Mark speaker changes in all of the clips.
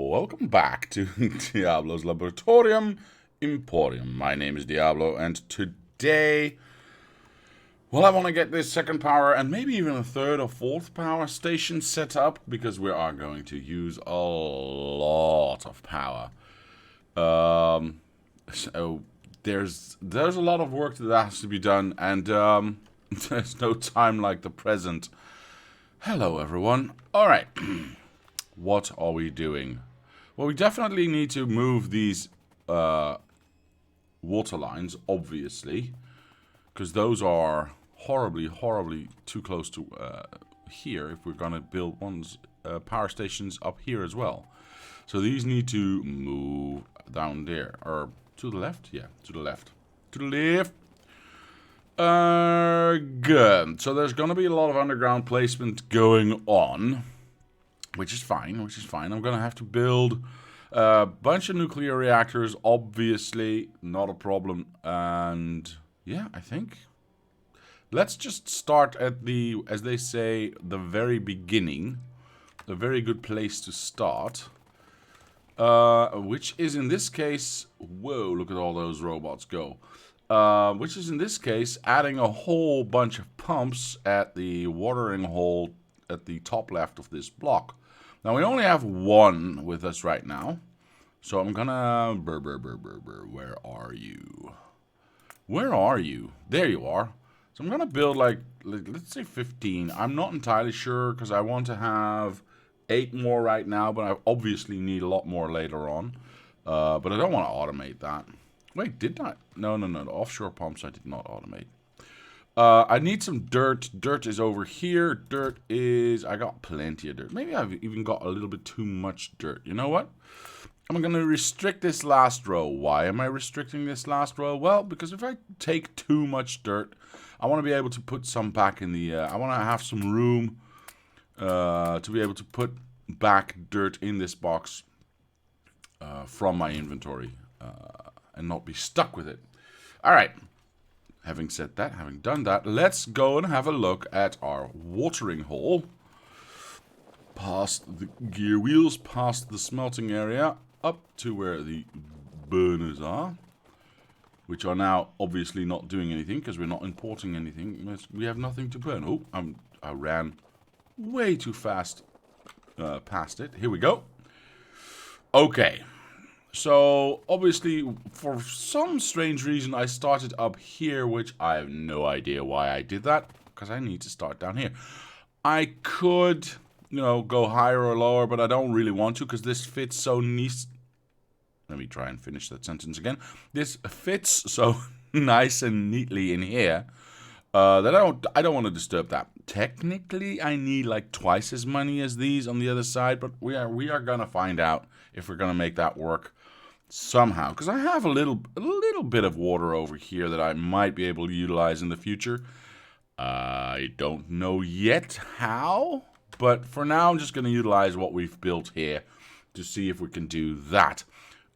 Speaker 1: welcome back to Diablo's Laboratorium Emporium. My name is Diablo, and today, well, I want to get this second power and maybe even a third or fourth power station set up, because we are going to use a lot of power. So there's a lot of work that has to be done, and there's no time like the present. Hello, everyone. All right. What are we doing? Well, we definitely need to move these water lines, obviously, because those are horribly too close to here if we're going to build power stations up here as well. So these need to move down there, or to the left? Yeah, to the left. To the left. Good. So there's going to be a lot of underground placement going on. Which is fine. I'm going to have to build a bunch of nuclear reactors, obviously. Not a problem. And yeah, I think let's just start at the, as they say, the very beginning. A very good place to start. Which is in this case, whoa, look at all those robots go. Which is in this case adding a whole bunch of pumps at the watering hole at the top left of this block. Now, we only have one with us right now. So I'm gonna... Where are you? Where are you? There you are. So I'm gonna build like let's say 15. I'm not entirely sure because I want to have 8 more right now, but I obviously need a lot more later on. But I don't want to automate that. Wait, did I? No. The offshore pumps I did not automate. I need some dirt. Dirt is over here. Dirt is... I got plenty of dirt. Maybe I've even got a little bit too much dirt. You know what? I'm going to restrict this last row. Why am I restricting this last row? Well, because if I take too much dirt, I want to be able to put some back in the... I want to have some room to be able to put back dirt in this box from my inventory and not be stuck with it. All right. Having said that, having done that, let's go and have a look at our watering hole. Past the gear wheels, past the smelting area, up to where the burners are. Which are now obviously not doing anything, because we're not importing anything. We have nothing to burn. Oh, I ran way too fast past it. Here we go. Okay. So, obviously, for some strange reason, I started up here, which I have no idea why I did that, because I need to start down here. I could, go higher or lower, but I don't really want to, because this fits so nice. Let me try and finish that sentence again. This fits so nice and neatly in here that I don't want to disturb that. Technically, I need like twice as many as these on the other side, but we are gonna find out if we're gonna make that work somehow. Because I have a little bit of water over here that I might be able to utilize in the future. I don't know yet how, but for now I'm just gonna utilize what we've built here to see if we can do that.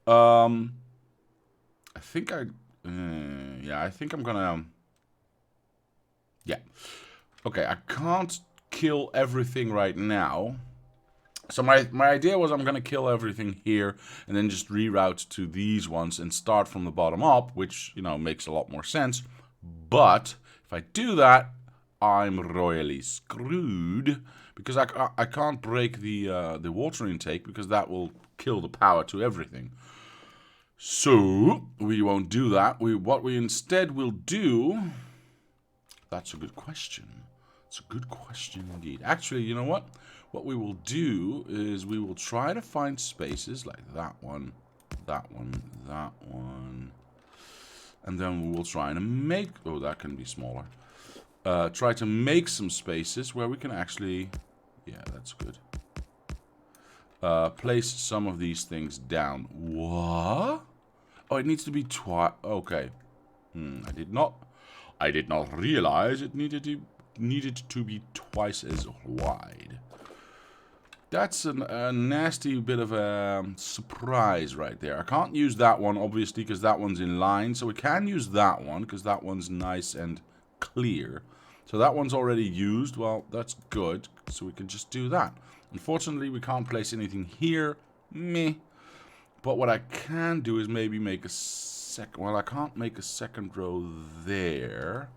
Speaker 1: I think I'm gonna. Yeah. Okay, I can't kill everything right now. So my idea was I'm going to kill everything here and then just reroute to these ones and start from the bottom up, which, makes a lot more sense. But if I do that, I'm royally screwed because I can't break the water intake because that will kill the power to everything. So we won't do that. What we instead will do... That's a good question. It's a good question indeed. Actually, you know what? What we will do is we will try to find spaces like that one, that one, that one. And then we will try and make... Oh, that can be smaller. Try to make some spaces where we can actually... Yeah, that's good. Place some of these things down. What? Oh, it needs to be twice... Okay. I did not realize it needed to be twice as wide. That's a nasty bit of a surprise right there. I can't use that one, obviously, because that one's in line. So we can use that one, because that one's nice and clear. So that one's already used. Well, that's good. So we can just do that. Unfortunately, we can't place anything here, meh. But what I can do is maybe make a second... Well, I can't make a second row there.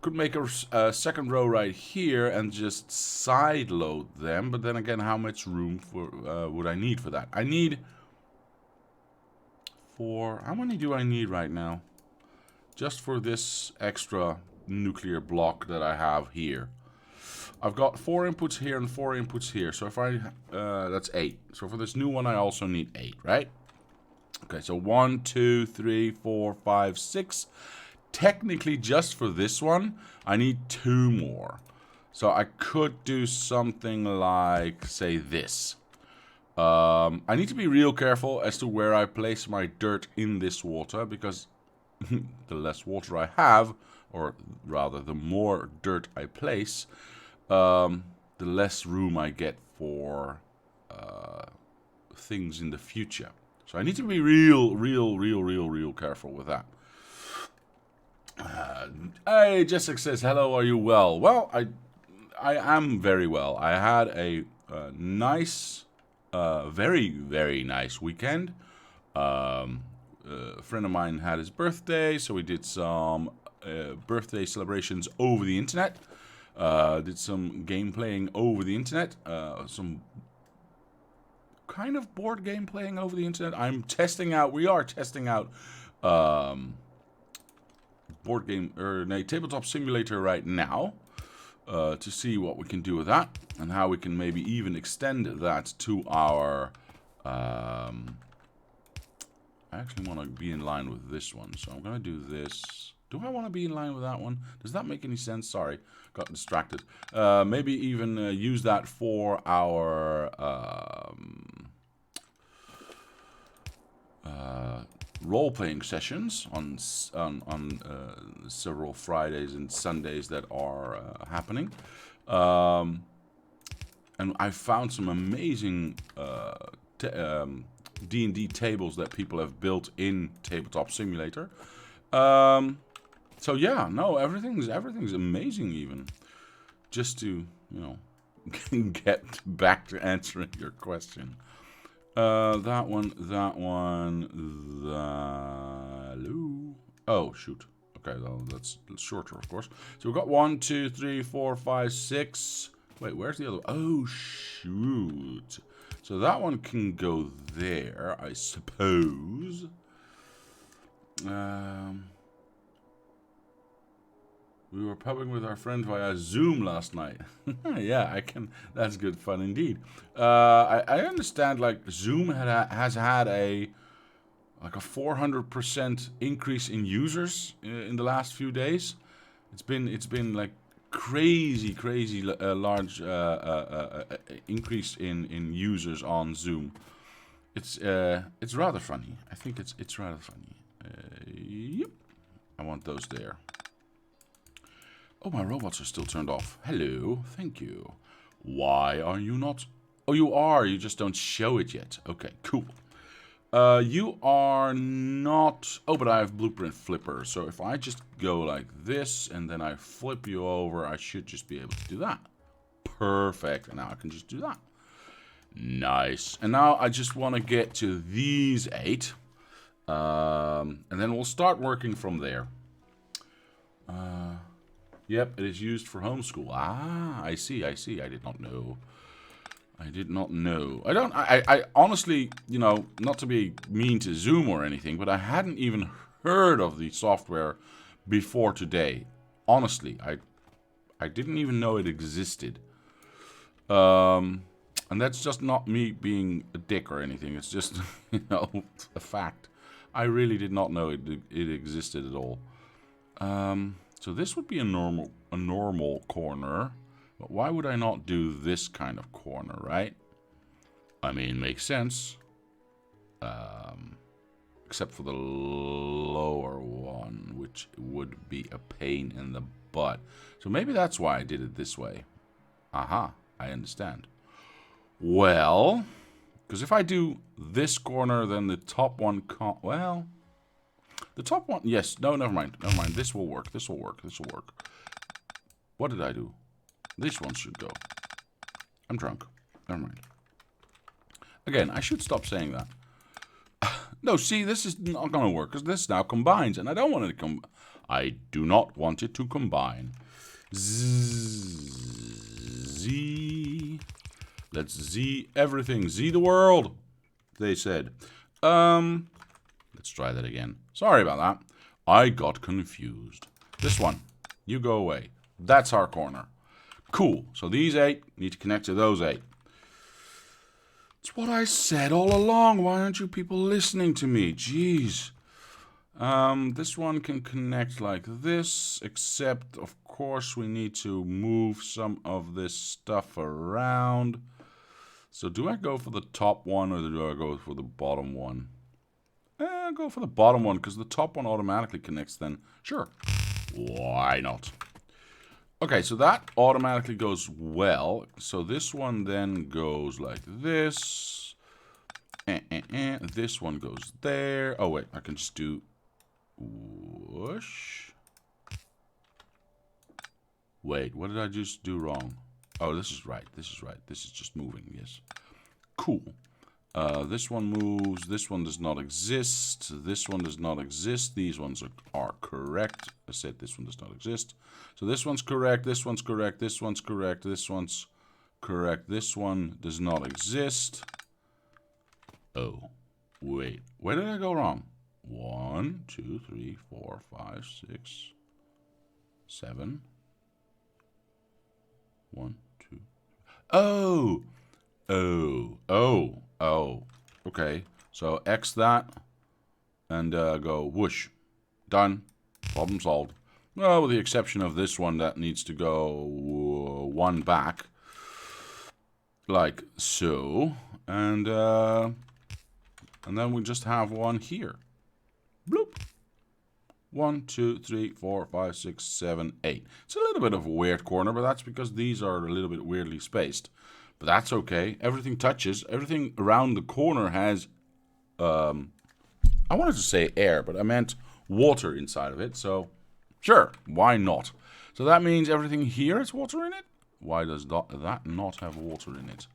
Speaker 1: Could make a second row right here and just side load them. But then again, how much room for would I need for that? I need... How many do I need right now? Just for this extra nuclear block that I have here. I've got 4 inputs here and 4 inputs here. So if I... that's 8. So for this new one, I also need 8, right? Okay, so 1, 2, 3, 4, 5, 6. Technically, just for this one, I need 2 more. So I could do something like, say, this. I need to be real careful as to where I place my dirt in this water, because the less water I have, or rather the more dirt I place, the less room I get for things in the future. So I need to be real careful with that. Hey, Jessica says, hello, are you well? Well, I am very well. I had a nice... very nice weekend. A friend of mine had his birthday, so we did some birthday celebrations over the internet. Did some game playing over the internet. Some kind of board game playing over the internet. We are testing out board game, tabletop simulator right now. To see what we can do with that, and how we can maybe even extend that to our... I actually want to be in line with this one, so I'm going to do this. Do I want to be in line with that one? Does that make any sense? Sorry, got distracted. Maybe even use that for our... role-playing sessions on several Fridays and Sundays that are happening. And I found some amazing D&D tables that people have built in Tabletop Simulator. So yeah, no, everything's amazing even. Just to, you know, get back to answering your question. That one. Oh, shoot. Okay, well, that's shorter, of course. So we've got 1, 2, 3, 4, 5, 6. Wait, where's the other one? Oh, shoot. So that one can go there, I suppose. We were pubbing with our friend via Zoom last night. Yeah, I can. That's good fun indeed. I understand, like, Zoom has had a 400% increase in users in the last few days. It's been like crazy large increase in users on Zoom. It's rather funny. I think it's rather funny. Yep. I want those there. Oh, my robots are still turned off. Hello, thank you. Why are you not? Oh, you are. You just don't show it yet. Okay, cool. You are not... Oh, but I have blueprint flipper. So if I just go like this and then I flip you over, I should just be able to do that. Perfect. And now I can just do that. Nice. And now I just want to get to these 8. And then we'll start working from there. Yep, it is used for homeschool. Ah, I see. I did not know. I honestly, you know, not to be mean to Zoom or anything, but I hadn't even heard of the software before today. Honestly, I didn't even know it existed. And that's just not me being a dick or anything. It's just, you know, a fact. I really did not know it existed at all. So this would be a normal corner. But why would I not do this kind of corner, right? I mean, makes sense. Except for the lower one, which would be a pain in the butt. So maybe that's why I did it this way. Aha, I understand. Well, because if I do this corner, then the top one can't... Well, the top one... Yes, no, never mind. Never mind. This will work. This will work. This will work. What did I do? This one should go. I'm drunk. Never mind. Again, I should stop saying that. No, see, this is not going to work because this now combines, and I don't want it to I do not want it to combine. Z. Let's Z everything. Z the world, they said. Let's try that again. Sorry about that. I got confused. This one, you go away. That's our corner. Cool. So these 8 need to connect to those 8. It's what I said all along. Why aren't you people listening to me? Jeez. This one can connect like this, except, of course, we need to move some of this stuff around. So do I go for the top one, or do I go for the bottom one? Go for the bottom one, because the top one automatically connects then. Sure. Why not? Okay, so that automatically goes well. So this one then goes like this. This one goes there. Oh, wait, I can just do whoosh. Wait, what did I just do wrong? Oh, this is right. This is right. This is just moving, yes. Cool. This one moves. This one does not exist. This one does not exist. These ones are correct. I said this one does not exist. So this one's correct. This one's correct. This one's correct. This one's correct. This one does not exist. Oh, wait. Where did I go wrong? 1, 2, 3, 4, 5, 6, 7. 1, 2. Oh! Oh. Okay. So X that. And go whoosh. Done. Problem solved. Well, with the exception of this one that needs to go 1 back. Like so. And then we just have one here. Bloop. 1, 2, 3, 4, 5, 6, 7, 8. It's a little bit of a weird corner, but that's because these are a little bit weirdly spaced. But that's okay. Everything touches. Everything around the corner has, I wanted to say air, but I meant water inside of it. So, sure, why not? So that means everything here has water in it? Why does that not have water in it?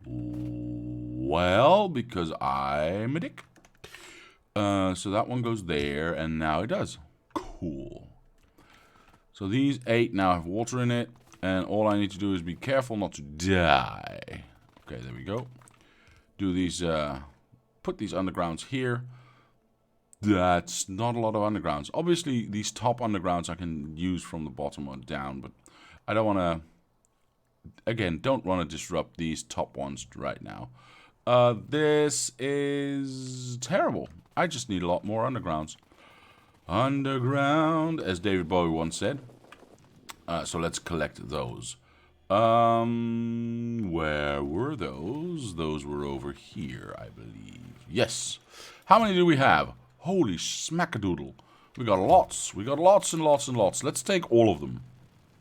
Speaker 1: Well, because I'm a dick. So that one goes there, and now it does. Cool. So these 8 now have water in it, and all I need to do is be careful not to die. Okay, there we go. Do these, put these undergrounds here. That's not a lot of undergrounds. Obviously, these top undergrounds I can use from the bottom on down, but I don't want to, again, don't want to disrupt these top ones right now. This is terrible. I just need a lot more undergrounds. Underground, as David Bowie once said. So let's collect those. Where were those? Those were over here, I believe. Yes. How many do we have? Holy smackadoodle. We got lots. We got lots and lots and lots. Let's take all of them.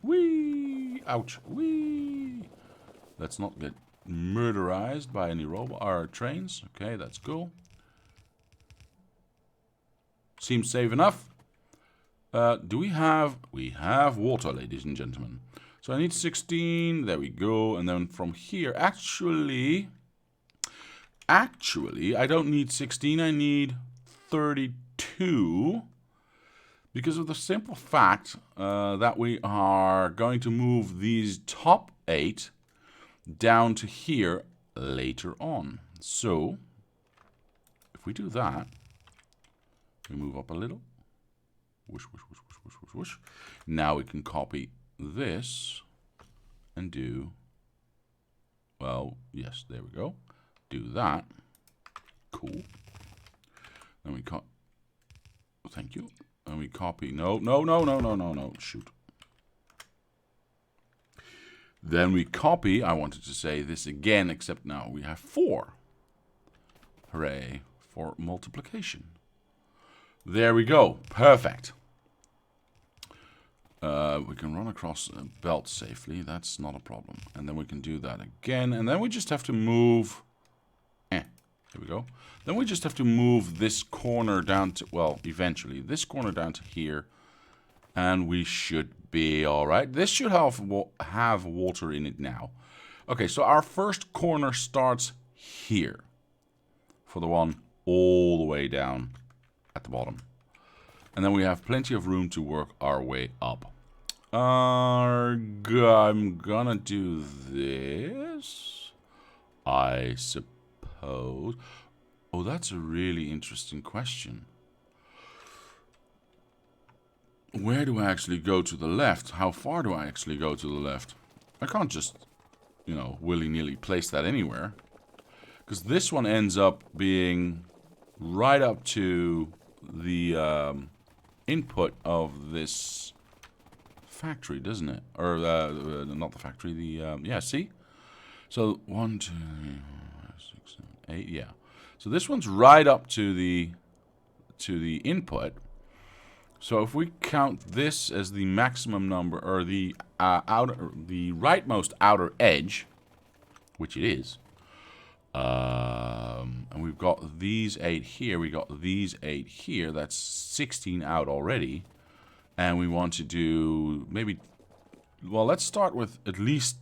Speaker 1: Whee! Ouch. Whee! Let's not get murderized by any trains. Okay, that's cool. Seems safe enough. Do we have... We have water, ladies and gentlemen. So I need 16. There we go. And then from here, actually, I don't need 16. I need 32. Because of the simple fact that we are going to move these top 8 down to here later on. So, if we do that, we move up a little. Whoosh, whoosh, whoosh, whoosh, whoosh, whoosh, whoosh. Now we can copy this and do, well, yes, there we go. Do that. Cool. Then we thank you. And we copy, no, shoot. Then we copy, I wanted to say this again, except now we have 4. Hooray for multiplication. There we go. Perfect. We can run across a belt safely. That's not a problem. And then we can do that again. And then we just have to move... There we go. Then we just have to move this corner down to... Well, eventually. This corner down to here. And we should be alright. This should have water in it now. Okay, so our first corner starts here for the one all the way down at the bottom. And then we have plenty of room to work our way up. I'm gonna do this, I suppose. Oh, that's a really interesting question. Where do I actually go to the left? How far do I actually go to the left? I can't just, you know, willy-nilly place that anywhere. Because this one ends up being right up to the input of this factory, doesn't it? Or, not the factory, the, yeah, see? So, 1, 2, 3, 4, 5, 6, 7, 8, yeah. So this one's right up to the input. So if we count this as the maximum number, or the rightmost outer edge, which it is, and we've got these 8 here, we got these 8 here, that's 16 out already, and we want to do maybe, well, let's start with at least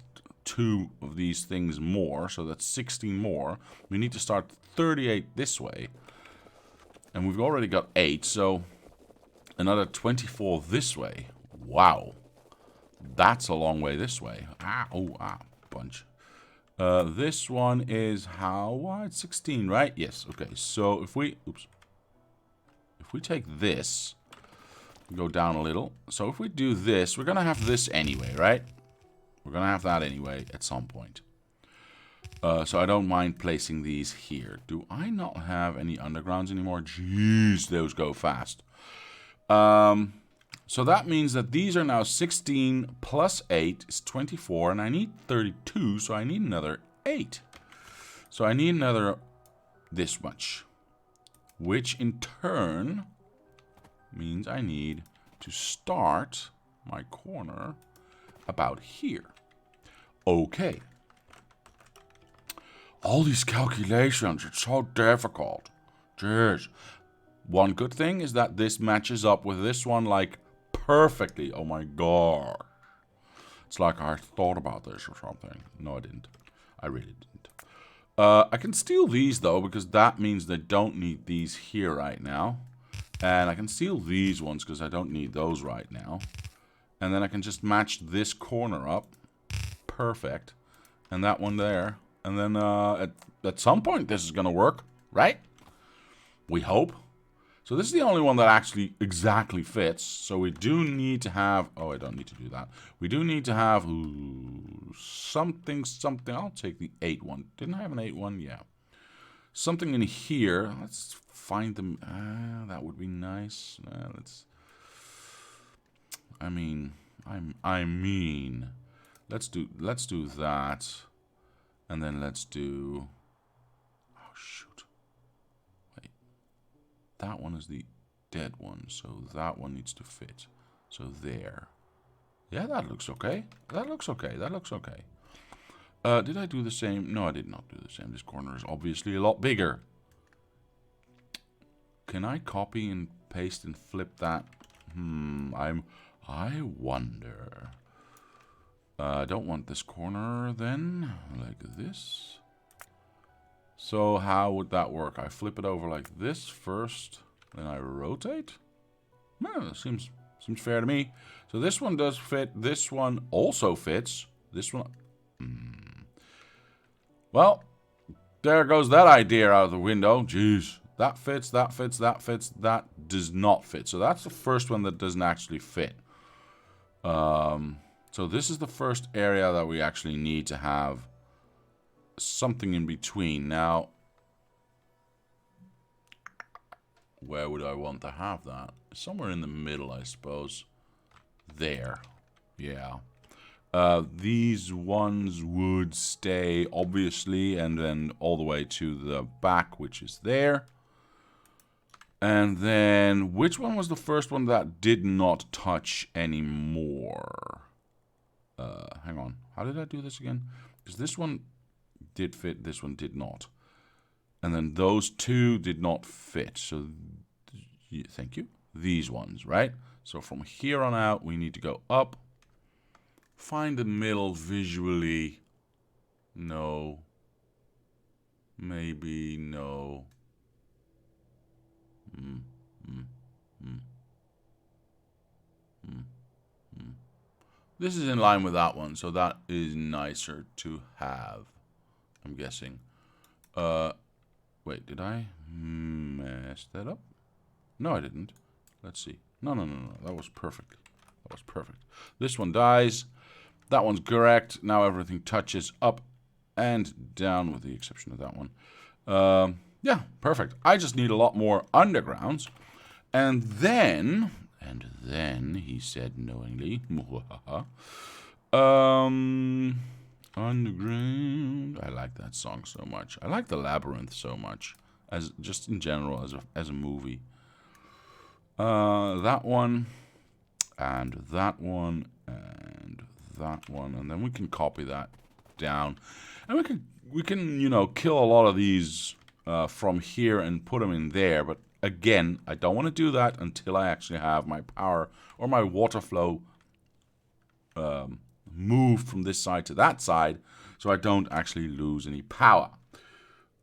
Speaker 1: 2 of these things more, so that's 16 more. We need to start 38 this way, and we've already got 8, so another 24 this way. Wow. That's a long way this way. Bunch. This one is how wide? 16, right? Yes, okay. So if we, if we take this, go down a little. So if we do this, we're going to have this anyway, right? We're going to have that anyway at some point. So I don't mind placing these here. Do I not have any undergrounds anymore? Jeez, those go fast. So that means that these are now 16 plus 8 is 24, and I need 32, so I need another 8. So I need another this much, which in turn means I need to start my corner about here. Okay. All these calculations, it's so difficult. Jeez. One good thing is that this matches up with this one, like, perfectly. Oh my god. It's like I thought about this or something. No, I didn't. I really didn't. I can steal these, though, because that means they don't need these here right now. And I can steal these ones because I don't need those right now. And then I can just match this corner up. Perfect. And that one there. And then at some point this is going to work, right? We hope. So this is the only one that actually exactly fits. So we do need to have... Oh, I don't need to do that. We do need to have something. I'll take the 8 one. Didn't I have an 8 one? Yeah. Something in here. Let's find them. That would be nice. Let's... I mean, let's do that. And then let's do... Oh, shoot. Wait. That one is the dead one, so that one needs to fit. So there. Yeah, that looks okay. That looks okay. Did I do the same? No, I did not do the same. This corner is obviously a lot bigger. Can I copy and paste and flip that? I wonder... I don't want this corner then, like this. So how would that work? I flip it over like this first, then I rotate? That seems fair to me. So this one does fit, this one also fits. This one... Well, there goes that idea out of the window. Jeez. That fits, that fits, that fits, that does not fit. So that's the first one that doesn't actually fit. So this is the first area that we actually need to have something in between. Now, where would I want to have that? Somewhere in the middle, I suppose. There. Yeah. These ones would stay, obviously, and then all the way to the back, which is there. And then, which one was the first one that did not touch anymore? Hang on. How did I do this again? Because this one did fit, this one did not. And then those two did not fit. So, thank you. These ones, right? So from here on out, we need to go up. Find the middle visually. No. Maybe no. This is in line with that one, so that is nicer to have, I'm guessing. Wait, did I mess that up? No, I didn't. Let's see. No. That was perfect. That was perfect. This one dies. That one's correct. Now everything touches up and down with the exception of that one. Yeah, perfect. I just need a lot more undergrounds. And then, he said knowingly, underground. I like that song so much. I like the Labyrinth so much, as just in general as a movie. That one, and that one, and that one, and then we can copy that down, and we can kill a lot of these from here and put them in there. But again, I don't want to do that until I actually have my power or my water flow moved from this side to that side, so I don't actually lose any power.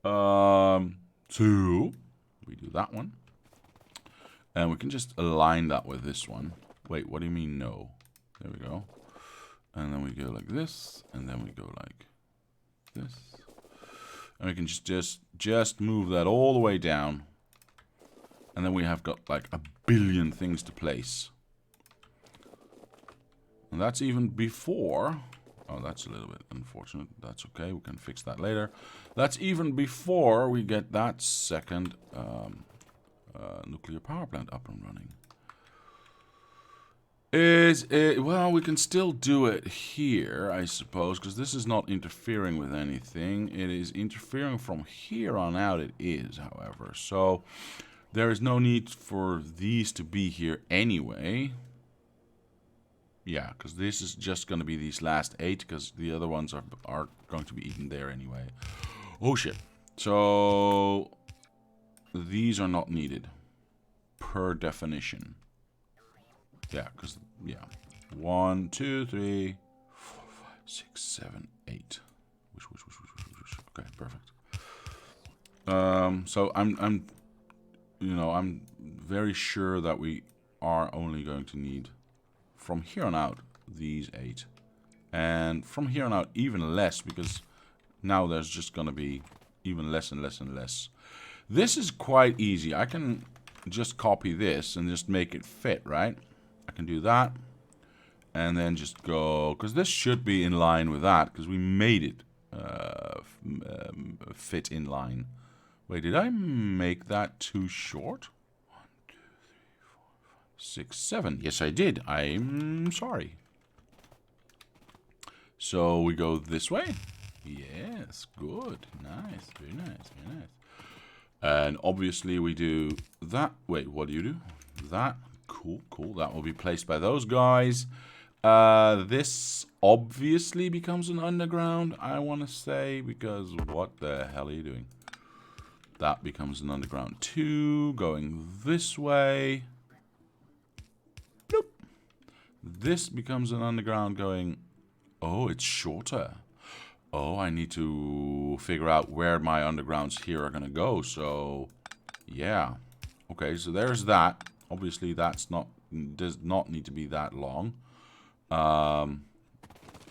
Speaker 1: So we do that one, and we can just align that with this one. Wait, what do you mean no? There we go. And then we go like this, and then we go like this, and we can just move that all the way down, and then we have got like a billion things to place. And that's even before... Oh, that's a little bit unfortunate. That's okay. We can fix that later. That's even before we get that second nuclear power plant up and running. Well, we can still do it here, I suppose, because this is not interfering with anything. It is interfering from here on out. It is, however. So there is no need for these to be here anyway. Yeah, because this is just going to be these last 8, because the other ones are going to be eaten there anyway. Oh, shit. So these are not needed, per definition. Yeah, because, yeah. 1, 2, 3, 4, 5, 6, 7, 8. Okay, perfect. So I'm very sure that we are only going to need... from here on out, these 8. And from here on out, even less, because now there's just going to be even less and less and less. This is quite easy. I can just copy this and just make it fit, right? I can do that. And then just go... because this should be in line with that, because we made it fit in line. Wait, did I make that too short? 6, 7. Yes, I did. I'm sorry. So we go this way. Yes, good. Nice. Very nice. Very nice. And obviously we do that. Wait, what do you do? That. Cool, cool. That will be placed by those guys. This obviously becomes an underground, I want to say, because what the hell are you doing? That becomes an underground too, going this way. Nope. This becomes an underground going... oh, it's shorter. Oh, I need to figure out where my undergrounds here are going to go. So, yeah. Okay, so there's that. Obviously, that's not... does not need to be that long. And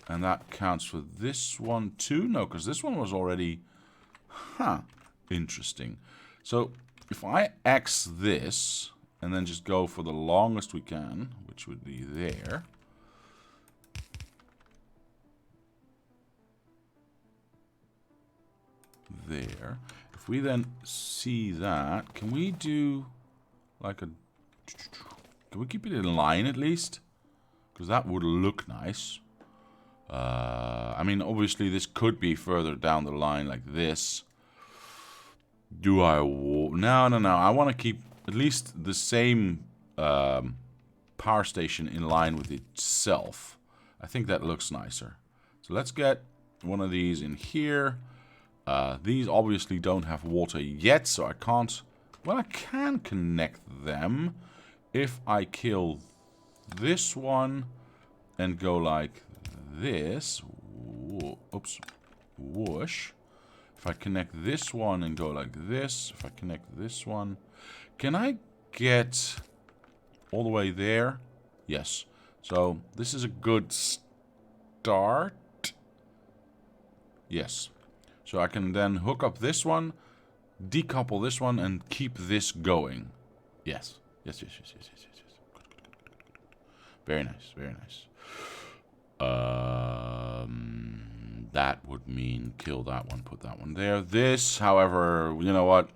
Speaker 1: that counts for this one too? No, because this one was already... huh. Interesting. So, if I X this... and then just go for the longest we can, which would be there. There. If we then see that, can we do like a... can we keep it in line at least? Because that would look nice. I mean, obviously this could be further down the line like this. Do I... no. I want to keep at least the same power station in line with itself. I think that looks nicer. So let's get one of these in here. These obviously don't have water yet, so I can't... well, I can connect them if I kill this one and go like this. Oops. Whoosh. If I connect this one and go like this, if I connect this one, can I get all the way there? Yes. So this is a good start. Yes. So I can then hook up this one, decouple this one, and keep this going. Yes. Yes, yes, yes, yes, yes, yes, yes. Good, good, good, good, good. Very nice, very nice. That would mean kill that one, put that one there. This, however, you know what?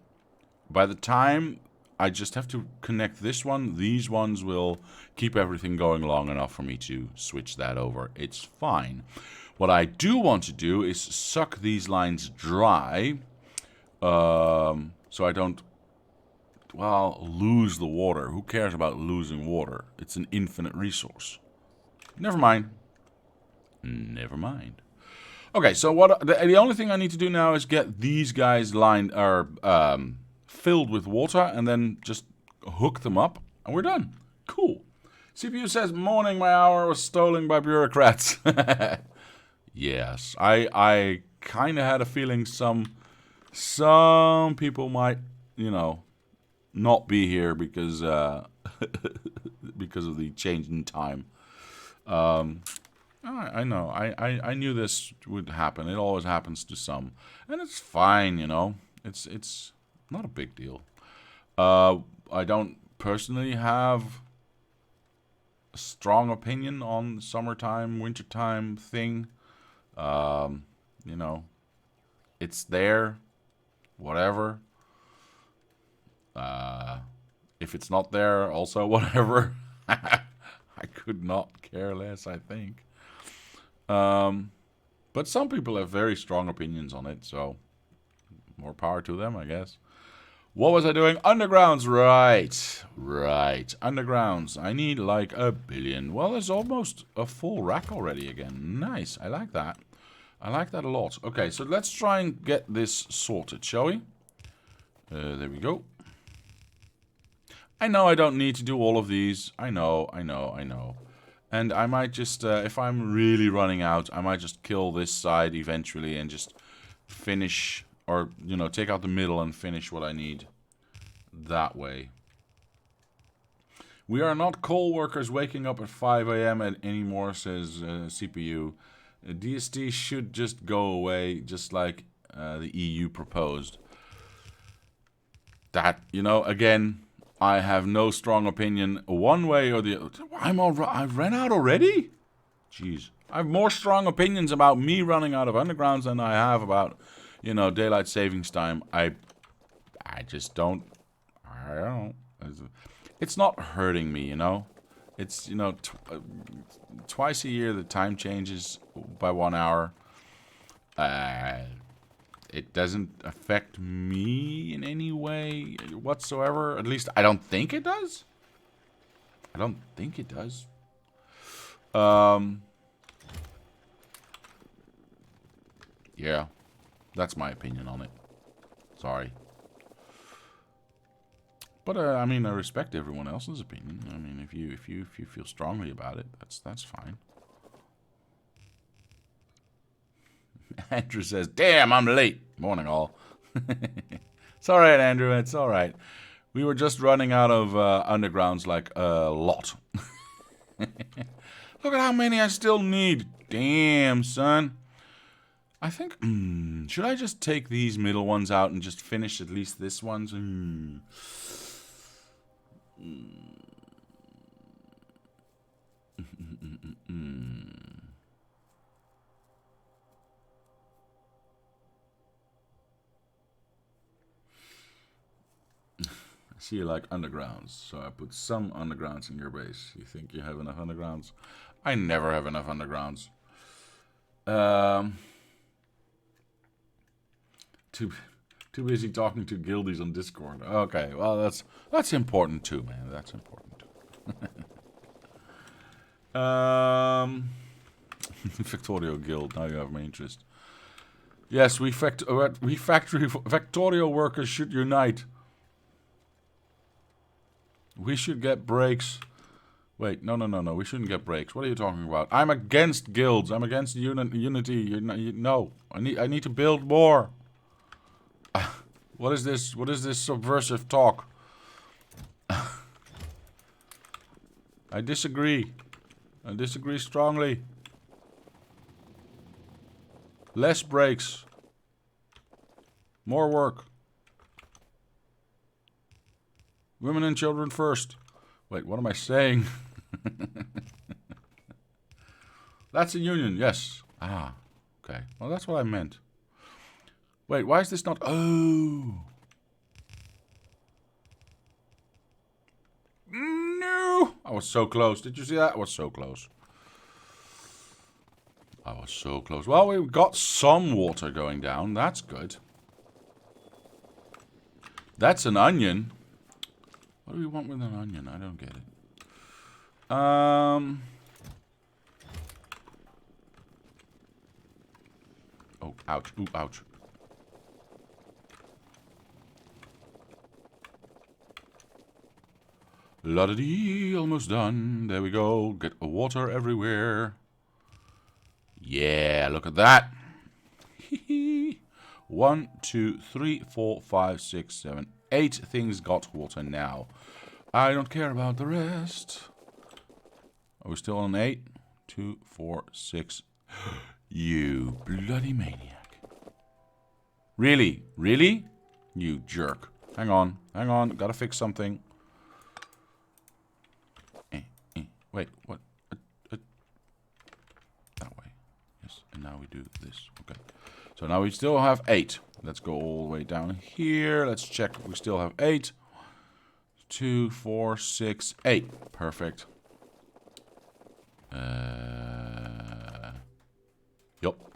Speaker 1: By the time I just have to connect this one, these ones will keep everything going long enough for me to switch that over. It's fine. What I do want to do is suck these lines dry, so I don't, well, lose the water. Who cares about losing water? It's an infinite resource. Never mind. Never mind. Okay, so what the only thing I need to do now is get these guys lined or filled with water, and then just hook them up, and we're done. Cool. CPU says, "Morning, my hour was stolen by bureaucrats." Yes, I kind of had a feeling some people might, you know, not be here because because of the change in time. I know. I knew this would happen. It always happens to some, and it's fine. You know, it's not a big deal. I don't personally have a strong opinion on summertime, wintertime thing. You know, it's there. Whatever. If it's not there, also whatever. I could not care less, I think. But some people have very strong opinions on it, so more power to them, I guess. What was I doing? Undergrounds, right. Right. Undergrounds. I need like 1 billion. Well, there's almost a full rack already again. Nice. I like that. I like that a lot. Okay, so let's try and get this sorted, shall we? There we go. I know I don't need to do all of these. I know. And I might just, if I'm really running out, I might just kill this side eventually and just finish, or, you know, take out the middle and finish what I need that way. We are not coal workers waking up at 5 a.m. anymore, says CPU. DST should just go away, just like the EU proposed. That, you know, again, I have no strong opinion one way or the other. I've ran out already? Jeez. I have more strong opinions about me running out of undergrounds than I have about, you know, daylight savings time. I just don't. I don't. It's not hurting me, you know. It's, you know, twice a year the time changes by 1 hour. It doesn't affect me in any way whatsoever. At least I don't think it does. I don't think it does. Yeah, that's my opinion on it. Sorry. But I mean, I respect everyone else's opinion. I mean, if you feel strongly about it, that's fine. Andrew says, "Damn, I'm late." Morning, all. It's all right, Andrew. It's all right. We were just running out of undergrounds like a lot. Look at how many I still need. Damn, son. I think, should I just take these middle ones out and just finish at least this one? I see you like undergrounds, so I put some undergrounds in your base. You think you have enough undergrounds? I never have enough undergrounds. Too busy talking to guildies on Discord. Okay, well that's important too, man. That's important too. Factorio guild. Now you have my interest. Yes, we Factorio workers should unite. We should get breaks. Wait, no. We shouldn't get breaks. What are you talking about? I'm against guilds. I'm against unity. No, I need to build more. What is this? What is this subversive talk? I disagree. I disagree strongly. Less breaks. More work. Women and children first. Wait, what am I saying? That's a union, yes. Ah, okay. Well, that's what I meant. Wait, why is this not... Oh. No. I was so close. Did you see that? I was so close. I was so close. Well, we've got some water going down. That's good. That's an onion. What do we want with an onion? I don't get it. Oh, ouch. Ooh, ouch. La-da-dee, almost done. There we go. Get water everywhere. Yeah, look at that. 1, 2, 3, 4, 5, 6, 7, 8 things got water now. I don't care about the rest. Are we still on 8? 2, 4, 6. You bloody maniac. Really? Really? You jerk. Hang on. Hang on. Gotta fix something. Wait, what? That way. Yes, and now we do this. Okay. So now we still have 8. Let's go all the way down here. Let's check if we still have 8. 2, 4, 6, 8. Perfect. Yup.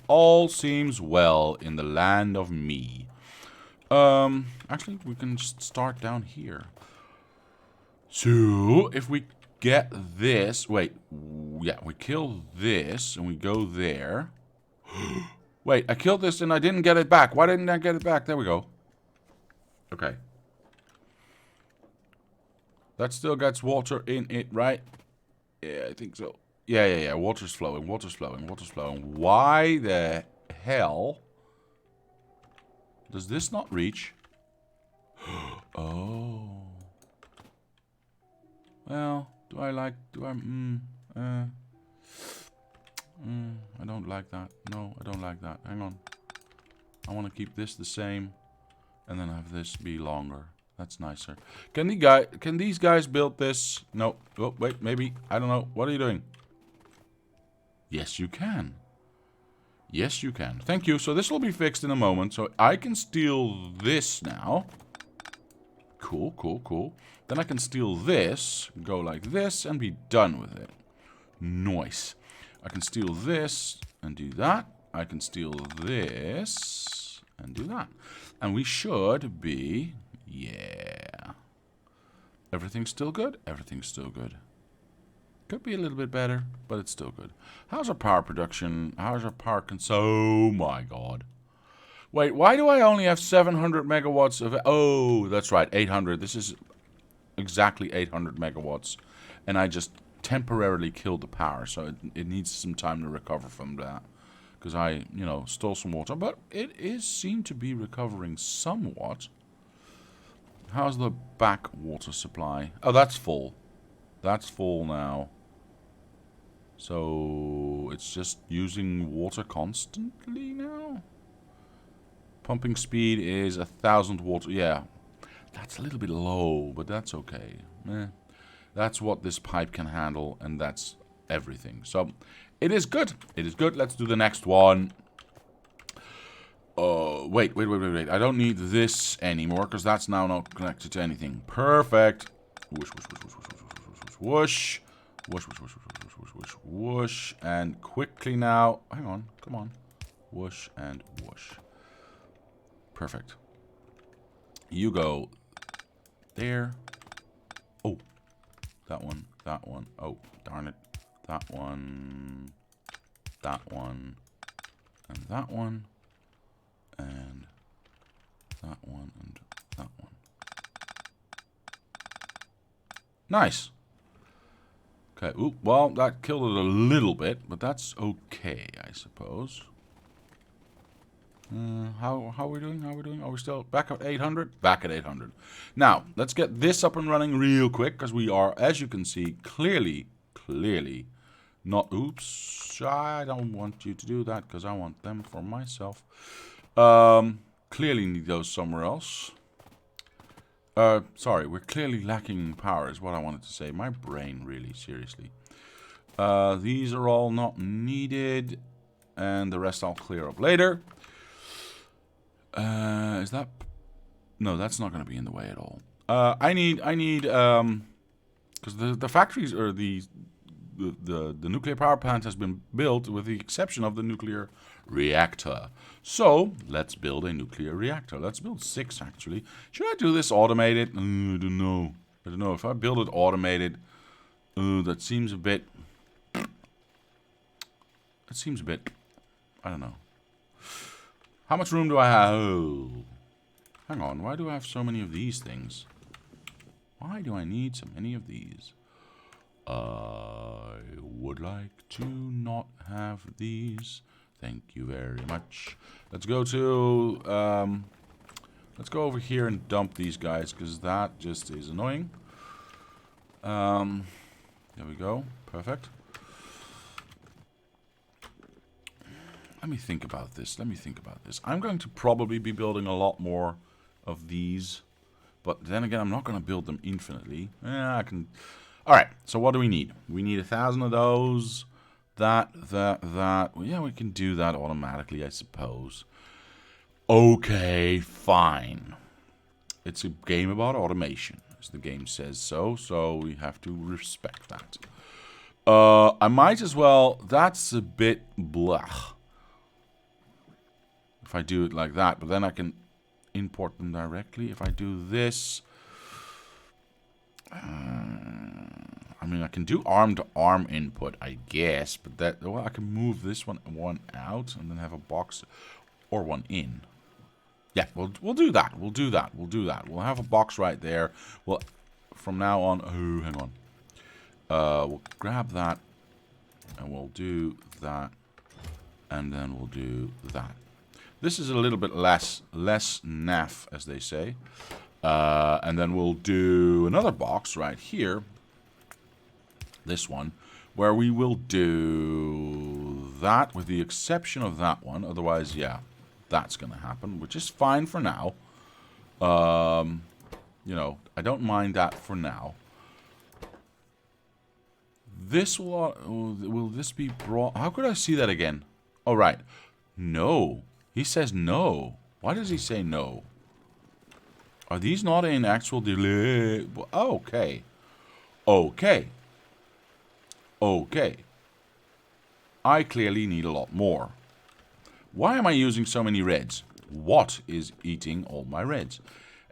Speaker 1: All seems well in the land of me. Actually, we can just start down here. So, if we get this... Wait, yeah, we kill this and we go there. Wait, I killed this and I didn't get it back. Why didn't I get it back? There we go. Okay. That still gets water in it, right? Yeah, I think so. Yeah. Water's flowing. Why the hell does this not reach? Oh. Well, I don't like that. No, I don't like that. Hang on. I want to keep this the same and then have this be longer. That's nicer. Can these guys build this? No. Oh, wait, maybe. I don't know. What are you doing? Yes, you can. Yes, you can. Thank you. So this will be fixed in a moment. So I can steal this now. Cool. Then I can steal this, go like this, and be done with it. Nice. I can steal this and do that. I can steal this and do that. And we should be... Yeah. Everything's still good? Everything's still good. Could be a little bit better, but it's still good. How's our power production? How's our power oh my god. Wait, why do I only have 700 megawatts of... Oh, that's right, 800. This is exactly 800 megawatts. And I just temporarily killed the power, so it needs some time to recover from that. Because I, stole some water. But it seemed to be recovering somewhat. How's the back water supply? Oh, that's full. That's full now. So it's just using water constantly now? Pumping speed is 1,000 water. Yeah, that's a little bit low, but that's okay. That's what this pipe can handle, and that's everything. So it is good. It is good. Let's do the next one. Wait. I don't need this anymore, because that's now not connected to anything. Perfect. Whoosh. Whoosh. And quickly now. Hang on. Come on. Whoosh and whoosh. Perfect. You go there. Oh. That one. Oh, darn it. That one. And that one. And that one and that one. Nice. Okay, ooh, well, that killed it a little bit, but that's okay, I suppose. How are we doing? How are we doing? Are we still back at 800? Back at 800. Now, let's get this up and running real quick, because we are, as you can see, clearly not... Oops. I don't want you to do that, because I want them for myself. Clearly need those somewhere else. Sorry, we're clearly lacking power, is what I wanted to say. My brain, really, seriously. These are all not needed, and the rest I'll clear up later. Is that... No, that's not going to be in the way at all. I need, because the factories, or the nuclear power plant has been built with the exception of the nuclear reactor. So, let's build a nuclear reactor. Let's build 6, actually. Should I do this automated? I don't know. I don't know. If I build it automated, that seems a bit... It seems a bit... I don't know. How much room do I have? Oh. Hang on. Why do I have so many of these things? Why do I need so many of these? I would like to not have these. Thank you very much. Let's go to... let's go over here and dump these guys, because that just is annoying. There we go. Perfect. Let me think about this. Let me think about this. I'm going to probably be building a lot more of these. But then again, I'm not going to build them infinitely. I can... Alright, so what do we need? We need 1,000 of those. That. Well, yeah, we can do that automatically, I suppose. Okay, fine. It's a game about automation, as the game says so. So we have to respect that. I might as well... That's a bit blah. If I do it like that, but then I can import them directly. If I do this, I mean, I can do arm-to-arm input, I guess, but that, well, I can move this one out and then have a box or one in. Yeah, we'll do that. We'll do that. We'll do that. We'll have a box right there. Well, from now on, oh, hang on. We'll grab that and we'll do that, and then we'll do that. This is a little bit less naff, as they say. And then we'll do another box right here. This one. Where we will do that with the exception of that one. Otherwise, yeah, that's going to happen. Which is fine for now. You know, I don't mind that for now. This will this be brought... How could I see that again? Oh, right. No. He says no. Why does he say no? Are these not in actual delay? Okay. Okay. Okay. I clearly need a lot more. Why am I using so many reds? What is eating all my reds?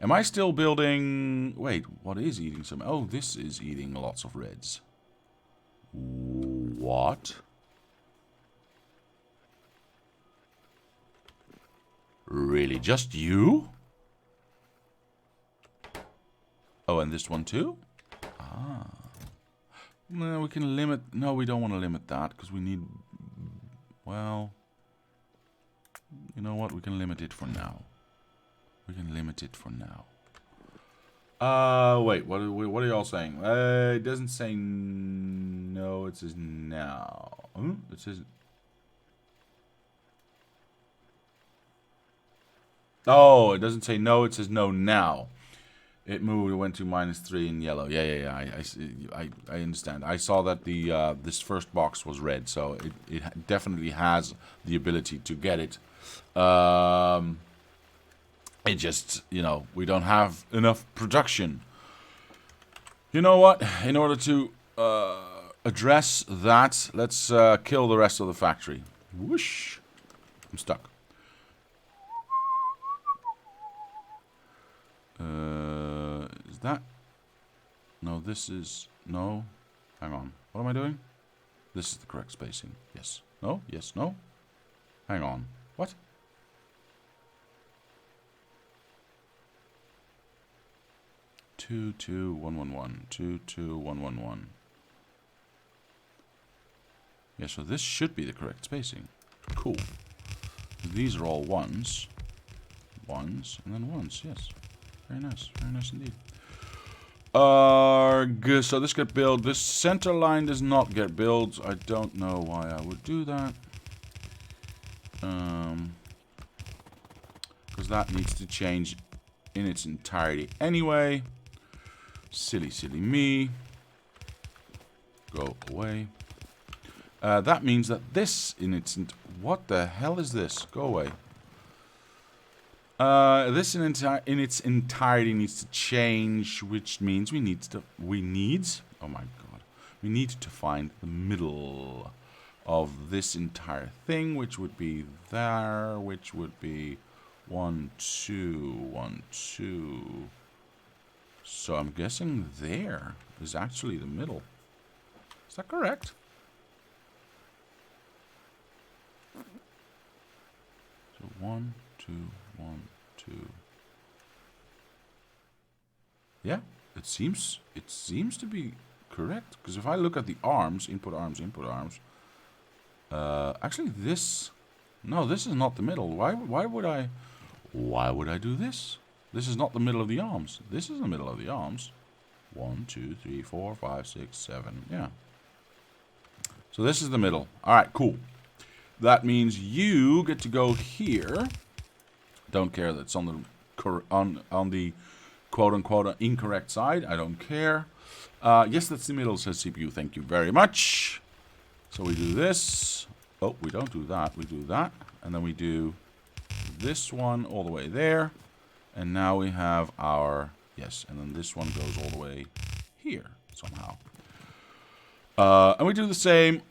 Speaker 1: Am I still building... Wait, what is eating some... Oh, this is eating lots of reds. What? Really? Just you? Oh, and this one too? Ah. No, we can limit... No, we don't want to limit that, because we need... Well... You know what? We can limit it for now. We can limit it for now. Wait, what are y'all saying? It doesn't say no, it says now. It says... Oh, it doesn't say no, it says no now. It moved, it went to -3 in yellow. Yeah. I understand. I saw that the this first box was red, so it definitely has the ability to get it. It just, you know, we don't have enough production. You know what? In order to address that, let's kill the rest of the factory. Whoosh. I'm stuck. Is that... No, this is... No. Hang on. What am I doing? This is the correct spacing. Yes. No? Yes. No? Hang on. What? Two, 2, 1, 1, 1. 2, 2, 1, 1, 1. Yeah, so this should be the correct spacing. Cool. These are all ones. Ones, and then ones, yes. Very nice indeed. Good. So this get built. This center line does not get built. I don't know why I would do that. Because that needs to change in its entirety anyway. Silly me. Go away. That means that this in its... What the hell is this? Go away. This in its entirety needs to change, which means we need... Oh my god. We need to find the middle of this entire thing, which would be there, which would be 1, 2, 1, 2. So I'm guessing there is actually the middle. Is that correct? So 1, 2, 1, 2. Yeah, it seems to be correct. Because if I look at the arms, input arms, actually this, no, this is not the middle. Why would I do this? This is not the middle of the arms. This is the middle of the arms. 1, 2, 3, 4, 5, 6, 7. Yeah. So this is the middle. All right, cool. That means you get to go here. Don't care that's on the quote unquote incorrect side. I don't care. Yes, that's the middle, says CPU. Thank you very much. So we do this. Oh, we don't do that. We do that. And then we do this one all the way there. And now we have our... Yes, and then this one goes all the way here somehow. And we do the same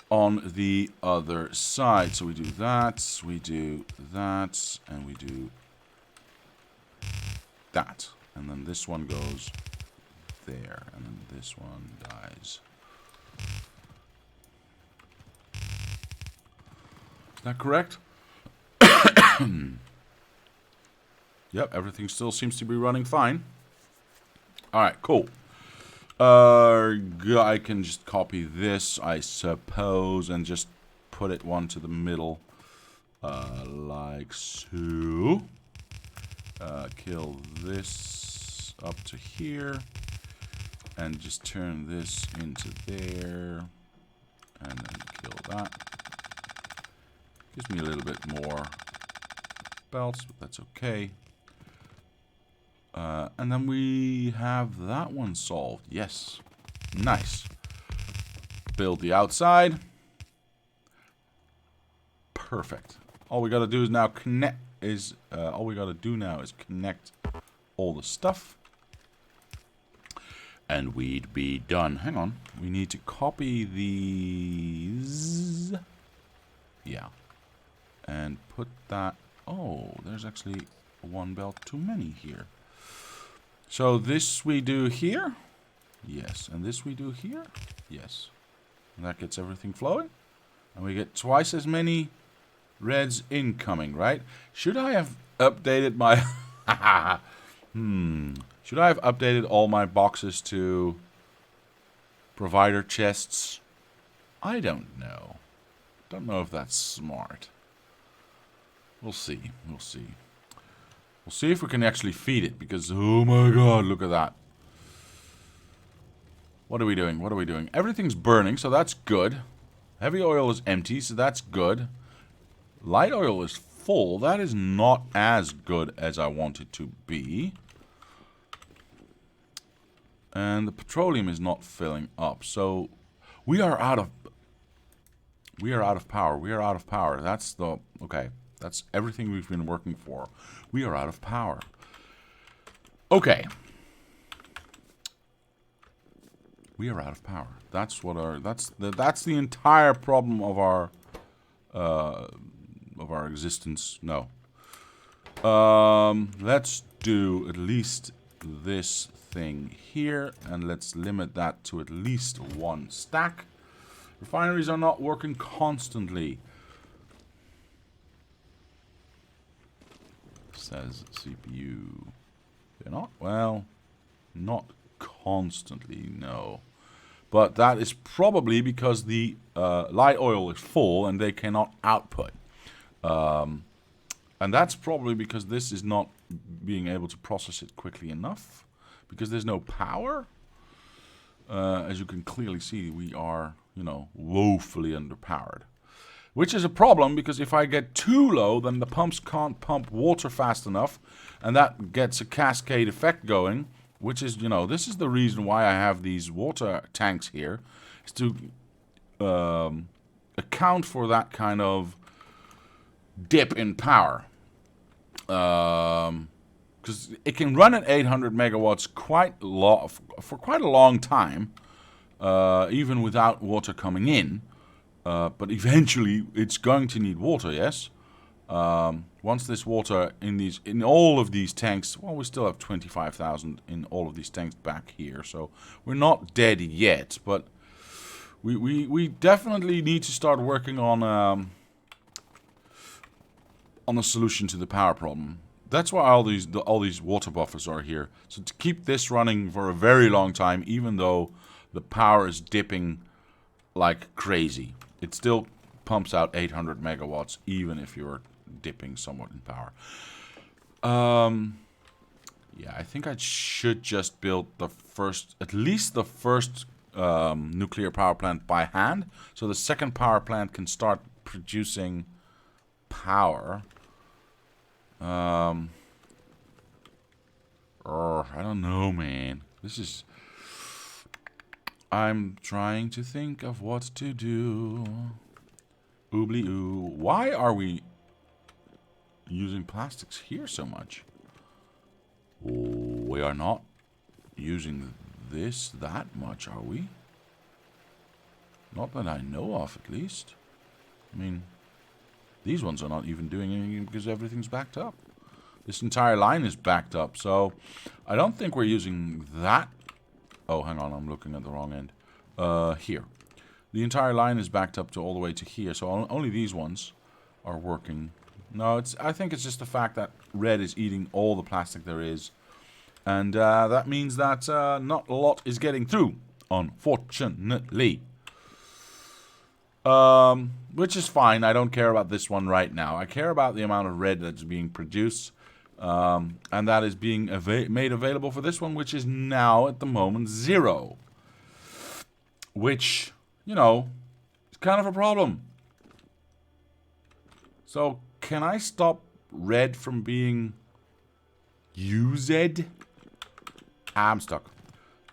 Speaker 1: on the other side. So we do that, we do that, and we do that. And then this one goes there. And then this one dies. Is that correct? Yep, everything still seems to be running fine. Alright, cool. I can just copy this, I suppose, and just put it one to the middle. Like so. Kill this up to here. And just turn this into there. And then kill that. Gives me a little bit more belts, but that's okay. And then we have that one solved. Yes. Nice. Build the outside. Perfect. All we gotta do is now connect all we gotta do now is connect all the stuff. And we'd be done. Hang on. We need to copy these. Yeah. And put that... Oh, there's actually one belt too many here. So this we do here. Yes. And this we do here. Yes. And that gets everything flowing. And we get twice as many reds incoming, right? Should I have updated my... Should I have updated all my boxes to provider chests? I don't know. Don't know if that's smart. We'll see. We'll see. We'll see if we can actually feed it, because, oh my god, look at that. What are we doing? What are we doing? Everything's burning, so that's good. Heavy oil is empty, so that's good. Light oil is full. That is not as good as I want it to be. And the petroleum is not filling up, so we are out of... We are out of power. We are out of power. That's the... Okay. That's everything we've been working for. We are out of power. Okay. We are out of power. That's what our... That's the entire problem of our existence. No. Let's do at least this thing here, and let's limit that to at least one stack. Refineries are not working constantly, says CPU. They're not? Well, not constantly, no. But that is probably because the light oil is full and they cannot output. And that's probably because this is not being able to process it quickly enough. Because there's no power. As you can clearly see, we are, you know, woefully underpowered. Which is a problem, because if I get too low, then the pumps can't pump water fast enough. And that gets a cascade effect going. Which is, you know, this is the reason why I have these water tanks here. Is to account for that kind of dip in power. Because it can run at 800 megawatts for quite a long time. Even without water coming in. But eventually it's going to need water, yes? Once this water in all of these tanks, well, we still have 25,000 in all of these tanks back here, so we're not dead yet, but we definitely need to start working on a solution to the power problem. That's why all these water buffers are here. So to keep this running for a very long time, even though the power is dipping like crazy, it still pumps out 800 megawatts, even if you're dipping somewhat in power. Yeah, I think I should just build at least the first nuclear power plant by hand, so the second power plant can start producing power. I don't know, man. I'm trying to think of what to do. Oobly oo. Why are we using plastics here so much? We are not using this that much, are we? Not that I know of, at least. I mean, these ones are not even doing anything because everything's backed up. This entire line is backed up, so I don't think we're using that. Oh, hang on, I'm looking at the wrong end. Here. The entire line is backed up to all the way to here, so only these ones are working. No, I think it's just the fact that red is eating all the plastic there is. And that means that not a lot is getting through, unfortunately. Which is fine. I don't care about this one right now. I care about the amount of red that's being produced. And that is being made available for this one, which is now, at the moment, 0. Which, you know, is kind of a problem. So, can I stop red from being used? I'm stuck.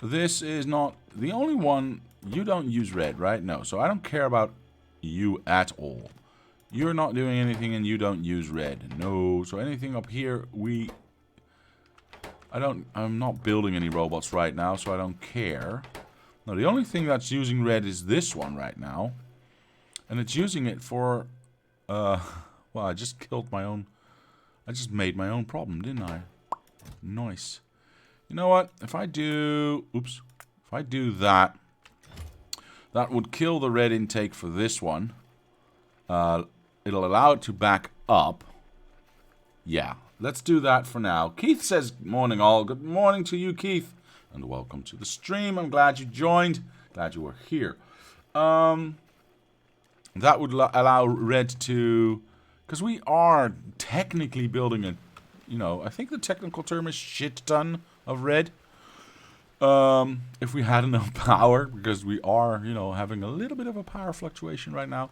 Speaker 1: This is not the only one. You don't use red, right? No. So I don't care about you at all. You're not doing anything and you don't use red. No. So anything up here, I'm not building any robots right now, so I don't care. No, the only thing that's using red is this one right now. And it's using it for, well, I just made my own problem, didn't I? Nice. You know what? If I do that, that would kill the red intake for this one. It'll allow it to back up. Yeah, let's do that for now. Keith says, morning all. Good morning to you, Keith. And welcome to the stream. I'm glad you joined. Glad you were here. That would allow red to... Because we are technically building a... You know, I think the technical term is shit ton of red. If we had enough power, because we are, you know, having a little bit of a power fluctuation right now.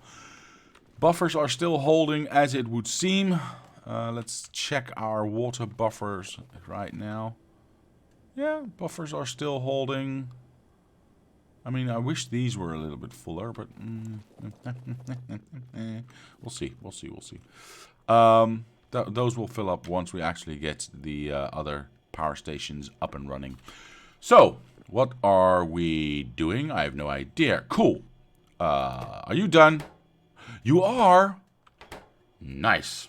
Speaker 1: Buffers are still holding as it would seem. Let's check our water buffers right now. Yeah, buffers are still holding. I mean, I wish these were a little bit fuller, but we'll see. Those will fill up once we actually get the other power stations up and running. So, what are we doing? I have no idea. Cool. Are you done? You are? Nice.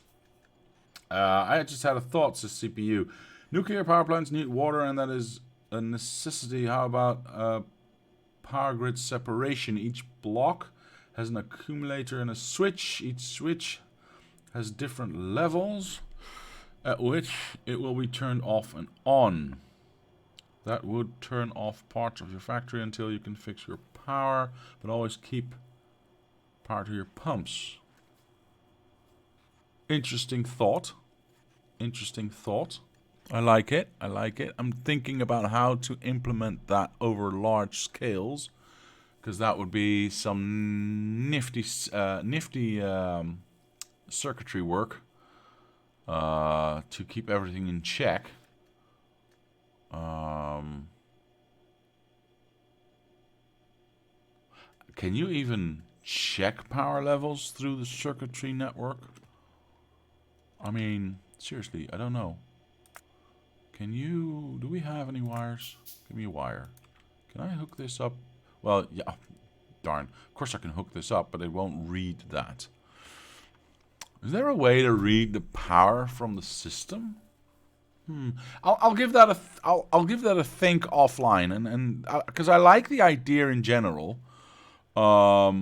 Speaker 1: I just had a thought, says CPU. Nuclear power plants need water, and that is a necessity. How about power grid separation? Each block has an accumulator and a switch. Each switch has different levels at which it will be turned off and on. That would turn off parts of your factory until you can fix your power, but always keep power to your pumps. Interesting thought. Interesting thought. I like it. I like it. I'm thinking about how to implement that over large scales, because that would be some nifty circuitry work to keep everything in check. Can you even check power levels through the circuitry network? I mean, seriously, I don't know. Can you... Do we have any wires? Give me a wire. Can I hook this up? Well, yeah. Oh, darn. Of course I can hook this up, but it won't read that. Is there a way to read the power from the system? I'll give that a I'll give that a think offline, and because I like the idea in general. I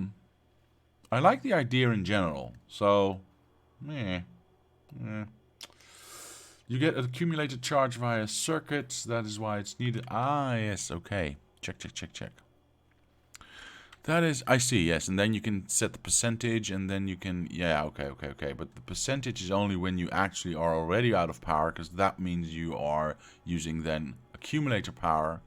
Speaker 1: like the idea in general. So, meh. You get accumulated charge via circuits. That is why it's needed. Ah, yes. Okay. Check, check, check, check. That is, I see, yes. And then you can set the percentage, and then you can, yeah, okay. But the percentage is only when you actually are already out of power, because that means you are using then accumulator power.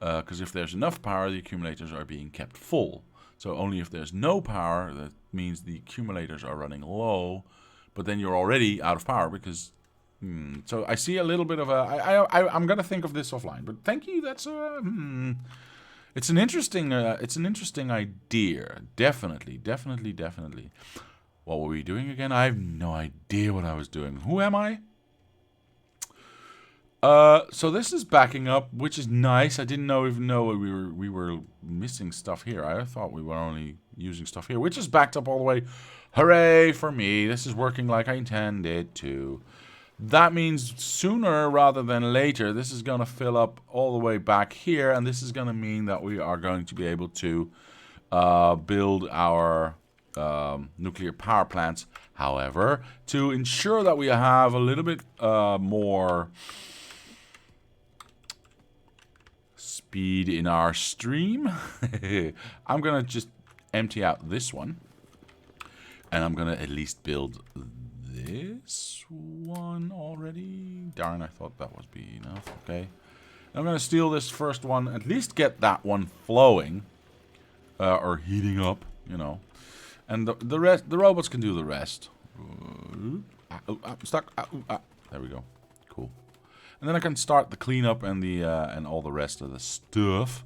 Speaker 1: Because if there's enough power, the accumulators are being kept full. So only if there's no power, that means the accumulators are running low. But then you're already out of power, because... So I see a little bit of a... I'm going to think of this offline. But thank you, that's a... It's an interesting idea. Definitely. What were we doing again? I have no idea what I was doing. Who am I? So this is backing up, which is nice. I didn't even know we were missing stuff here. I thought we were only using stuff here, which is backed up all the way. Hooray for me. This is working like I intended to. That means sooner rather than later, this is going to fill up all the way back here, and this is going to mean that we are going to be able to build our nuclear power plants. However, to ensure that we have a little bit more speed in our stream, I'm going to just empty out this one, and I'm going to at least build this one already. Darn, I thought that would be enough. Okay. I'm going to steal this first one. At least get that one flowing. Or heating up, you know. And the rest, the robots can do the rest. I'm stuck. There we go. Cool. And then I can start the cleanup and the and all the rest of the stuff.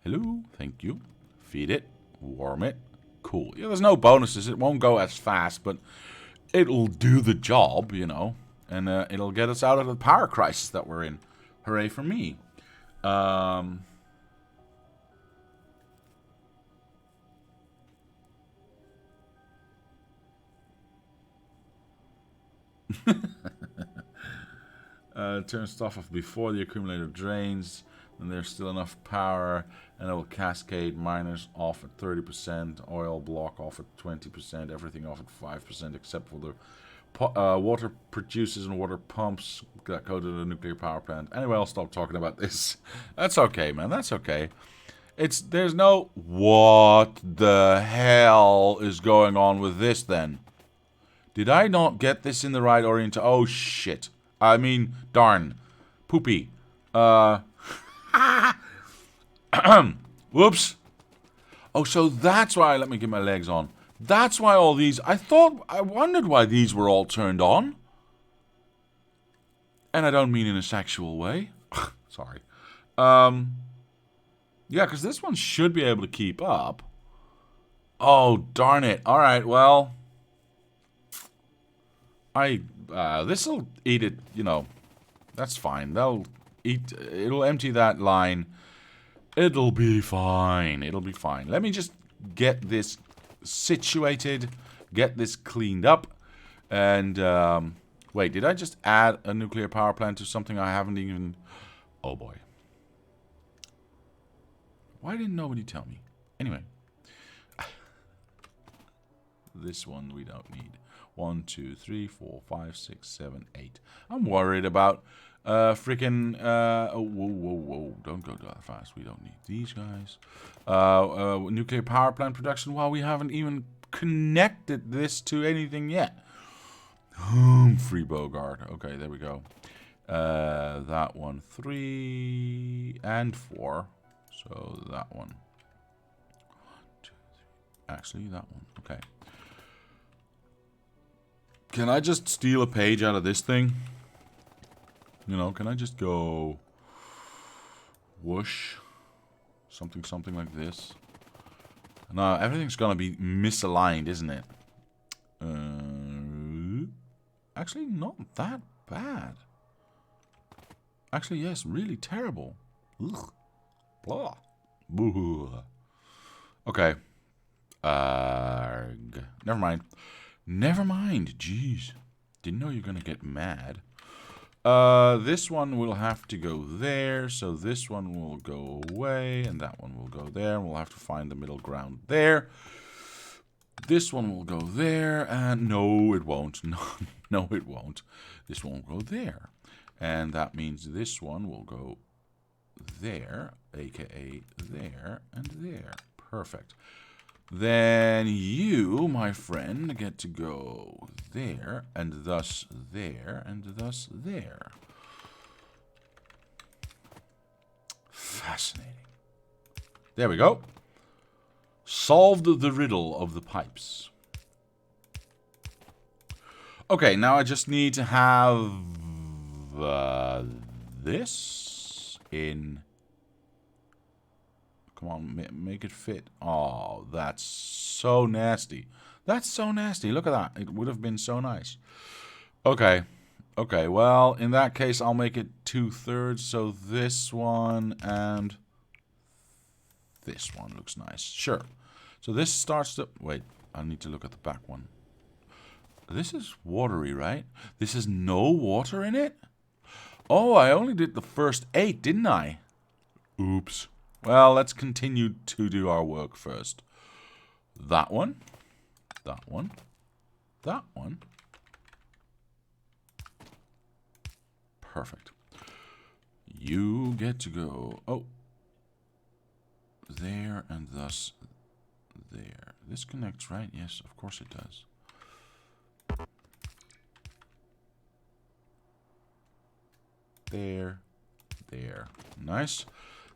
Speaker 1: Hello. Thank you. Feed it. Warm it. Cool. Yeah, there's no bonuses. It won't go as fast, but... it'll do the job, you know, and it'll get us out of the power crisis that we're in. Hooray for me. Turn stuff off before the accumulator drains, and there's still enough power, and it will cascade miners off at 30%, oil block off at 20%, everything off at 5%, except for the water producers and water pumps that go to the nuclear power plant. Anyway, I'll stop talking about this. That's okay, man. That's okay. There's no... What the hell is going on with this, then? Did I not get this in the right orientation? Oh, shit. I mean, darn. Poopy. Whoops. Oh, so that's why... Let me get my legs on. That's why all these... I wondered why these were all turned on. And I don't mean in a sexual way. Sorry. Yeah, because this one should be able to keep up. Oh, darn it. Alright, well... this'll eat it, you know. That's fine. It'll empty that line. It'll be fine. It'll be fine. Let me just get this situated, get this cleaned up, and wait, did I just add a nuclear power plant to something I haven't even... Oh boy. Why didn't nobody tell me? Anyway. This one we don't need. 1, 2, 3, 4, 5, 6, 7, 8. I'm worried about freaking... oh, whoa. Don't go that fast. We don't need these guys. Nuclear power plant production. Well, we haven't even connected this to anything yet. Humphrey Bogart. Okay, there we go. That one 3 and 4. So that one. 1, 2, 3. Actually, that one. Okay. Can I just steal a page out of this thing? You know, can I just go whoosh? Something like this. No, everything's gonna be misaligned, isn't it? Actually, not that bad. Actually, yes, really terrible. Ugh. Blah. Boo. Okay. Never mind. Never mind. Jeez. Didn't know you were gonna get mad. This one will have to go there, so this one will go away, and that one will go there, and we'll have to find the middle ground there. This one will go there, and no, it won't. No, it won't. This one will go there. And that means this one will go there, aka there, and there. Perfect. Then you, my friend, get to go there, and thus there, and thus there. Fascinating. There we go. Solved the riddle of the pipes. Okay, now I just need to have this in... Come on, make it fit. Oh, that's so nasty. That's so nasty. Look at that. It would have been so nice. Okay. Okay, well, in that case, I'll make it 2/3. So this one and this one looks nice. Sure. So this starts to... Wait, I need to look at the back one. This is watery, right? This has no water in it? Oh, I only did the first 8, didn't I? Oops. Well, let's continue to do our work first. That one. That one. That one. Perfect. You get to go... Oh. There and thus there. This connects, right? Yes, of course it does. There. There. Nice.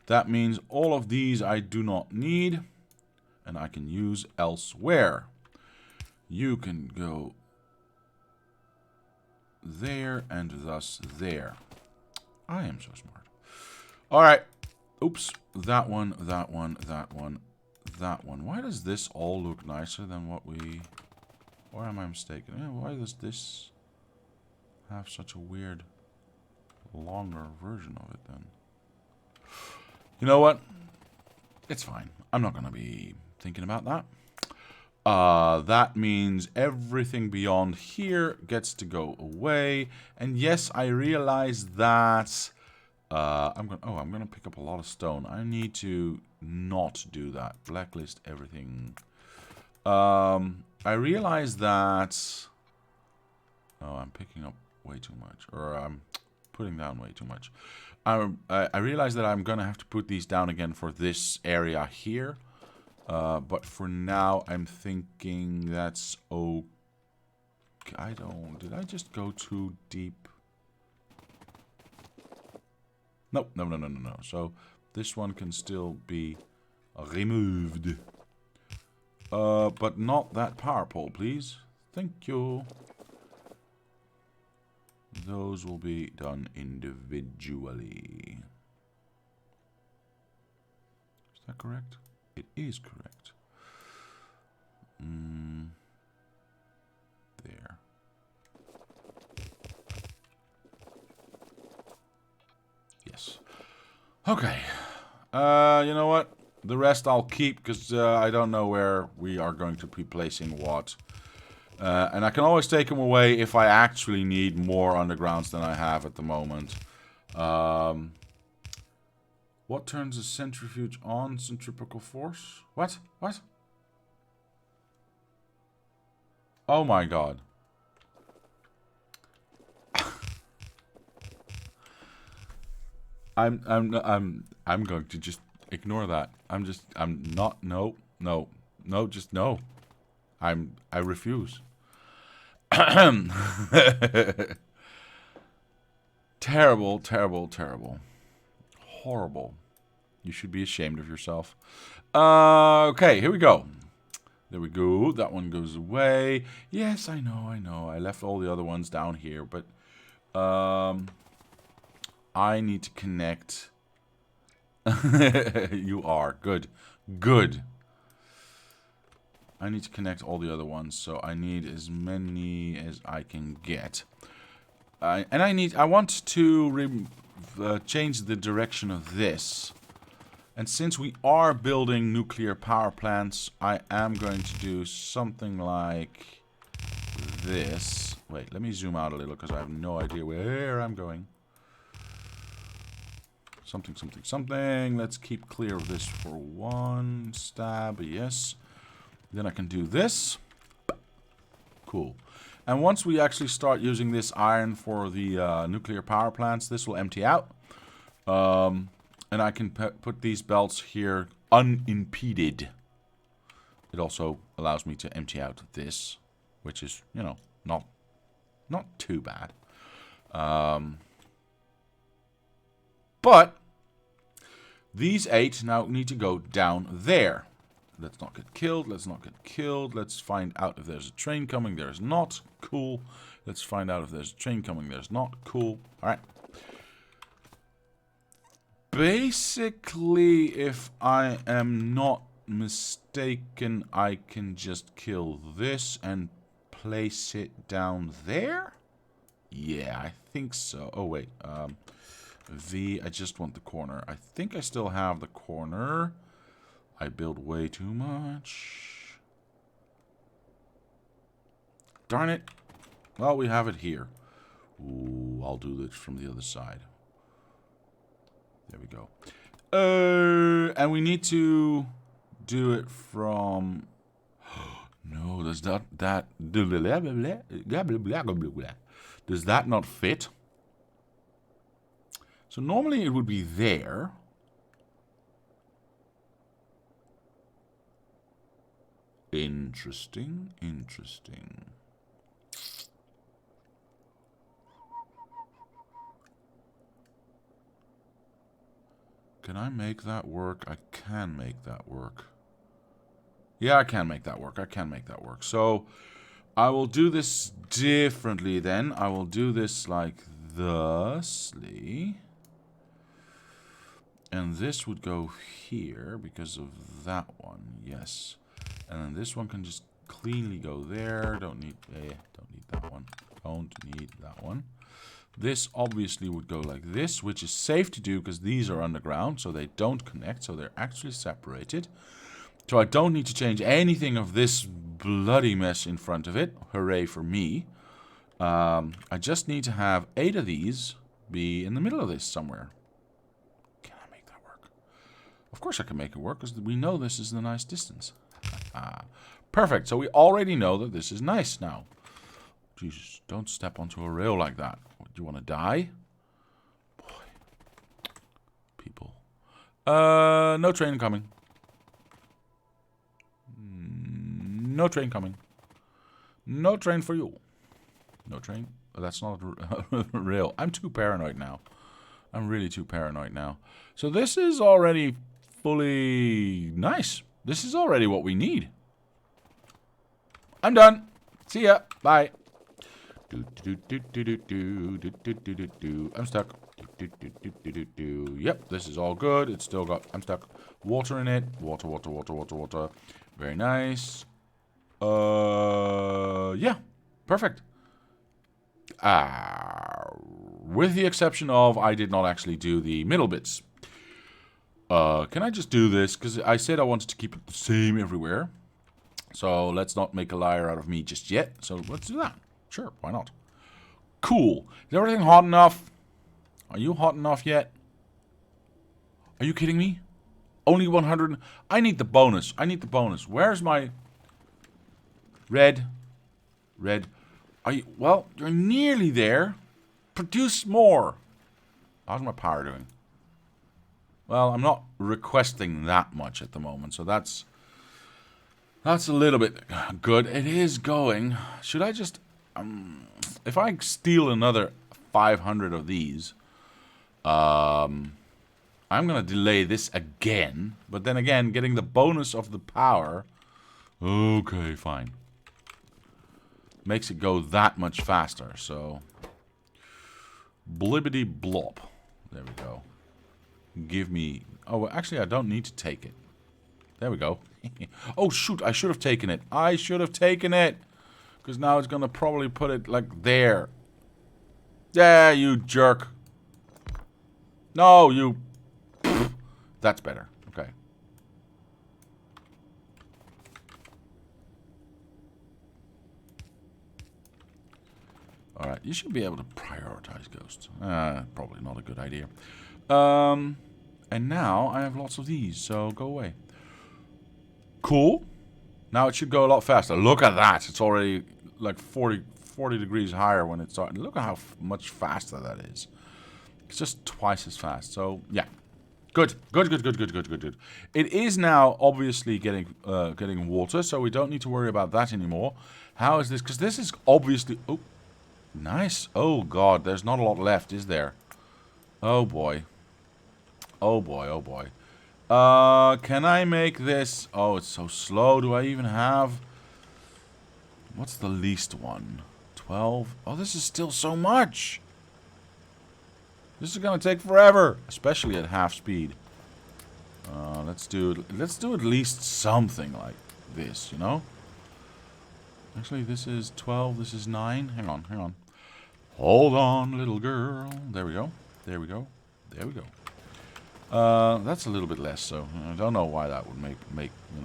Speaker 1: That means all of these I do not need, and I can use elsewhere. You can go there and thus there. I am so smart. All right. Oops. That one, that one, that one, that one. Why does this all look nicer than what we... Or am I mistaken? Yeah, why does this have such a weird, longer version of it then? You know what? It's fine. I'm not going to be thinking about that. That means everything beyond here gets to go away. And yes, I realize that I'm going to pick up a lot of stone. I need to not do that. Blacklist everything. I realize that... Oh, I'm picking up way too much. Or I'm putting down way too much. I realize that I'm going to have to put these down again for this area here. But for now, I'm thinking that's okay. Did I just go too deep? Nope, no. So this one can still be removed. But not that power pole, please. Thank you. Those will be done individually. Is that correct? It is correct. There. Yes. Okay. You know what? The rest I'll keep because I don't know where we are going to be placing what. And I can always take them away if I actually need more undergrounds than I have at the moment. What turns a centrifuge on? Centripetal force? What? What? Oh my god. I'm going to just ignore that. No, just no. I refuse. Terrible, terrible, terrible. Horrible. You should be ashamed of yourself. Okay, here we go. There we go. That one goes away. Yes, I know, I know. I left all the other ones down here, but I need to connect. You are. Good. Good. I need to connect all the other ones, so I need as many as I can get. I want to change the direction of this. And since we are building nuclear power plants, I am going to do something like this. Wait, let me zoom out a little because I have no idea where I'm going. Something, something, something. Let's keep clear of this for one stab. Yes. Then I can do this. Cool. And once we actually start using this iron for the nuclear power plants, this will empty out. And I can put these belts here unimpeded. It also allows me to empty out this, which is, you know, not too bad. But these 8 now need to go down there. Let's not get killed. Let's not get killed. Let's find out if there's a train coming. There's not. Cool. Let's find out if there's a train coming. There's not. Cool. All right. Basically, if I am not mistaken, I can just kill this and place it down there? Yeah, I think so. Oh, wait. V, I just want the corner. I think I still have the corner. I build way too much. Darn it. Well, we have it here. Ooh, I'll do this from the other side. There we go. And we need to do it from... No, does that... Does that not fit? So normally it would be there. Interesting, interesting. Can I make that work? I can make that work. Yeah, I can make that work. I can make that work. So I will do this differently then. I will do this like thusly. And this would go here because of that one. Yes. And then this one can just cleanly go there. Don't need that one. Don't need that one. This obviously would go like this, which is safe to do because these are underground, so they don't connect, so they're actually separated. So I don't need to change anything of this bloody mess in front of it. Hooray for me. I just need to have 8 of these be in the middle of this somewhere. Can I make that work? Of course I can make it work because we know this is the nice distance. Perfect. So we already know that this is nice now. Jesus, don't step onto a rail like that. Do you want to die? Boy. People. No train coming. No train coming. No train for you. No train. Oh, that's not a rail. I'm too paranoid now. I'm really too paranoid now. So this is already fully nice. This is already what we need. I'm done. See ya. Bye. I'm stuck. Yep, this is all good. It's still got... I'm stuck. Water in it. Water, water, water, water, water. Very nice. Yeah. Perfect. With the exception of I did not actually do the middle bits. Can I just do this? Because I said I wanted to keep it the same everywhere. So let's not make a liar out of me just yet. So let's do that. Sure, why not? Cool. Is everything hot enough? Are you hot enough yet? Are you kidding me? Only 100. I need the bonus. I need the bonus. Where's my... Red. Red. Are you... Well, you're nearly there. Produce more. How's my power doing? Well, I'm not requesting that much at the moment, so that's a little bit good. It is going. Should I just... if I steal another 500 of these, I'm gonna delay this again. But then again, getting the bonus of the power. Okay, fine. Makes it go that much faster. So, blibbity blop. There we go. Give me. Oh, actually, I don't need to take it. There we go. Oh, shoot. I should have taken it. I should have taken it. Because now it's going to probably put it like there. Yeah, you jerk. No, you. That's better. Okay. Alright, you should be able to prioritize ghosts. Probably not a good idea. And now I have lots of these, so go away. Cool. Now it should go a lot faster. Look at that. It's already like 40 degrees higher when it started. Look at how much faster that is. It's just twice as fast. So, yeah. Good. Good. It is now obviously getting water, so we don't need to worry about that anymore. How is this? Because this is obviously... Oh, nice. Oh, God. There's not a lot left, is there? Oh, boy. Oh, boy. Oh, boy. Can I make this... Oh, it's so slow. Do I even have... What's the least one? 12? Oh, this is still so much. This is going to take forever. Especially at half speed. Let's do at least something like this, you know? Actually, this is 12. This is 9. Hang on. Hold on, little girl. There we go. That's a little bit less, so I don't know why that would make you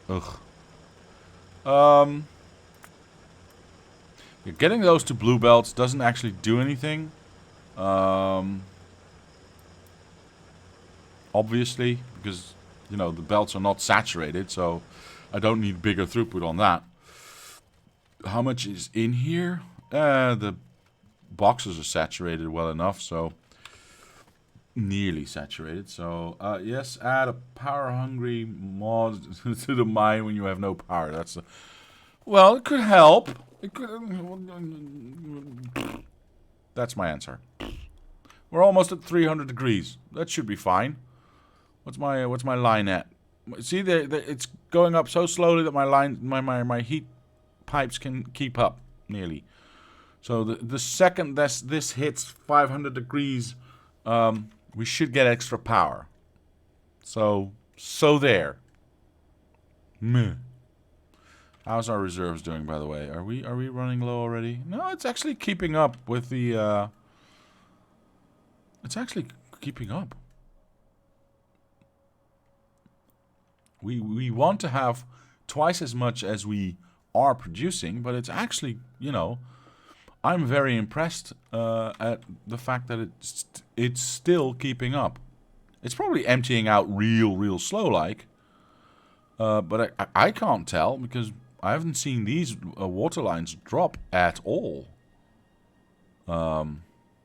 Speaker 1: know. Ugh. Getting those to blue belts doesn't actually do anything. Obviously, because you know the belts are not saturated, so I don't need bigger throughput on that. How much is in here? The boxes are saturated well enough, so nearly saturated. So yes, add a power-hungry mod to the mine when you have no power. That's well, it could help. It could. That's my answer. We're almost at 300 degrees. That should be fine. What's my line at? See, it's going up so slowly that my heat pipes can keep up nearly. So the second this hits 500 degrees, we should get extra power. So there. Meh. How's our reserves doing, by the way? Are we running low already? No, it's actually keeping up with the. It's actually keeping up. We want to have twice as much as we are producing, but it's actually, you know, I'm very impressed at the fact that it's still keeping up. It's probably emptying out real slow like, but I can't tell because I haven't seen these water lines drop at all.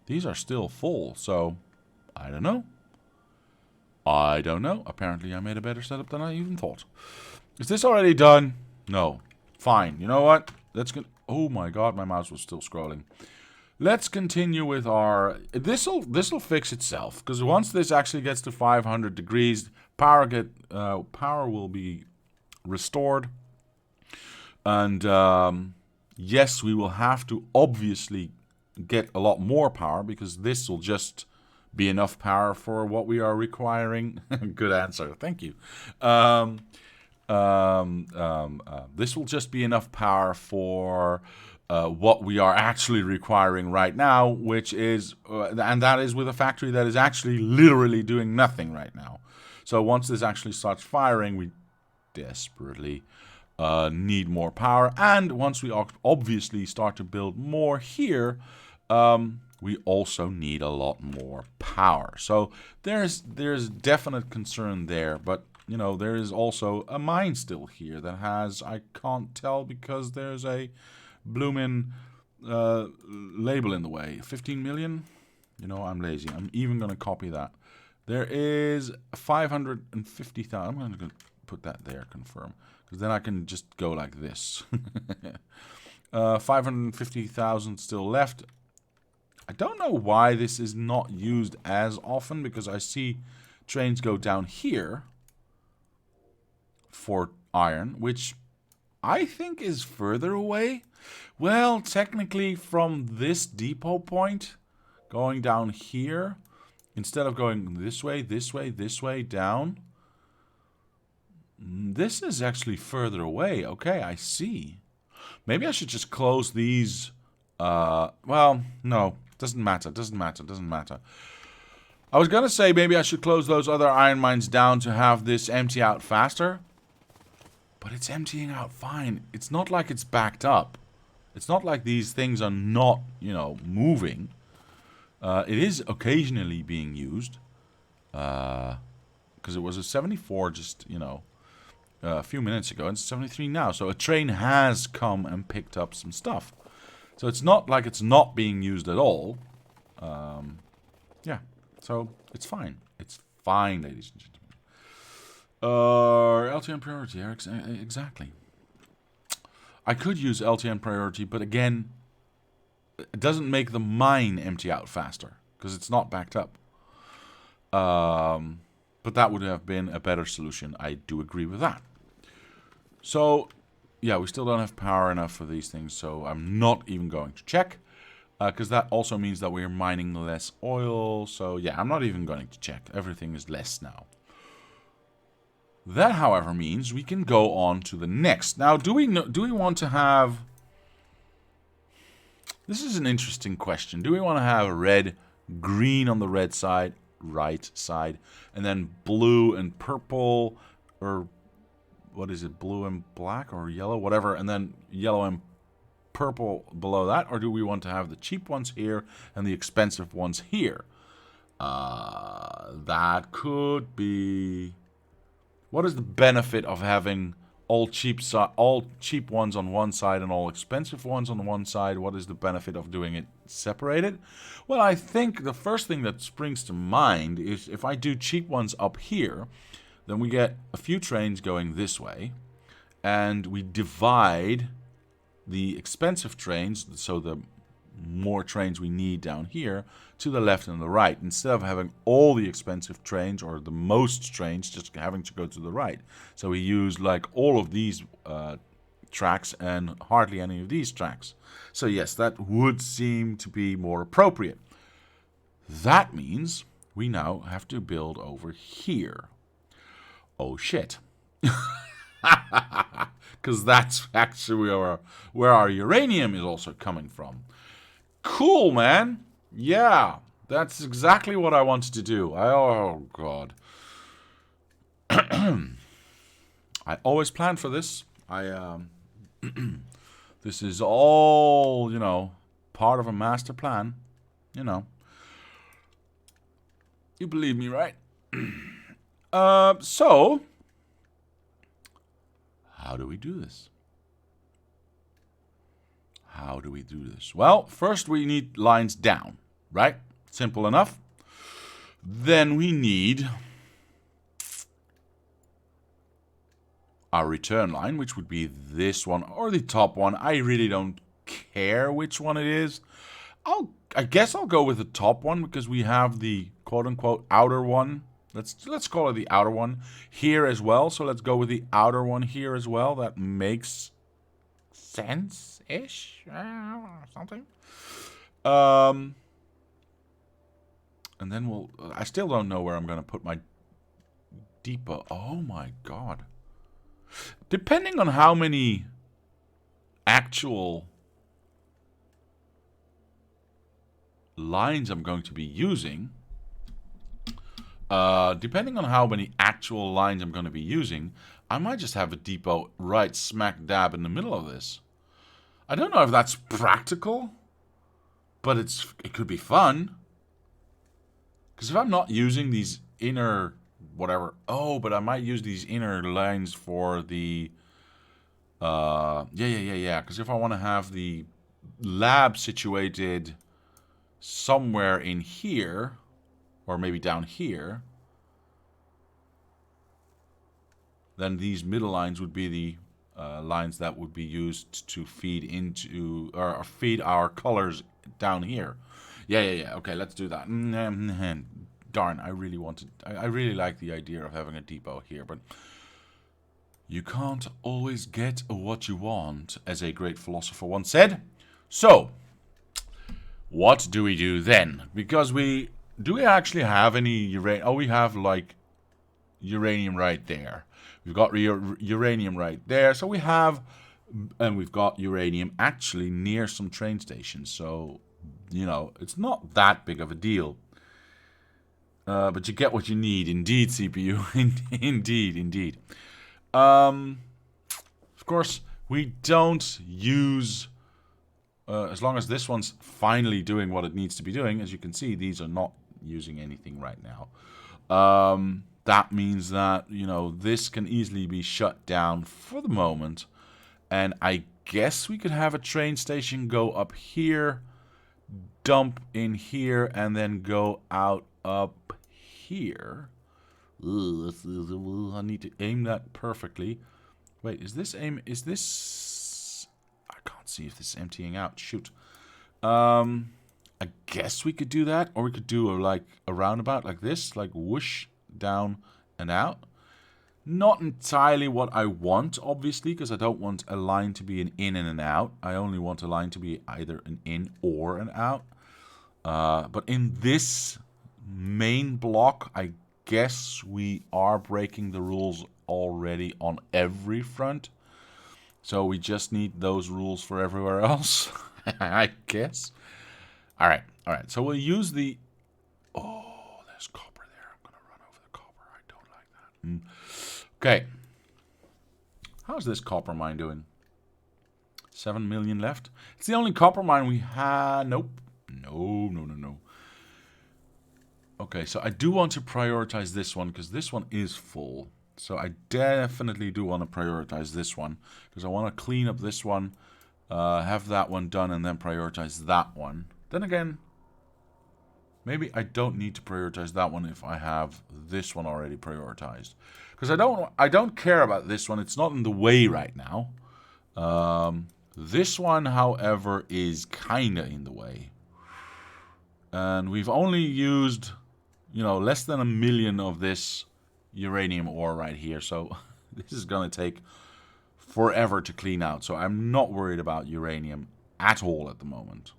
Speaker 1: These are still full, so I don't know. Apparently I made a better setup than I even thought. Is this already done? No. Fine. You know what? Let's go. Oh my god, my mouse was still scrolling. Let's continue with our... This'll fix itself. Because once this actually gets to 500 degrees, power will be restored. And yes, we will have to obviously get a lot more power. Because this will just be enough power for what we are requiring. Good answer. Thank you. This will just be enough power for what we are actually requiring right now, which is, and that is with a factory that is actually literally doing nothing right now. So once this actually starts firing, we desperately need more power. And once we obviously start to build more here, we also need a lot more power. So there's definite concern there, but you know, there is also a mine still here that has, I can't tell because there's a bloomin' label in the way. 15 million? You know, I'm lazy. I'm even going to copy that. There is 550,000. I'm going to put that there, confirm. Because then I can just go like this. 550,000 still left. I don't know why this is not used as often, because I see trains go down here for iron, which I think is further away. Well, technically from this depot point, going down here, instead of going this way, this way, this way, down, this is actually further away. Okay, I see. Maybe I should just close these. Well, no, doesn't matter, doesn't matter, doesn't matter. I was gonna say maybe I should close those other iron mines down to have this empty out faster. But it's emptying out fine. It's not like it's backed up. It's not like these things are not, you know, moving. It is occasionally being used. Because it was a 74 just, you know, a few minutes ago. And it's 73 now. So a train has come and picked up some stuff. So it's not like it's not being used at all. Yeah. So it's fine. It's fine, ladies and gentlemen. LTN priority, exactly. I could use LTN priority, but again, it doesn't make the mine empty out faster, because it's not backed up. But that would have been a better solution. I do agree with that. So, yeah, we still don't have power enough for these things, so I'm not even going to check. Because that also means that we're mining less oil. So, yeah, I'm not even going to check. Everything is less now. That, however, means we can go on to the next. Now, do we want to have... This is an interesting question. Do we want to have red, green on the red side, right side, and then blue and purple, or what is it, blue and black, or yellow, whatever, and then yellow and purple below that? Or do we want to have the cheap ones here and the expensive ones here? That could be... What is the benefit of having all cheap ones on one side and all expensive ones on one side? What is the benefit of doing it separated? Well, I think the first thing that springs to mind is if I do cheap ones up here, then we get a few trains going this way, and we divide the expensive trains, so the more trains we need down here, to the left and the right, instead of having all the expensive trains, or the most trains, just having to go to the right. So we use like all of these tracks and hardly any of these tracks. So yes, that would seem to be more appropriate. That means we now have to build over here. Oh shit. Because that's actually where our uranium is also coming from. Cool, man. Yeah, that's exactly what I wanted to do. Oh, God. I always planned for this. This is all, you know, part of a master plan. You know. You believe me, right? So, how do we do this? How do we do this? Well, first we need lines down, right? Simple enough. Then we need our return line, which would be this one or the top one. I really don't care which one it is. I guess I'll go with the top one because we have the quote-unquote outer one. Let's call it the outer one here as well. So let's go with the outer one here as well. That makes sense-ish, something. And then I still don't know where I'm going to put my depot. Oh my God. Depending on how many actual lines I'm going to be using, I might just have a depot right smack dab in the middle of this. I don't know if that's practical, but it could be fun. Because if I'm not using these inner whatever, but I might use these inner lines for the yeah. Because if I want to have the lab situated somewhere in here, or maybe down here, then these middle lines would be the lines that would be used to feed into or feed our colors down here. Yeah. Okay, let's do that. Darn, I really like the idea of having a depot here, but you can't always get what you want, as a great philosopher once said. So, what do we do then? Because do we actually have any uranium? Oh, we have like uranium right there. We've got uranium right there. So we have, and we've got uranium actually near some train stations. So, you know, it's not that big of a deal. But you get what you need. Indeed, CPU. Indeed. Of course, we don't use... as long as this one's finally doing what it needs to be doing. As you can see, these are not using anything right now. That means that, you know, this can easily be shut down for the moment. And I guess we could have a train station go up here, dump in here, and then go out up here. I need to aim that perfectly. Wait, is this aim... Is this... I can't see if this is emptying out. Shoot. I guess we could do that. Or we could do a roundabout like this. Like whoosh, down and out. Not entirely what I want, obviously, because I don't want a line to be an in and an out. I only want a line to be either an in or an out. But in this main block, I guess we are breaking the rules already on every front. So we just need those rules for everywhere else, I guess. All right. So we'll use the... Oh, there's copper there. I'm going to run over the copper. I don't like that. Okay. How's this copper mine doing? 7 million left. It's the only copper mine we have. Nope. No. Okay, so I do want to prioritize this one because this one is full. So I definitely do want to prioritize this one because I want to clean up this one, have that one done, and then prioritize that one. Then again, maybe I don't need to prioritize that one if I have this one already prioritized. Because I don't care about this one. It's not in the way right now. This one, however, is kind of in the way. And we've only used, you know, less than 1 million of this uranium ore right here. So this is going to take forever to clean out. So I'm not worried about uranium at all at the moment.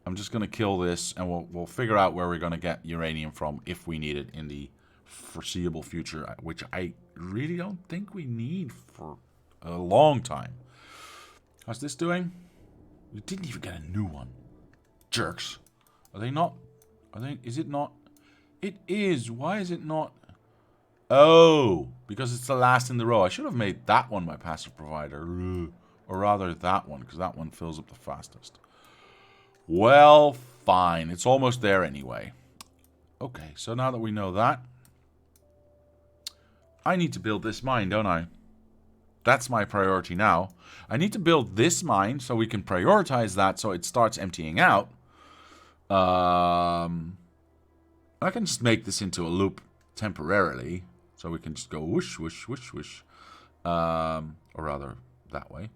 Speaker 1: I'm just going to kill this and we'll figure out where we're going to get uranium from if we need it in the foreseeable future, which I really don't think we need for a long time. How's this doing? We didn't even get a new one. Jerks. Are they not? Is it not? It is. Why is it not? Oh, because it's the last in the row. I should have made that one my passive provider. Or rather that one, because that one fills up the fastest. Well, fine. It's almost there anyway. Okay, so now that we know that, I need to build this mine, don't I? That's my priority now. I need to build this mine so we can prioritize that so it starts emptying out. I can just make this into a loop temporarily. So we can just go whoosh, whoosh, whoosh, whoosh. Or rather, that way.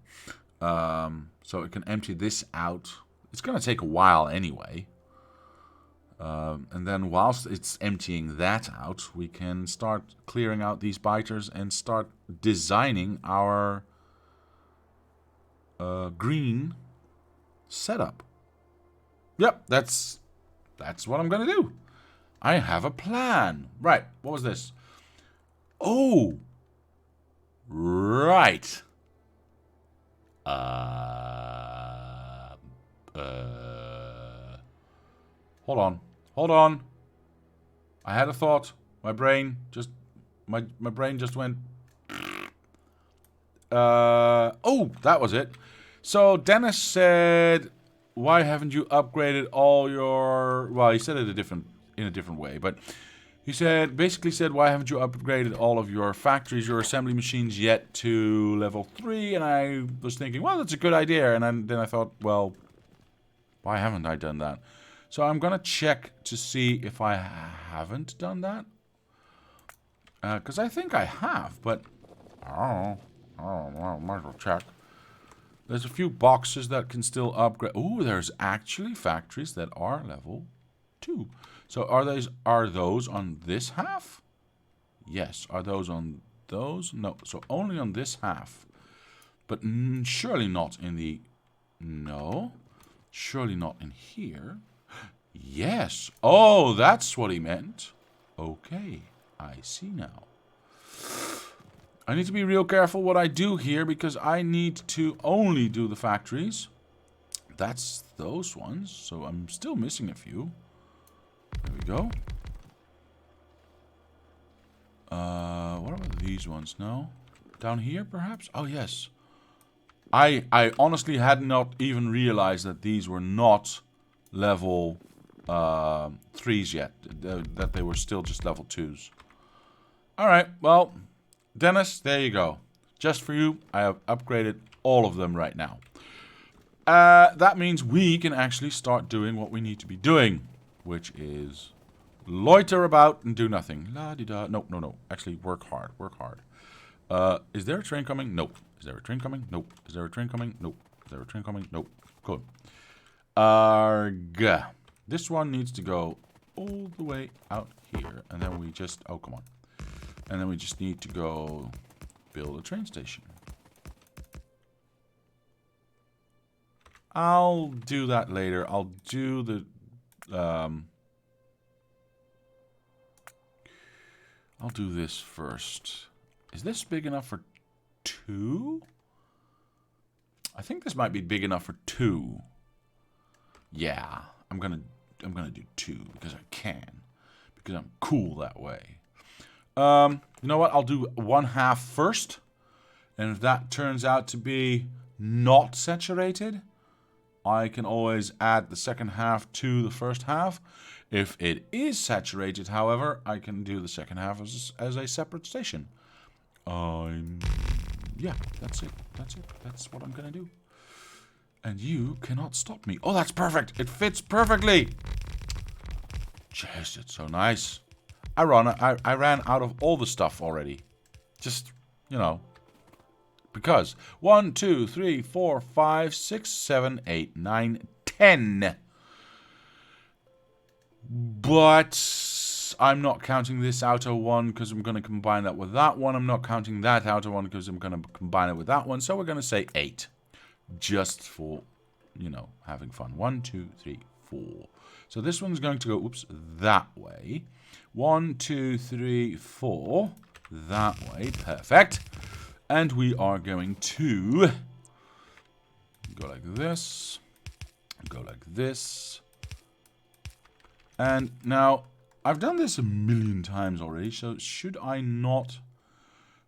Speaker 1: So it can empty this out. It's going to take a while anyway. And then whilst it's emptying that out, we can start clearing out these biters and start designing our green setup. Yep, that's what I'm going to do. I have a plan. Right, what was this? Oh, right. Hold on. I had a thought. My brain just went. Oh, that was it. So Dennis said, "Why haven't you upgraded all your?" Well, he said it in a different way, but he basically said, "Why haven't you upgraded all of your factories, your assembly machines yet to level 3?" And I was thinking, well, that's a good idea. And then I thought, well, why haven't I done that? So I'm going to check to see if I haven't done that. Because I think I have, but I don't know. Oh, well, might as well check. There's a few boxes that can still upgrade. Ooh, there's actually factories that are level 2. So are those on this half? Yes. Are those on those? No. So only on this half. But surely not in the... No. Surely not in here. Yes. Oh, that's what he meant. Okay. I see now. I need to be real careful what I do here because I need to only do the factories. That's those ones. So I'm still missing a few. There we go. What about these ones? No? Down here, perhaps? Oh, yes. I honestly had not even realized that these were not level 3s yet. That they were still just level 2s. Alright, well, Dennis, there you go. Just for you, I have upgraded all of them right now. That means we can actually start doing what we need to be doing, which is loiter about and do nothing. La-di-da. No, no, no. Actually, work hard. Work hard. Is there a train coming? Nope. Is there a train coming? Nope. Is there a train coming? Nope. Is there a train coming? Nope. Good. Arrgh. This one needs to go all the way out here. And then we just... Oh, come on. And then we just need to go build a train station. I'll do that later. I'll do the... I'll do this first. Is this big enough for 2? I think this might be big enough for 2. Yeah, I'm gonna do 2 because I can. Because I'm cool that way. You know what? I'll do 1/2 first. And if that turns out to be not saturated, I can always add the second half to the first half. If it is saturated, however, I can do the second half as a separate station. Yeah, that's it. That's it. That's what I'm gonna do. And you cannot stop me. Oh, that's perfect. It fits perfectly. Jeez, it's so nice. I ran out of all the stuff already. Just, you know. Because 1, 2, 3, 4, 5, 6, 7, 8, 9, 10. But I'm not counting this outer one because I'm going to combine that with that one. I'm not counting that outer one because I'm going to combine it with that one. So we're going to say 8. Just for, you know, having fun. 1, 2, 3, 4. So this one's going to go, oops, that way. 1, 2, 3, 4. That way. Perfect. And we are going to go like this. Go like this. And now, I've done this a million times already, so should I not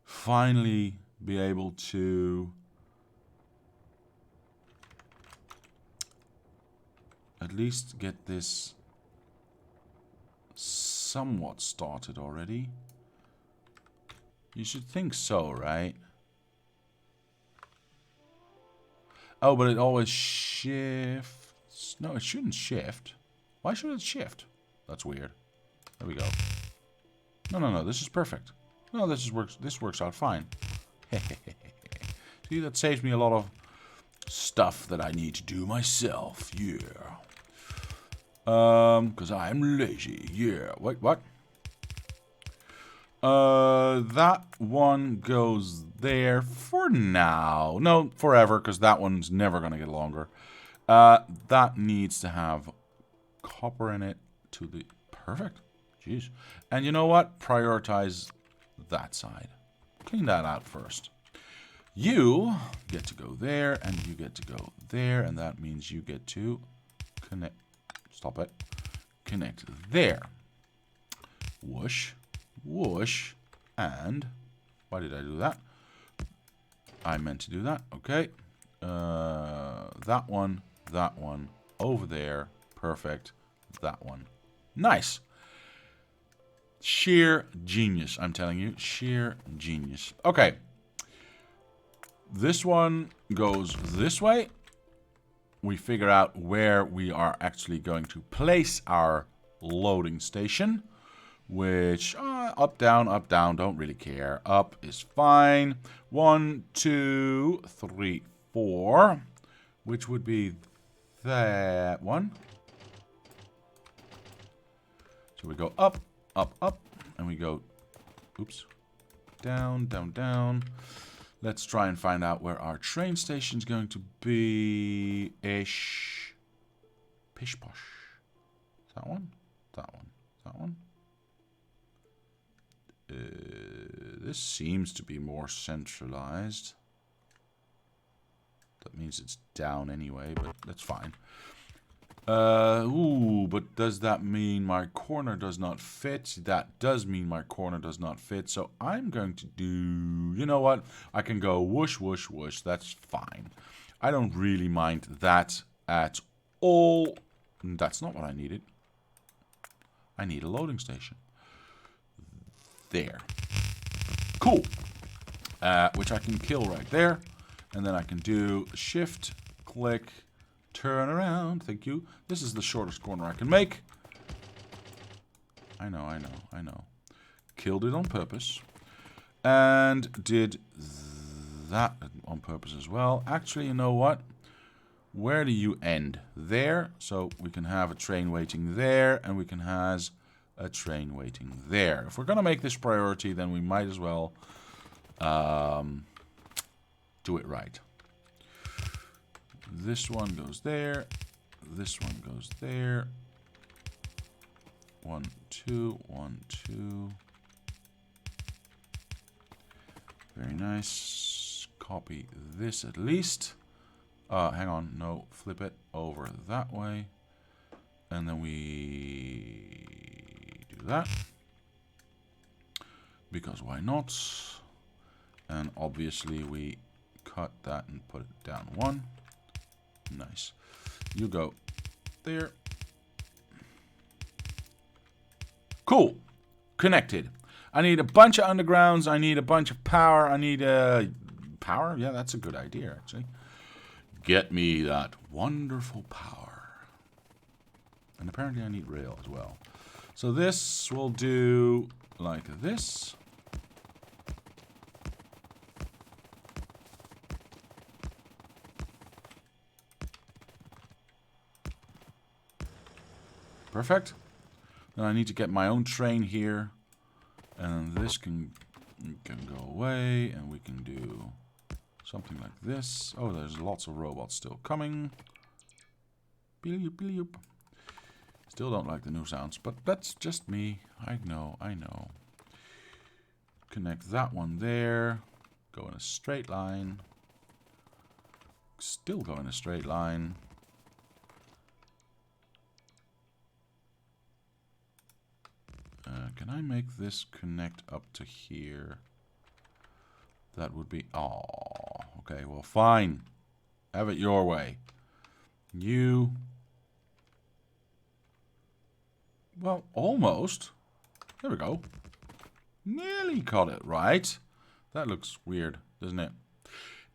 Speaker 1: finally be able to at least get this somewhat started already? You should think so, right? Oh, but it always shifts. No, it shouldn't shift. Why should it shift? That's weird. There we go. No, no, no. This is perfect. No, this works out fine. See, that saves me a lot of stuff that I need to do myself. Yeah. Because I'm lazy. Yeah. Wait, what? That one goes there for now. No, forever, because that one's never going to get longer. That needs to have copper in it to the... Perfect. Jeez. And you know what? Prioritize that side. Clean that out first. You get to go there, and you get to go there, and that means you get to connect... Stop it. Connect there. Whoosh. Whoosh. And... Why did I do that? I meant to do that. Okay. That one. That one. Over there. Perfect. That one. Nice. Sheer genius, I'm telling you. Sheer genius. Okay. This one goes this way. We figure out where we are actually going to place our loading station. Which, Up, down, don't really care. Up is fine. 1, 2, 3, 4. Which would be that one. So we go up, up, up. And we go, oops, down, down, down. Let's try and find out where our train station is going to be. Ish. Pish posh. That one? That one. That one? This seems to be more centralized. That means it's down anyway, but that's fine. Ooh, but does that mean my corner does not fit? That does mean my corner does not fit. So I'm going to do... You know what? I can go whoosh, whoosh, whoosh. That's fine. I don't really mind that at all. That's not what I needed. I need a loading station. There. Cool. Which I can kill right there. And then I can do shift, click, turn around. Thank you. This is the shortest corner I can make. I know, I know, I know. Killed it on purpose. And did that on purpose as well. Actually, you know what? Where do you end? There. So we can have a train waiting there. And we can have a train waiting there. If we're going to make this priority, then we might as well do it right. This one goes there. This one goes there. 1, 2, 1, 2. Very nice. Copy this at least. Hang on. No, flip it over that way. And then we do that. Because why not? And obviously we cut that and put it down 1. Nice. You go there. Cool. Connected. I need a bunch of undergrounds. I need a bunch of power. I need power? Yeah, that's a good idea, actually. Get me that wonderful power. And apparently I need rail as well. So this will do like this. Perfect. Then I need to get my own train here. And this can go away. And we can do something like this. Oh, there's lots of robots still coming. Beep, beep. Still don't like the new sounds, but that's just me. I know, I know. Connect that one there. Go in a straight line. Still go in a straight line. Can I make this connect up to here? That would be... Oh, okay, well, fine. Have it your way. You... Well, almost. There we go. Nearly got it right. That looks weird, doesn't it?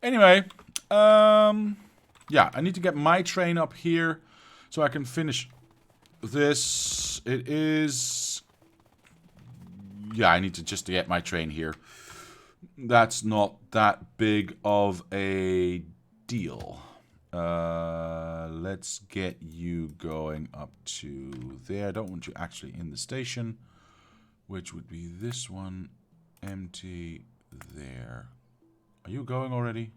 Speaker 1: Anyway, yeah, I need to get my train up here so I can finish this. It is... Yeah, I need to just get my train here. That's not that big of a deal. Let's get you going up to there. I don't want you actually in the station, which would be this one. Empty there. Are you going already?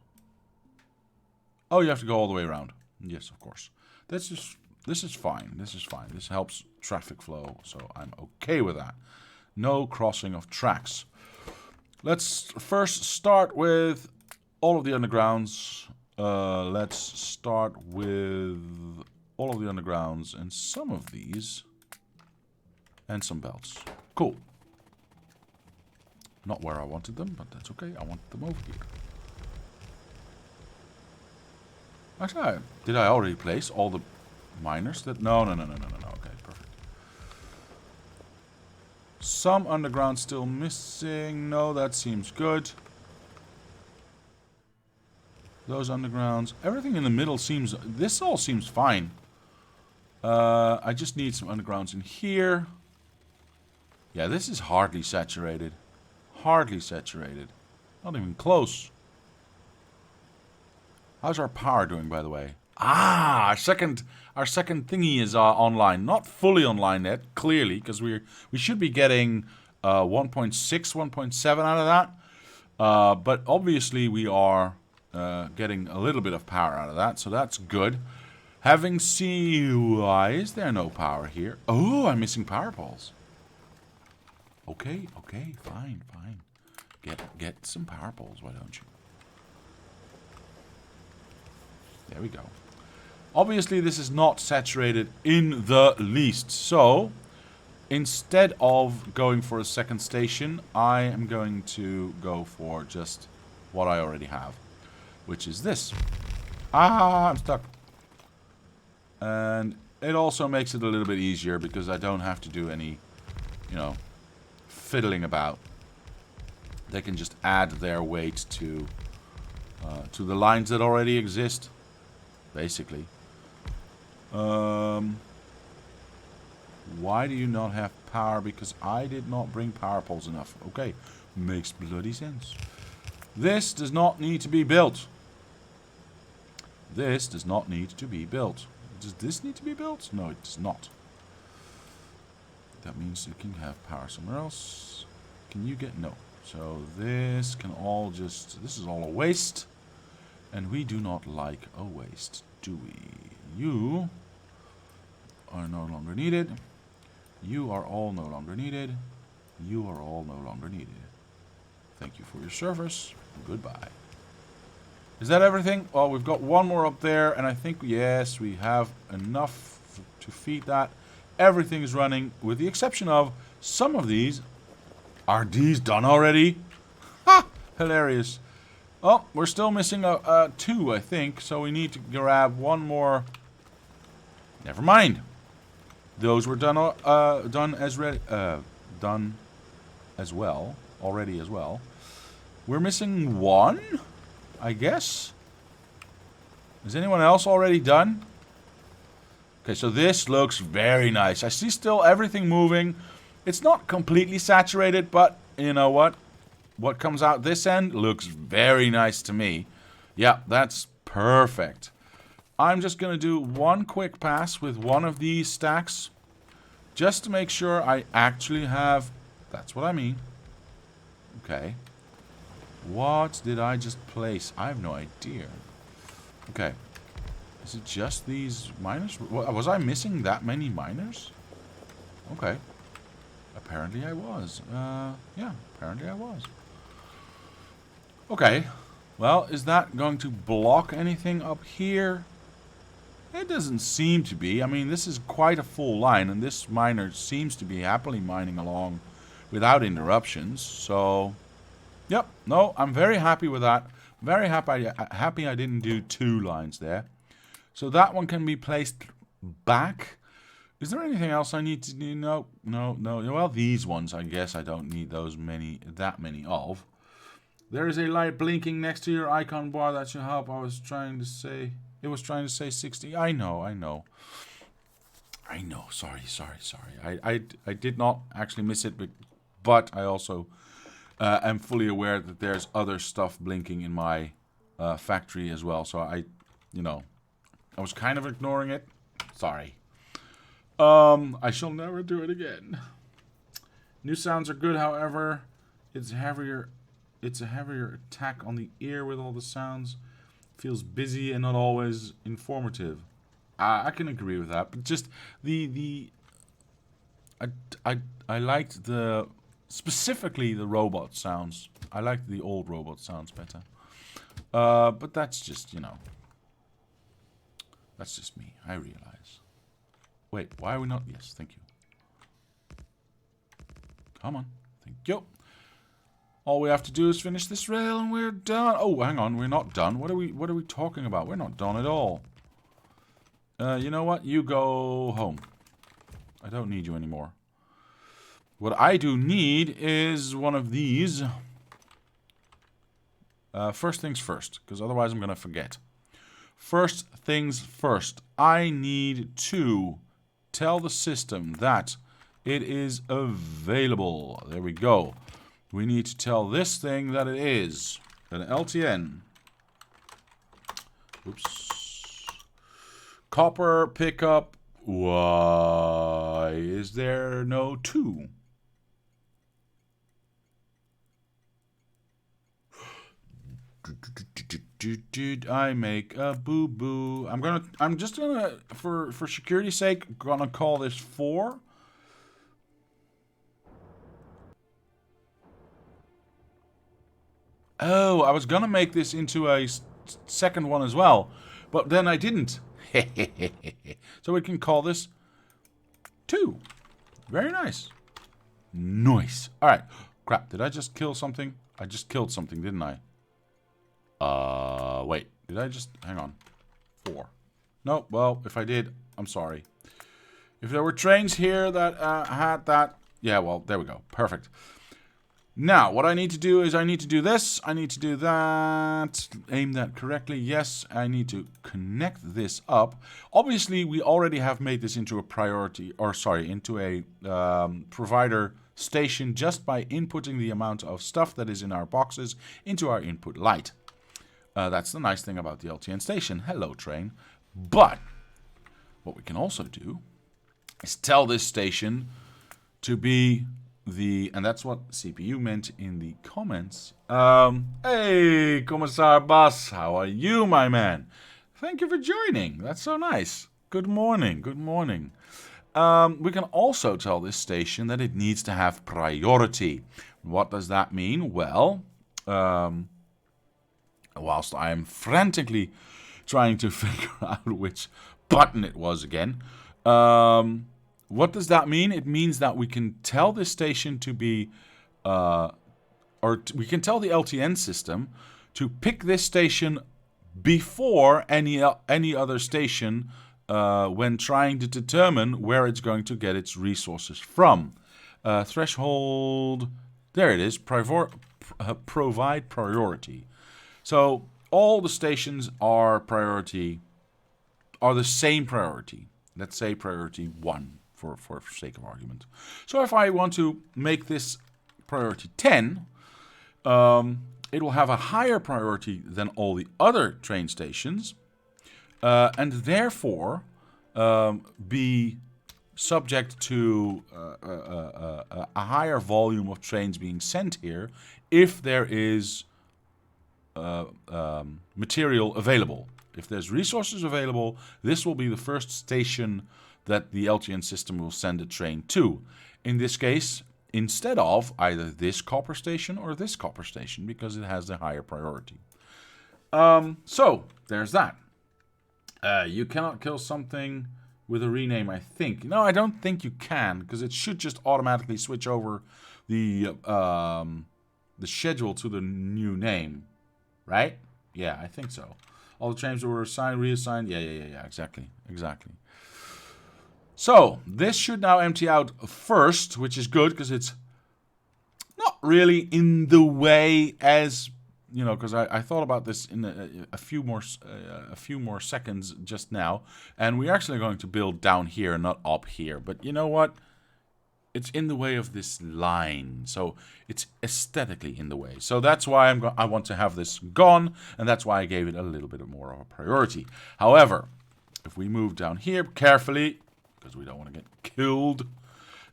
Speaker 1: Oh, you have to go all the way around. Yes, of course. This is fine. This is fine. This helps traffic flow, so I'm okay with that. No crossing of tracks. Let's first start with all of the undergrounds. Let's start with all of the undergrounds and some of these. And some belts. Cool. Not where I wanted them, but that's okay. I want them over here. Actually, did I already place all the miners? No. Okay, perfect. Some underground still missing. No, that seems good. Those undergrounds. Everything in the middle seems... This all seems fine. I just need some undergrounds in here. Yeah, this is hardly saturated. Hardly saturated. Not even close. How's our power doing, by the way? Ah, our second thingy is online. Not fully online yet, clearly, because we should be getting 1.6, 1.7 out of that. But obviously we are getting a little bit of power out of that, so that's good. Having seen, why is there no power here? Oh, I'm missing power poles. Okay, fine. Get some power poles, why don't you? There we go. Obviously, this is not saturated in the least. So, instead of going for a second station, I am going to go for just what I already have, which is this. Ah, I'm stuck. And it also makes it a little bit easier because I don't have to do any, fiddling about. They can just add their weight to the lines that already exist, basically. Why do you not have power? Because I did not bring power poles enough. Okay, makes bloody sense. This does not need to be built. This does not need to be built. Does this need to be built? No, it does not. That means you can have power somewhere else. Can you get... No. So this can all just... This is all a waste. And we do not like a waste, do we? You are no longer needed. You are all no longer needed. You are all no longer needed. Thank you for your service. Goodbye. Is that everything? Well, we've got one more up there, and I think, yes, we have enough to feed that. Everything is running, with the exception of some of these. Are these done already? Ha! Hilarious. Oh, we're still missing two, I think, so we need to grab one more. Never mind. Those were done as well, already as well. We're missing one, I guess. Is anyone else already done? Okay, so this looks very nice. I see still everything moving. It's not completely saturated, but you know what? What comes out this end looks very nice to me. Yeah, that's perfect. I'm just going to do one quick pass with one of these stacks, just to make sure I actually have... That's what I mean. Okay. What did I just place? I have no idea. Okay. Is it just these miners? Was I missing that many miners? Okay. Apparently I was. Yeah, apparently I was. Okay. Well, is that going to block anything up here? It doesn't seem to be. I mean, this is quite a full line, and this miner seems to be happily mining along without interruptions. So, yep. No, I'm very happy with that. Very happy I didn't do two lines there. So that one can be placed back. Is there anything else I need to do? No. Well, these ones, I guess I don't need that many of. There is a light blinking next to your icon bar that should help. I was trying to say... It was trying to say 60. I know. Sorry. I did not actually miss it, but I also am fully aware that there's other stuff blinking in my factory as well. So I was kind of ignoring it. Sorry. I shall never do it again. New sounds are good, however. It's a heavier attack on the ear with all the sounds. Feels busy and not always informative. I can agree with that, but just I liked specifically the robot sounds. I liked the old robot sounds better. But that's just that's just me. I realize. Wait, why are we not? Yes, thank you. Come on, thank you. All we have to do is finish this rail and we're done. Oh, hang on, we're not done. What are we talking about? We're not done at all. You know what? You go home. I don't need you anymore. What I do need is one of these. First things first, because otherwise I'm going to forget. First things first. I need to tell the system that it is available. There we go. We need to tell this thing that it is an LTN. Oops. Copper pickup. Why is there no 2? Did I make a boo-boo? I'm just gonna, for security's sake, gonna call this 4. Oh, I was gonna make this into a second one as well, but then I didn't. So we can call this 2. Very nice. Nice. Alright. Crap, did I just kill something? I just killed something, didn't I? Wait. Did I just... Hang on. 4. No, well, if I did, I'm sorry. If there were trains here that had that... Yeah, well, there we go. Perfect. Now, what I need to do is I need to do this. I need to do that. Aim that correctly. Yes, I need to connect this up. Obviously, we already have made this into a priority... Or, sorry, into a provider station just by inputting the amount of stuff that is in our boxes into our input light. That's the nice thing about the LTN station. Hello, train. But what we can also do is tell this station to be the... And that's what CPU meant in the comments. Hey, Commissar Bas. How are you, my man? Thank you for joining. That's so nice. Good morning. Good morning. We can also tell this station that it needs to have priority. What does that mean? Well... whilst I am frantically trying to figure out which button it was again. What does that mean? It means that we can tell this station to be... we can tell the LTN system to pick this station before any other station when trying to determine where it's going to get its resources from. Threshold... There it is. Provide priority. So all the stations are the same priority. Let's say priority 1 for sake of argument. So if I want to make this priority 10, it will have a higher priority than all the other train stations, and therefore be subject to a higher volume of trains being sent here if there is material available. If there's resources available, this will be the first station that the LTN system will send a train to. In this case, instead of either this copper station or this copper station, because it has the higher priority. So, there's that. You cannot kill something with a rename, I think. No, I don't think you can, because it should just automatically switch over the schedule to the new name. Right? Yeah, I think so. All the trains were assigned, reassigned. Yeah, exactly. So, this should now empty out first, which is good, because it's not really in the way as, you know, because I thought about this in a few more seconds just now, and we're actually going to build down here, not up here. But you know what? It's in the way of this line, so it's aesthetically in the way. So that's why I want to have this gone, and that's why I gave it a little bit more of a priority. However, if we move down here carefully, because we don't want to get killed,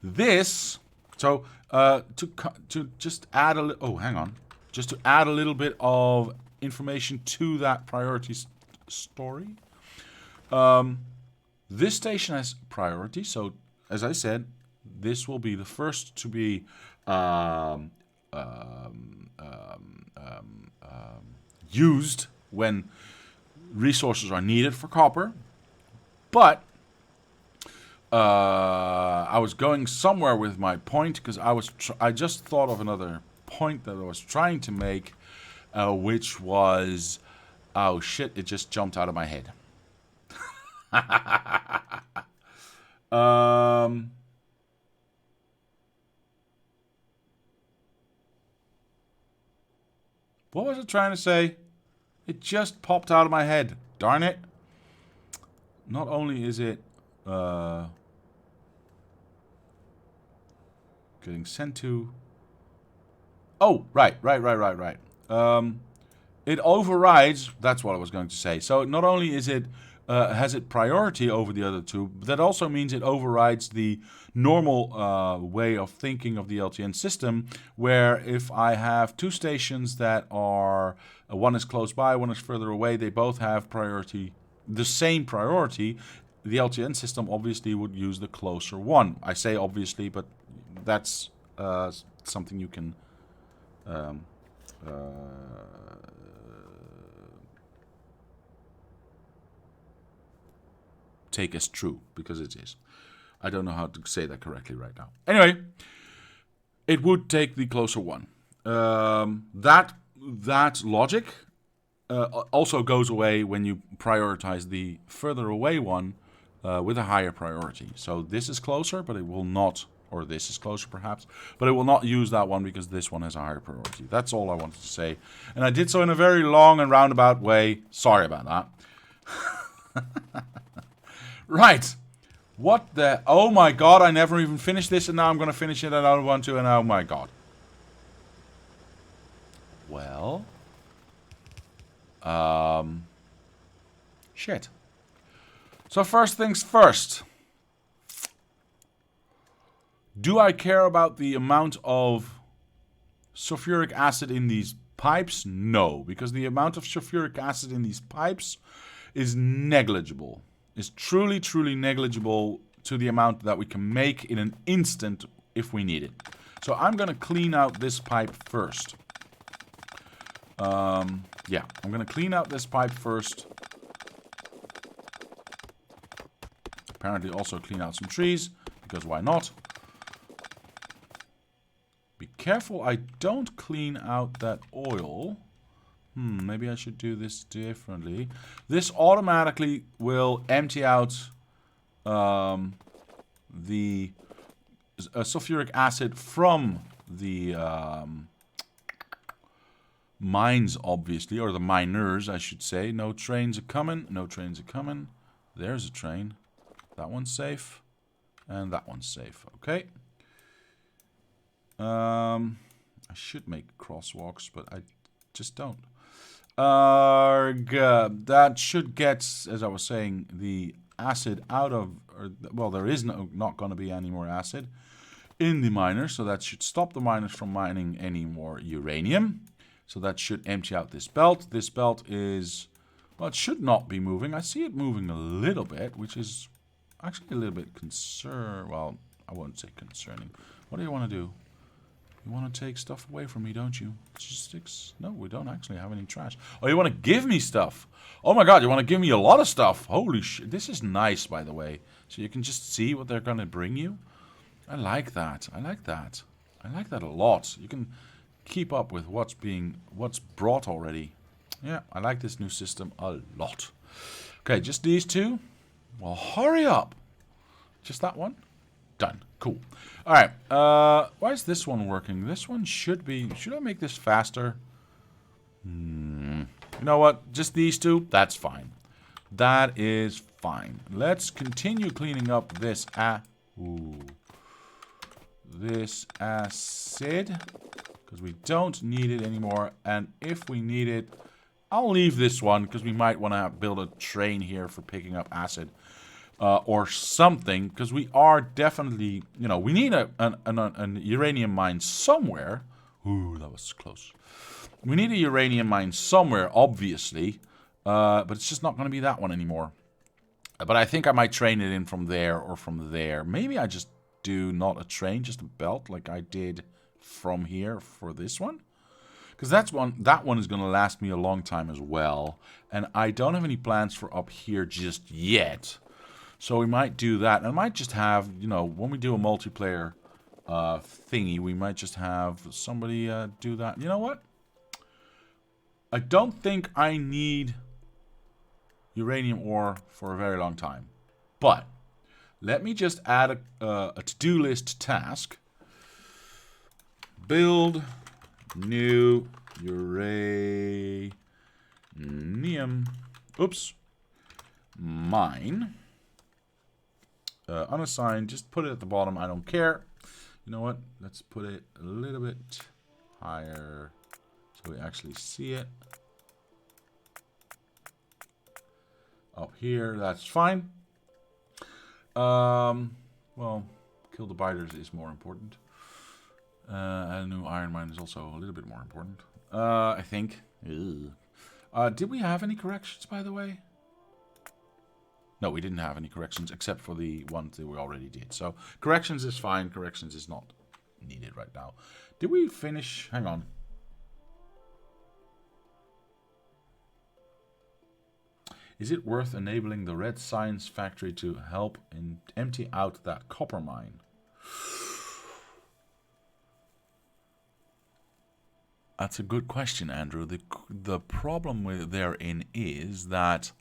Speaker 1: this. So to just add a just to add a little bit of information to that priority story. This station has priority, so as I said, this will be the first to be used when resources are needed for copper. But I was going somewhere with my point, because I just thought of another point that I was trying to make, which was, oh shit, it just jumped out of my head. What was it trying to say? It just popped out of my head. Darn it. Not only is it... getting sent to. Oh, right. It overrides. That's what I was going to say. So not only is it has it priority over the other two, but that also means it overrides the normal way of thinking of the LTN system, where if I have two stations that are one is close by, one is further away, they both have priority, the same priority. The LTN system obviously would use the closer one. I say obviously, but that's something you can take as true, because it is. I don't know how to say that correctly right now. Anyway, it would take the closer one. That logic also goes away when you prioritize the further away one with a higher priority. So this is closer, but it will not, or this is closer perhaps, but it will not use that one because this one has a higher priority. That's all I wanted to say. And I did so in a very long and roundabout way. Sorry about that. Right. What the... Oh my god, I never even finished this, and now I'm going to finish it, and I don't want to, and oh my god. Well... Shit. So first things first. Do I care about the amount of sulfuric acid in these pipes? No, because the amount of sulfuric acid in these pipes is negligible. Is truly, truly negligible to the amount that we can make in an instant if we need it. So I'm going to clean out this pipe first. Yeah, I'm going to clean out this pipe first. Apparently also clean out some trees, because why not? Be careful I don't clean out that oil. Maybe I should do this differently. This automatically will empty out the sulfuric acid from the mines, obviously, or the miners, I should say. No trains are coming. No trains are coming. There's a train. That one's safe. And that one's safe. Okay. I should make crosswalks, but I just don't. That should get, as I was saying, the acid out of... well, there is not going to be any more acid in the miners, so that should stop the miners from mining any more uranium. So that should empty out this belt. This belt is... well, it should not be moving. I see it moving a little bit, which is actually a little bit well, I won't say concerning. What do you want to do? You want to take stuff away from me, don't you? Logistics? No, we don't actually have any trash. Oh, you want to give me stuff? Oh my god, you want to give me a lot of stuff. Holy shit. This is nice, by the way. So you can just see what they're going to bring you. I like that. I like that. I like that a lot. You can keep up with what's brought already. Yeah, I like this new system a lot. Okay, just these two. Well, hurry up. Just that one? Done. Cool. Alright, why is this one working? This one should be... should I make this faster? You know what? Just these two? That's fine. That is fine. Let's continue cleaning up this this acid, because we don't need it anymore. And if we need it, I'll leave this one, because we might want to build a train here for picking up acid. Or something, because we are definitely, you know, we need an uranium mine somewhere. Ooh, that was close. We need a uranium mine somewhere, obviously, but it's just not going to be that one anymore. But I think I might train it in from there or from there. Maybe I just do not a train, just a belt, like I did from here for this one. Because that one is going to last me a long time as well. And I don't have any plans for up here just yet. So we might do that. And I might just have, you know, when we do a multiplayer thingy, we might just have somebody do that. You know what? I don't think I need uranium ore for a very long time. But let me just add a to-do list task. Build new uranium. Oops. Mine. Unassigned, just put it at the bottom, I don't care. You know what? Let's put it a little bit higher so we actually see it. Up here, that's fine. Well, kill the biters is more important. And a new iron mine is also a little bit more important. I think. Did we have any corrections, by the way? No, we didn't have any corrections except for the ones that we already did. So corrections is fine. Corrections is not needed right now. Did we finish? Hang on. Is it worth enabling the red science factory to help empty out that copper mine? That's a good question, Andrew. The problem therein is that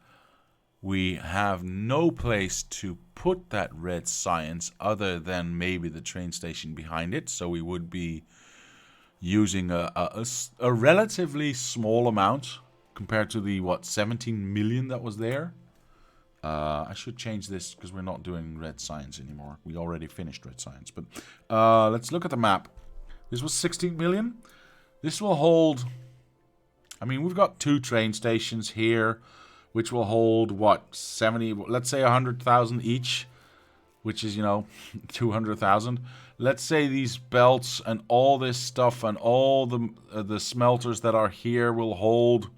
Speaker 1: we have no place to put that red science other than maybe the train station behind it. So we would be using a relatively small amount compared to the, 17 million that was there. I should change this because we're not doing red science anymore. We already finished red science. But let's look at the map. This was 16 million. This will hold... I mean, we've got 2 train stations here, which will hold, what, 70... Let's say 100,000 each, which is, 200,000. Let's say these belts and all this stuff and all the smelters that are here will hold...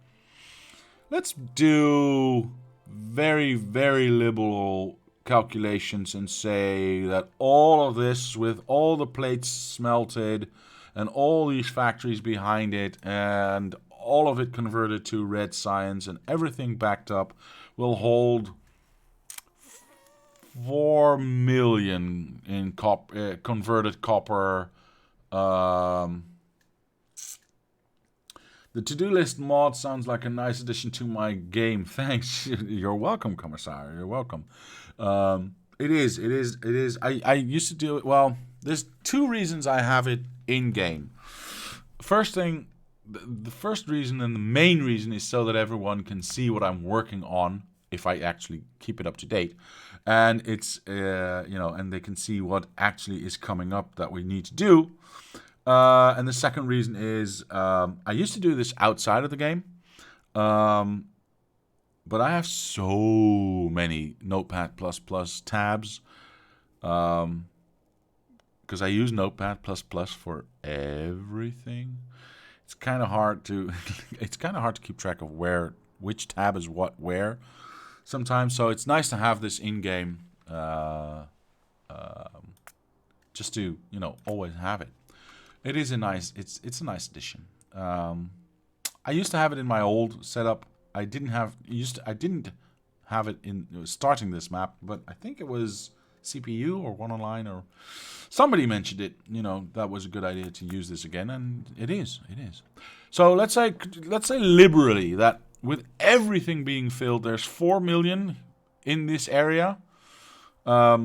Speaker 1: Let's do very, very liberal calculations and say that all of this, with all the plates smelted and all these factories behind it and all of it converted to red science and everything backed up, will hold 4 million in converted copper. The to-do list mod sounds like a nice addition to my game. Thanks. You're welcome, Commissar. You're welcome. It is. I used to do it. Well, there's 2 reasons I have it in-game. First thing, the first reason and the main reason is so that everyone can see what I'm working on if I actually keep it up to date. And it's, and they can see what actually is coming up that we need to do. And the second reason is I used to do this outside of the game, but I have so many Notepad++ tabs because I use Notepad++ for everything. It's kind of hard to keep track of which tab is what where sometimes. So it's nice to have this in game, just to always have it. It is a nice. It's a nice addition. I used to have it in my old setup. I didn't have it in starting this map, but I think it was CPU or One Online or somebody mentioned it. That was a good idea to use this again, and it is. So let's say liberally that with everything being filled, there's 4 million in this area. That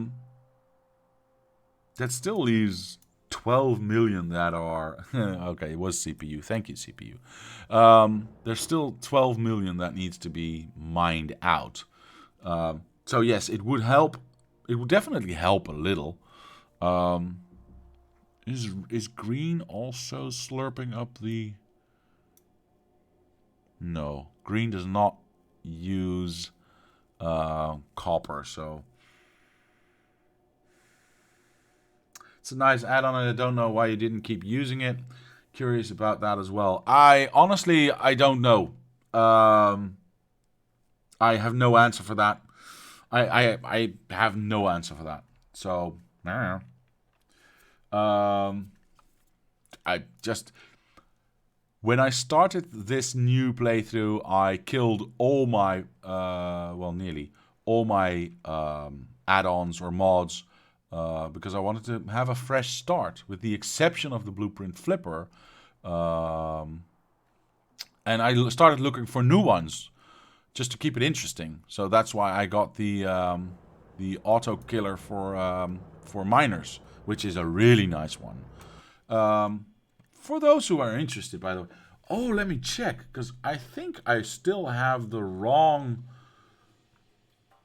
Speaker 1: still leaves 12 million that are... okay, it was CPU. Thank you, CPU. There's still 12 million that needs to be mined out. So yes, it would help. It would definitely help a little. Is green also slurping up the... No, green does not use copper, so... It's a nice add-on, and I don't know why you didn't keep using it. Curious about that as well. I don't know. I have no answer for that. I have no answer for that. So, I just... When I started this new playthrough, I killed all my, nearly all my add-ons or mods, because I wanted to have a fresh start, with the exception of the blueprint flipper. And I started looking for new ones, just to keep it interesting. So that's why I got the auto killer for miners, which is a really nice one. For those who are interested, by the way. Oh, let me check, because I think I still have the wrong...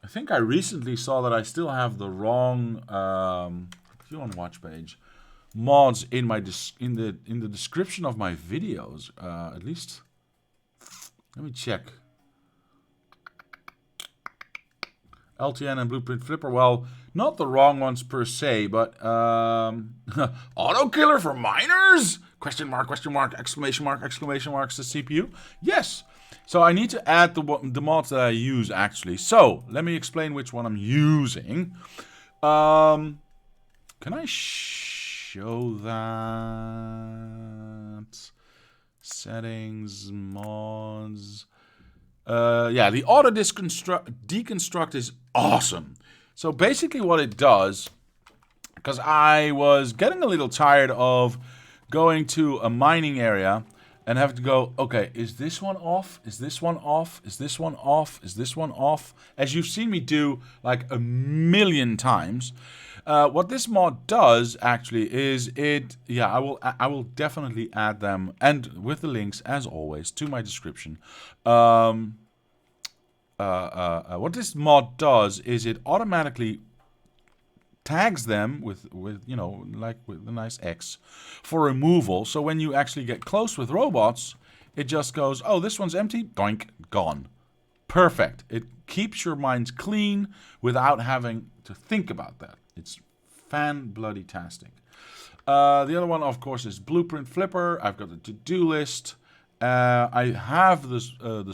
Speaker 1: I think I recently saw that I still have the wrong view on watch page mods in my in the description of my videos. At least, let me check. LTN and Blueprint Flipper. Well, not the wrong ones per se, but auto killer for miners? Question mark, exclamation mark, exclamation mark, says CPU. Yes. So I need to add the mods that I use actually. So let me explain which one I'm using. Can I show that? Settings, mods. Yeah, the auto deconstruct is awesome. So basically what it does, because I was getting a little tired of going to a mining area and have to go, okay, is this one off? Is this one off? Is this one off? Is this one off? As you've seen me do like a million times. What this mod does actually is yeah, I will definitely add them, and with the links as always to my description. What this mod does is it automatically tags them with you know, like with a nice X for removal. So when you actually get close with robots, it just goes, oh, this one's empty, doink, gone. Perfect. It keeps your mind clean without having to think about that. It's fan-bloody-tastic. The other one, of course, is Blueprint Flipper. I've got the to-do list. I have this the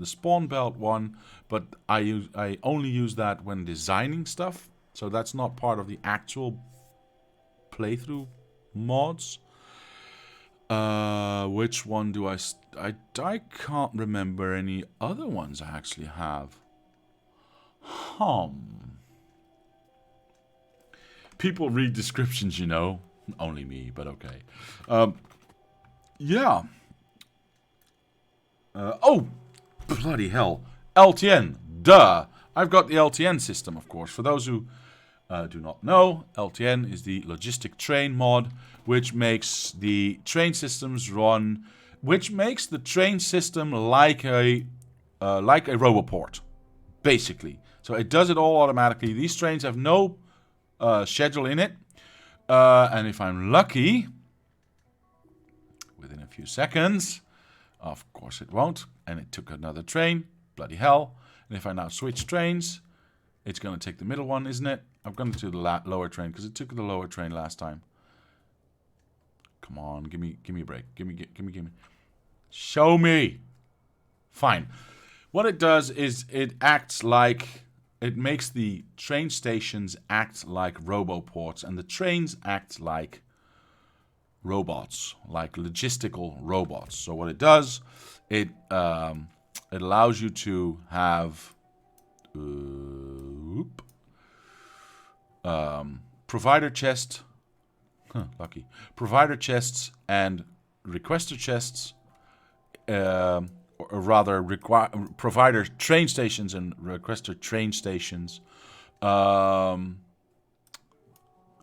Speaker 1: spawn belt one, but I only use that when designing stuff. So that's not part of the actual playthrough mods. Which one do I can't remember any other ones I actually have. People read descriptions, you know. Only me, but okay. Yeah. Oh, bloody hell. LTN, duh. I've got the LTN system, of course. For those who do not know, LTN is the Logistic train mod, which makes the train systems run, which makes the train system like a Roboport, basically. So it does it all automatically. These trains have no schedule in it, and if I'm lucky, within a few seconds, of course it won't, and it took another train, bloody hell. And if I now switch trains, it's going to take the middle one, isn't it? I'm going to do the lower train, because it took the lower train last time. Come on, give me a break. Give me. Show me. Fine. What it does is it acts like, it makes the train stations act like roboports, and the trains act like robots, like logistical robots. So what it does, it allows you to have provider chest, lucky, provider chests and requester chests, or rather provider train stations and requester train stations. I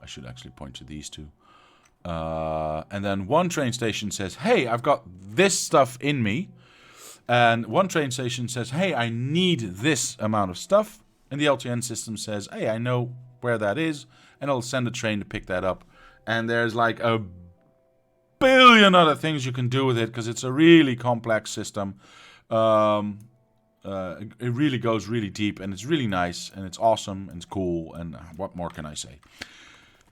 Speaker 1: should actually point to these two. And then one train station says, hey, I've got this stuff in me. And one train station says, hey, I need this amount of stuff. And the LTN system says, hey, I know where that is. And it'll send a train to pick that up. And there's like a billion other things you can do with it, because it's a really complex system. It really goes really deep, and it's really nice, and it's awesome, and it's cool, and what more can I say?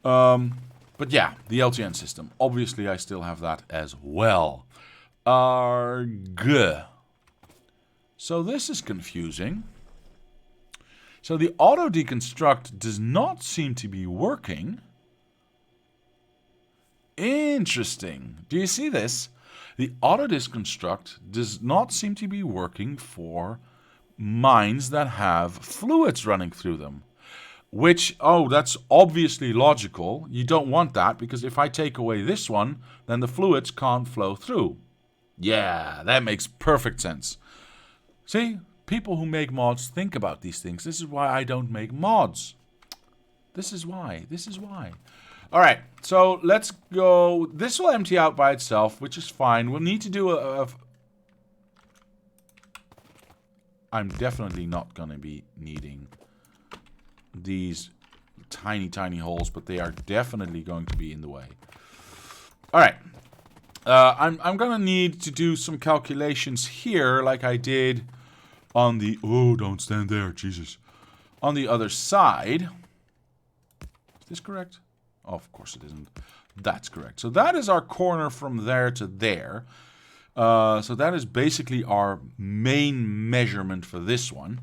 Speaker 1: But yeah, the LTN system. Obviously, I still have that as well. Arg. So this is confusing. So the auto deconstruct does not seem to be working. Interesting. Do you see this? The auto deconstruct does not seem to be working for mines that have fluids running through them. Which, oh, that's obviously logical. You don't want that, because if I take away this one, then the fluids can't flow through. Yeah, that makes perfect sense. See, people who make mods think about these things. This is why I don't make mods. This is why. All right, so let's go. This will empty out by itself, which is fine. We'll need to do I'm definitely not going to be needing these tiny, tiny holes, but they are definitely going to be in the way. All right. I'm going to need to do some calculations here like I did on the... Oh, don't stand there, Jesus. On the other side. Is this correct? Oh, of course it isn't. That's correct. So that is our corner from there to there. So that is basically our main measurement for this one.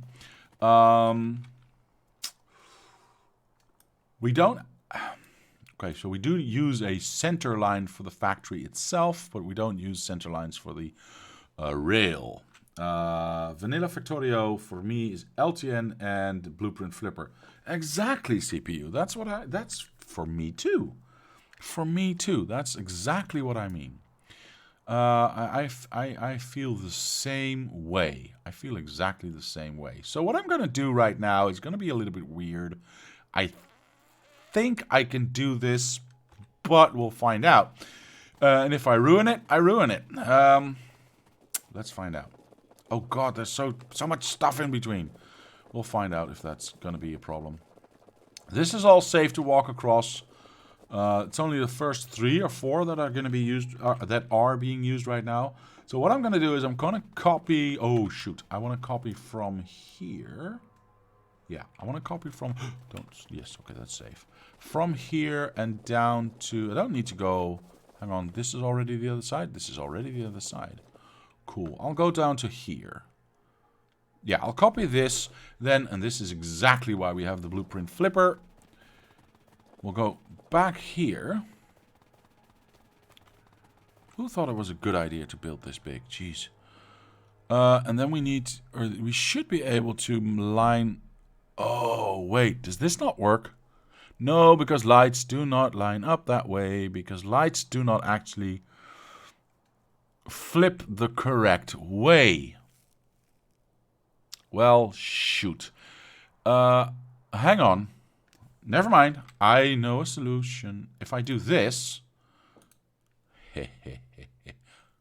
Speaker 1: We don't... Okay, so we do use a center line for the factory itself, but we don't use center lines for the rail. Vanilla Factorio for me is LTN and Blueprint Flipper. Exactly, CPU. That's for me too. For me too. That's exactly what I mean. I feel the same way. I feel exactly the same way. So what I'm going to do right now is going to be a little bit weird. I think I can do this, but we'll find out. And if I ruin it, I ruin it. Let's find out. Oh god, there's so much stuff in between. We'll find out if that's going to be a problem. This is all safe to walk across. It's only the first 3 or 4 that are going to be used, that are being used right now. So what I'm going to do is I'm going to copy. Oh shoot! I want to copy from here. Yeah, I want to copy from. Don't. Yes, okay, that's safe. From here and down to. I don't need to go. Hang on. This is already the other side. This is already the other side. Cool. I'll go down to here. Yeah, I'll copy this then, and this is exactly why we have the blueprint flipper. We'll go back here. Who thought it was a good idea to build this big? Jeez. And then we need, or we should be able to line. Oh, wait. Does this not work? No, because lights do not line up that way. Because lights do not actually flip the correct way. Well, shoot. Hang on. Never mind. I know a solution. If I do this...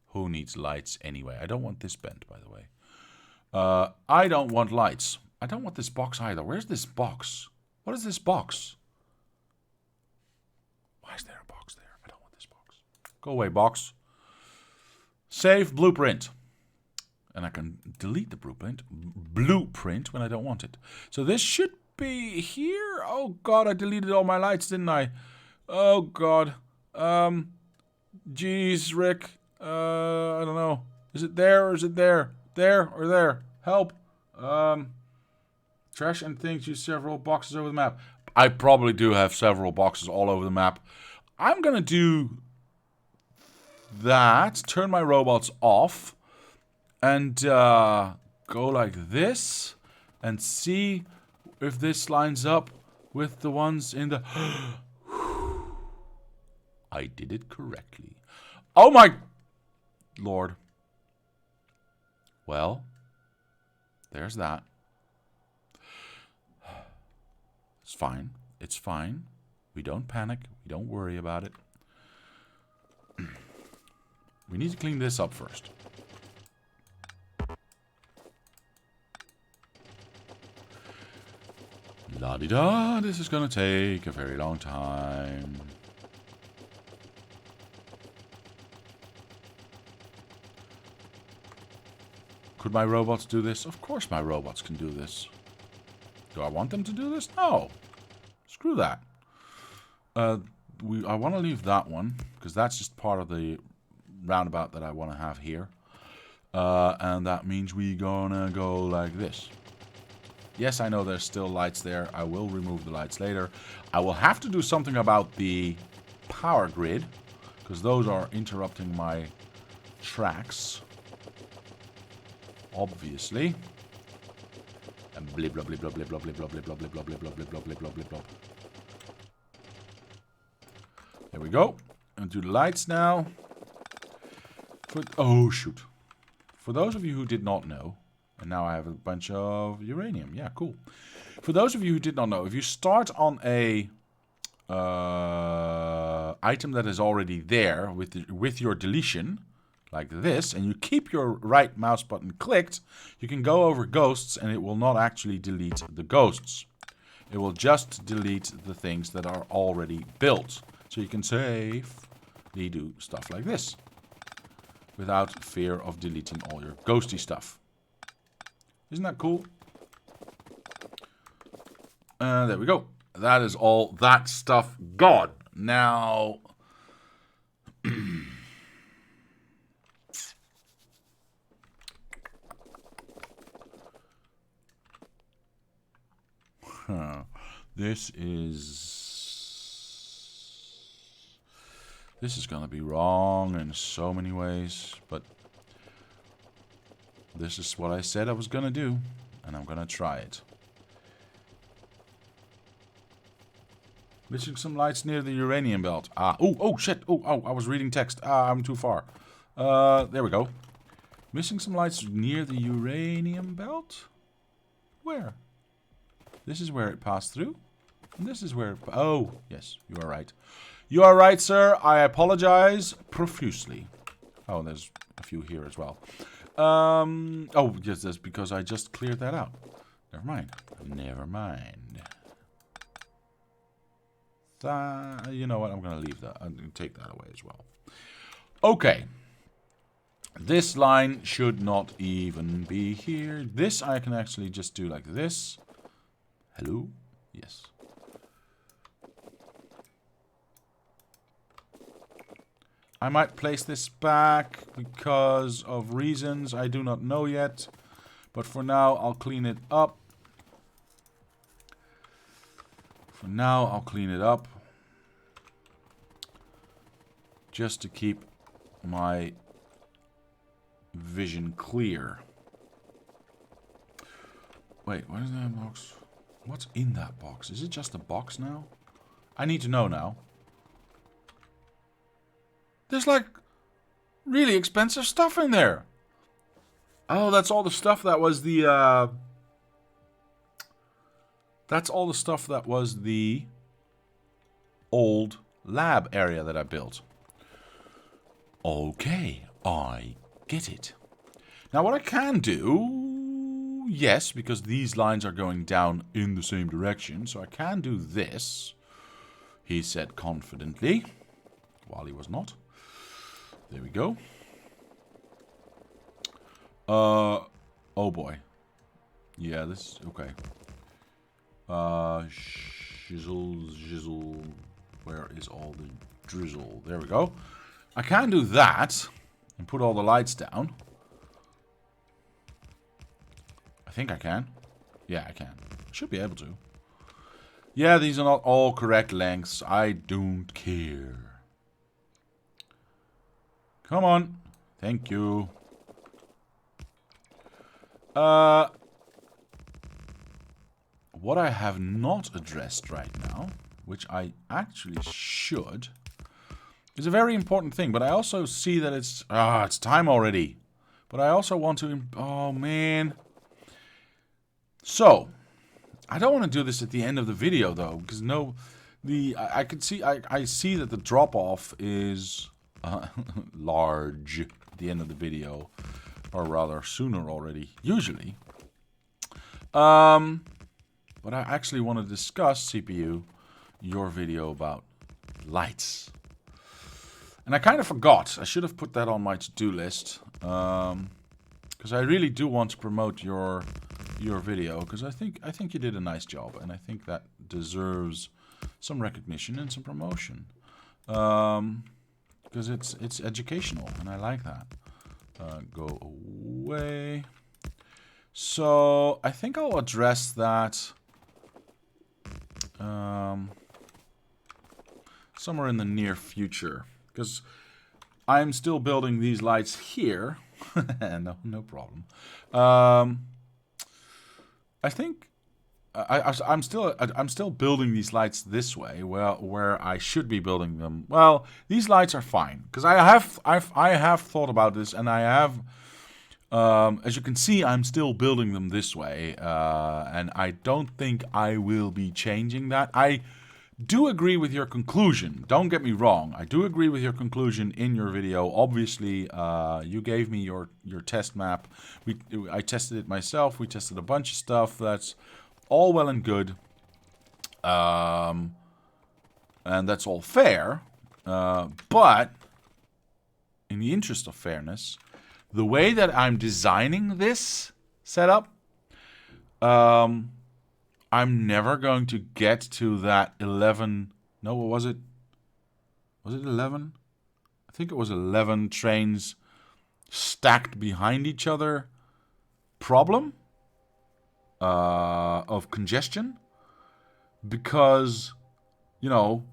Speaker 1: Who needs lights anyway? I don't want this bent, by the way. I don't want lights. I don't want this box either. Where's this box? What is this box? Why is there a box there? I don't want this box. Go away, box. Save blueprint. And I can delete the blueprint when I don't want it. So this should be here. Oh god, I deleted all my lights, didn't I? Oh god. Jeez, Rick. I don't know. Is it there or is it there? There or there? Help. Trash and things use several boxes over the map. I probably do have several boxes all over the map. I'm gonna do that. Turn my robots off. And go like this. And see if this lines up with the ones in the... I did it correctly. Oh my Lord. Well, there's that. It's fine. It's fine. We don't panic. We don't worry about it. We need to clean this up first. La-di-da, this is gonna take a very long time. Could my robots do this? Of course my robots can do this. Do I want them to do this? No. Screw that. I want to leave that one, because that's just part of the roundabout that I want to have here. And that means we gonna go like this. Yes, I know there's still lights there. I will remove the lights later. I will have to do something about the power grid, because those are interrupting my tracks. Obviously. And blib blub blib blub blib blub blib blub blib blub blib blub blib blub blib blub blib blub blib blub. There we go. And do the lights now. Oh shoot. For those of you who did not know, and now I have a bunch of uranium. Yeah, cool. For those of you who did not know, if you start on a item that is already there with your deletion, like this, and you keep your right mouse button clicked, you can go over ghosts and it will not actually delete the ghosts. It will just delete the things that are already built. So you can safely do stuff like this without fear of deleting all your ghosty stuff. Isn't that cool? There we go. That is all that stuff gone. Now... This is gonna be wrong in so many ways, but this is what I said I was gonna do, and I'm gonna try it. Missing some lights near the uranium belt. Oh shit. Oh, I was reading text. I'm too far. There we go. Missing some lights near the uranium belt? Where? This is where it passed through. And this is where it... Oh, yes, you are right. You are right, sir. I apologize profusely. Oh, there's a few here as well. Oh, yes, that's because I just cleared that out. Never mind. Never mind. You know what? I'm going to leave that. I'm going to take that away as well. Okay. This line should not even be here. This I can actually just do like this. Hello? Yes. I might place this back because of reasons I do not know yet. But for now, I'll clean it up. For now, I'll clean it up. Just to keep my vision clear. Wait, what is that box? What's in that box? Is it just a box now? I need to know now. There's like really expensive stuff in there. Oh, that's all the stuff that was the that's all the stuff that was the old lab area that I built. Okay, I get it. Now what I can do, yes, because these lines are going down in the same direction, so I can do this, he said confidently, while he was not. There we go. Oh boy. Yeah, this, okay. Shizzle, where is all the drizzle? There we go. I can do that and put all the lights down. I think I can. Yeah, I can. Should be able to. Yeah, these are not all correct lengths. I don't care. Come on. Thank you. What I have not addressed right now, which I actually should, is a very important thing. But I also see that it's time already. But I also want to... Oh, man. So, I don't want to do this at the end of the video, though. Because I can see... I see that the drop-off is... large at the end of the video, or rather sooner already, usually. But I actually want to discuss, CPU, your video about lights. And I kind of forgot. I should have put that on my to-do list, because I really do want to promote your video, because I think you did a nice job, and I think that deserves some recognition and some promotion. Because it's educational, and I like that. Go away. So, I think I'll address that somewhere in the near future. Because I'm still building these lights here. no problem. I think... I'm still building these lights this way, where I should be building them. Well, these lights are fine because I have thought about this, and I have, as you can see, I'm still building them this way, and I don't think I will be changing that. I do agree with your conclusion. Don't get me wrong. I do agree with your conclusion in your video. Obviously, you gave me your test map. I tested it myself. We tested a bunch of stuff. That's all well and good, And that's all fair. But in the interest of fairness, the way that I'm designing this setup, I'm never going to get to that 11... No, what was it? Was it 11? I think it was 11 trains stacked behind each other problem of congestion. Because, you know,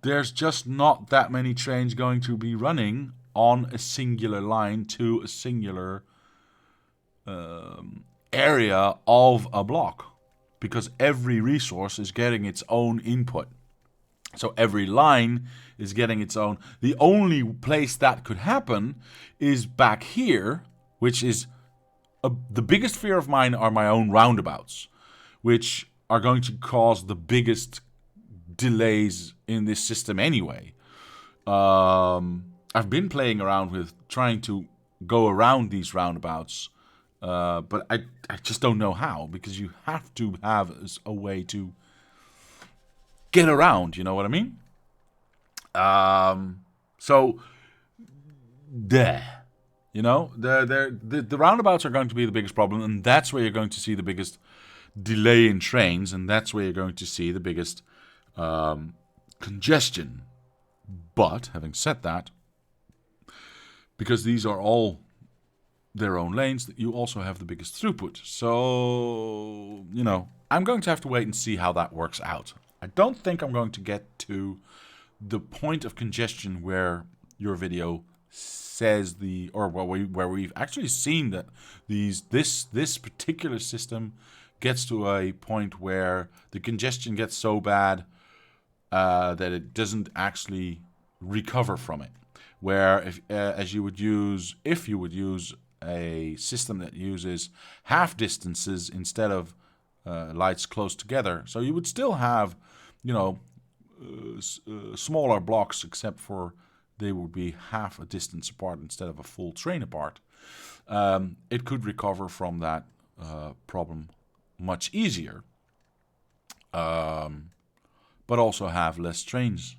Speaker 1: there's just not that many trains going to be running on a singular line to a singular area of a block. Because every resource is getting its own input. So every line is getting its own. The only place that could happen is back here, which is the biggest fear of mine are my own roundabouts, which are going to cause the biggest delays in this system anyway. I've been playing around with trying to go around these roundabouts, but I just don't know how, because you have to have a way to get around, you know what I mean? So, there. You know, the roundabouts are going to be the biggest problem, and that's where you're going to see the biggest delay in trains, and that's where you're going to see the biggest congestion. But, having said that, because these are all their own lanes, you also have the biggest throughput. So, you know, I'm going to have to wait and see how that works out. I don't think I'm going to get to the point of congestion where your video says where we've actually seen that this particular system gets to a point where the congestion gets so bad that it doesn't actually recover from it. Where if you would use a system that uses half distances instead of lights close together, so you would still have, you know, smaller blocks, except for they would be half a distance apart instead of a full train apart. It could recover from that problem much easier, but also have less trains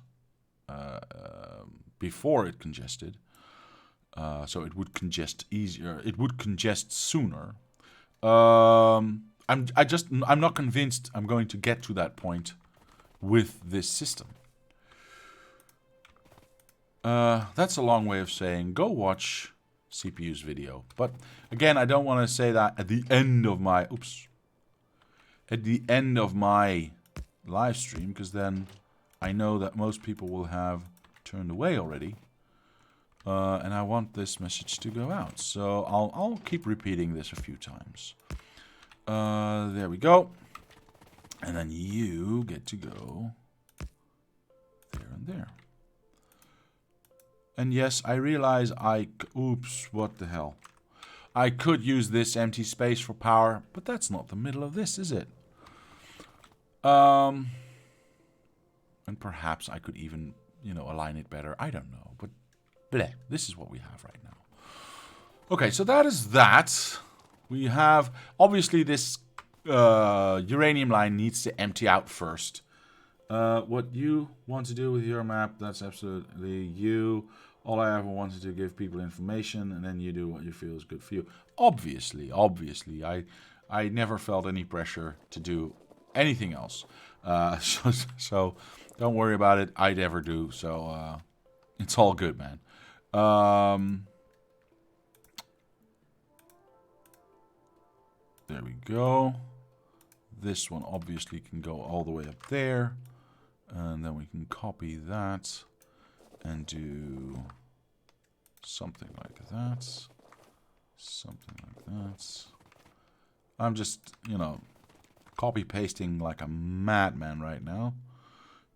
Speaker 1: before it congested. So it would congest easier. It would congest sooner. I'm not convinced I'm going to get to that point with this system. That's a long way of saying go watch CPU's video. But again, I don't want to say that at the end of my live stream, because then I know that most people will have turned away already. And I want this message to go out. So I'll keep repeating this a few times. There we go. And then you get to go there and there. And yes, I realize oops, what the hell. I could use this empty space for power, but that's not the middle of this, is it? And perhaps I could even, you know, align it better. I don't know, but bleh, this is what we have right now. Okay, so that is that. We have, obviously, this uranium line needs to empty out first. What you want to do with your map, that's absolutely you. All I ever wanted to give people information, and then you do what you feel is good for you. Obviously, I never felt any pressure to do anything else. So don't worry about it. I never do. So it's all good, man. There we go. This one obviously can go all the way up there. And then we can copy that and do something like that. Something like that. I'm just, you know, copy pasting like a madman right now,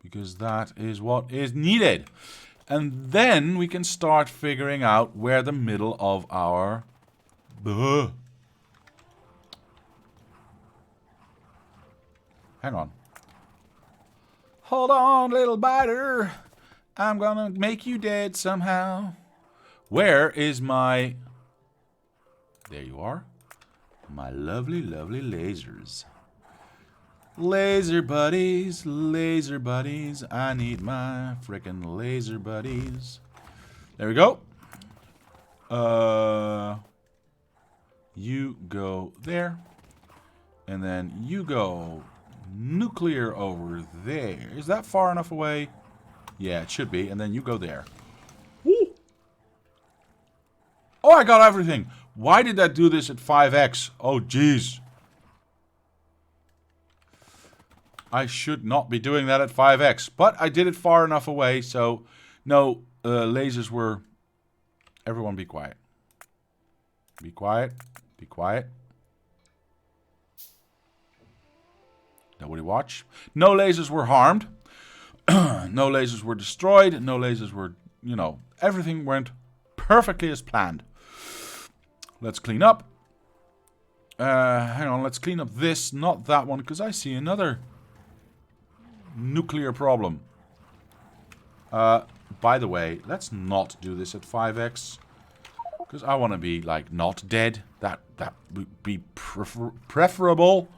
Speaker 1: because that is what is needed. And then we can start figuring out where the middle of our hang on. Hold on, little biter. I'm gonna make you dead somehow. Where is my... There you are. My lovely, lovely lasers. Laser buddies, laser buddies. I need my frickin' laser buddies. There we go. You go there. And then you go nuclear over there. Is that far enough away? Yeah, it should be. And then you go there. Woo! Oh, I got everything. Why did that do this at 5x? Oh, jeez. I should not be doing that at 5x. But I did it far enough away, so no lasers were... Everyone be quiet. Be quiet. Be quiet. Nobody watch. No lasers were harmed. No lasers were destroyed. No lasers were, you know, everything went perfectly as planned. Let's clean up. Hang on, let's clean up this, not that one, because I see another nuclear problem. By the way, let's not do this at 5x. Because I want to be, like, not dead. That would be preferable.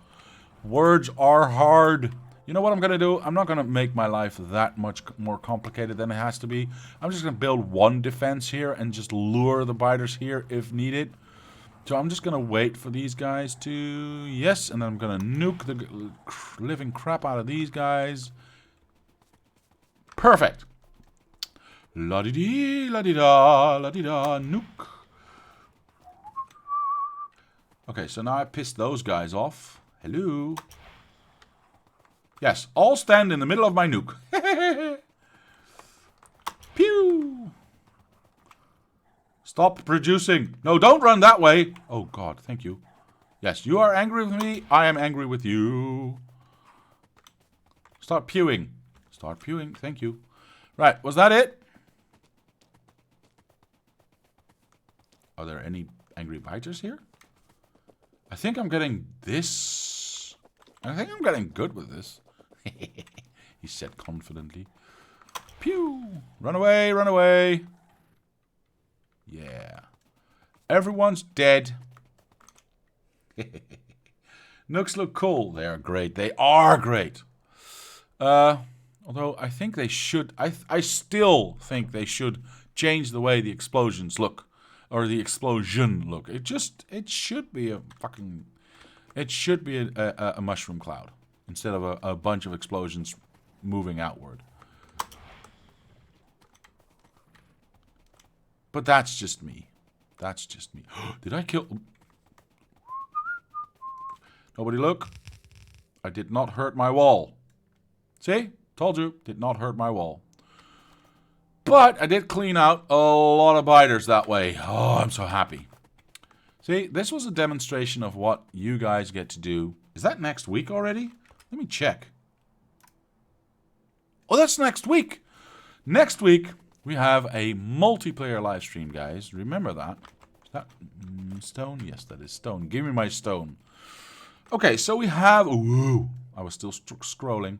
Speaker 1: Words are hard. You know what I'm going to do? I'm not going to make my life that much more complicated than it has to be. I'm just going to build one defense here and just lure the biters here if needed. So I'm just going to wait for these guys to... Yes, and then I'm going to nuke the living crap out of these guys. Perfect. La-di-dee, la-di-da, la-di-da, nuke. Okay, so now I pissed those guys off. Hello. Yes, all stand in the middle of my nuke. Pew! Stop producing. No, don't run that way. Oh, God, thank you. Yes, you are angry with me. I am angry with you. Start pewing. Start pewing. Thank you. Right, was that it? Are there any angry biters here? I think I'm getting this. I think I'm getting good with this. He said confidently. Pew! Run away, run away. Yeah. Everyone's dead. Nooks look cool. They are great. They are great. Although I think they should... I still think they should change the way the explosions look. Or the explosion look. It should be a fucking... It should be a mushroom cloud. Instead of a bunch of explosions moving outward. But that's just me. That's just me. Did I kill... Nobody look. I did not hurt my wall. See? Told you. Did not hurt my wall. But I did clean out a lot of biters that way. Oh, I'm so happy. See, this was a demonstration of what you guys get to do. Is that next week already? Let me check. Oh, that's next week. Next week, we have a multiplayer live stream, guys. Remember that. Is that stone? Yes, that is stone. Give me my stone. Okay, so we have... Ooh, I was still scrolling.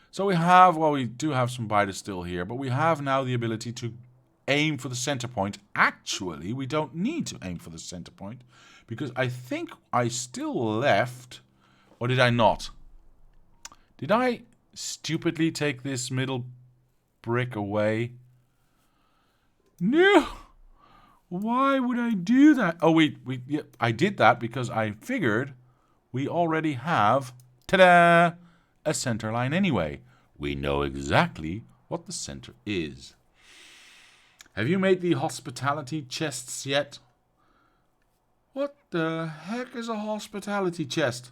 Speaker 1: So we have... Well, we do have some biters still here. But we have now the ability to aim for the center point. Actually, we don't need to aim for the center point. Because I think I still left... Or did I not? Did I stupidly take this middle brick away? No! Why would I do that? Oh, yeah, I did that because I figured we already have, ta-da, a center line anyway. We know exactly what the center is. Have you made the hospitality chests yet? What the heck is a hospitality chest?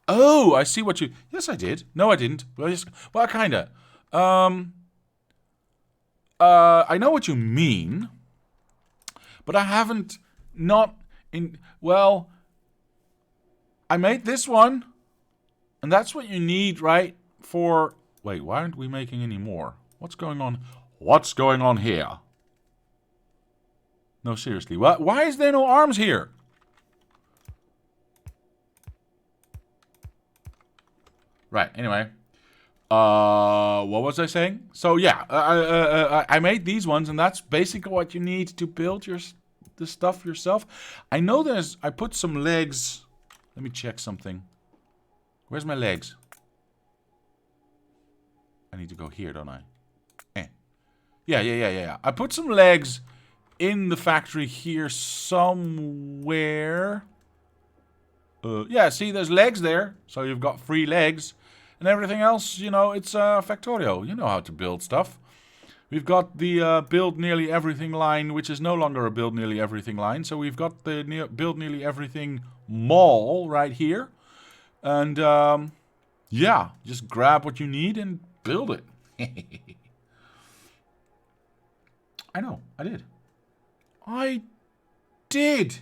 Speaker 1: Oh, I see what you... Yes, I did. No, I didn't. Well, kinda. I know what you mean, but I haven't not in... Well, I made this one, and that's what you need, right? For... Wait, why aren't we making any more? What's going on? What's going on here? No, seriously. Why is there no arms here? Right, anyway. What was I saying? So, yeah, I made these ones, and that's basically what you need to build the stuff yourself. I know I put some legs. Let me check something. Where's my legs? I need to go here, don't I? Yeah. I put some legs in the factory here somewhere. Yeah, see, there's legs there. So you've got 3 legs. And everything else, you know, it's Factorio. You know how to build stuff. We've got the build nearly everything line, which is no longer a build nearly everything line. So we've got the build nearly everything mall right here. And, yeah, just grab what you need and build it. I know, I did. I did!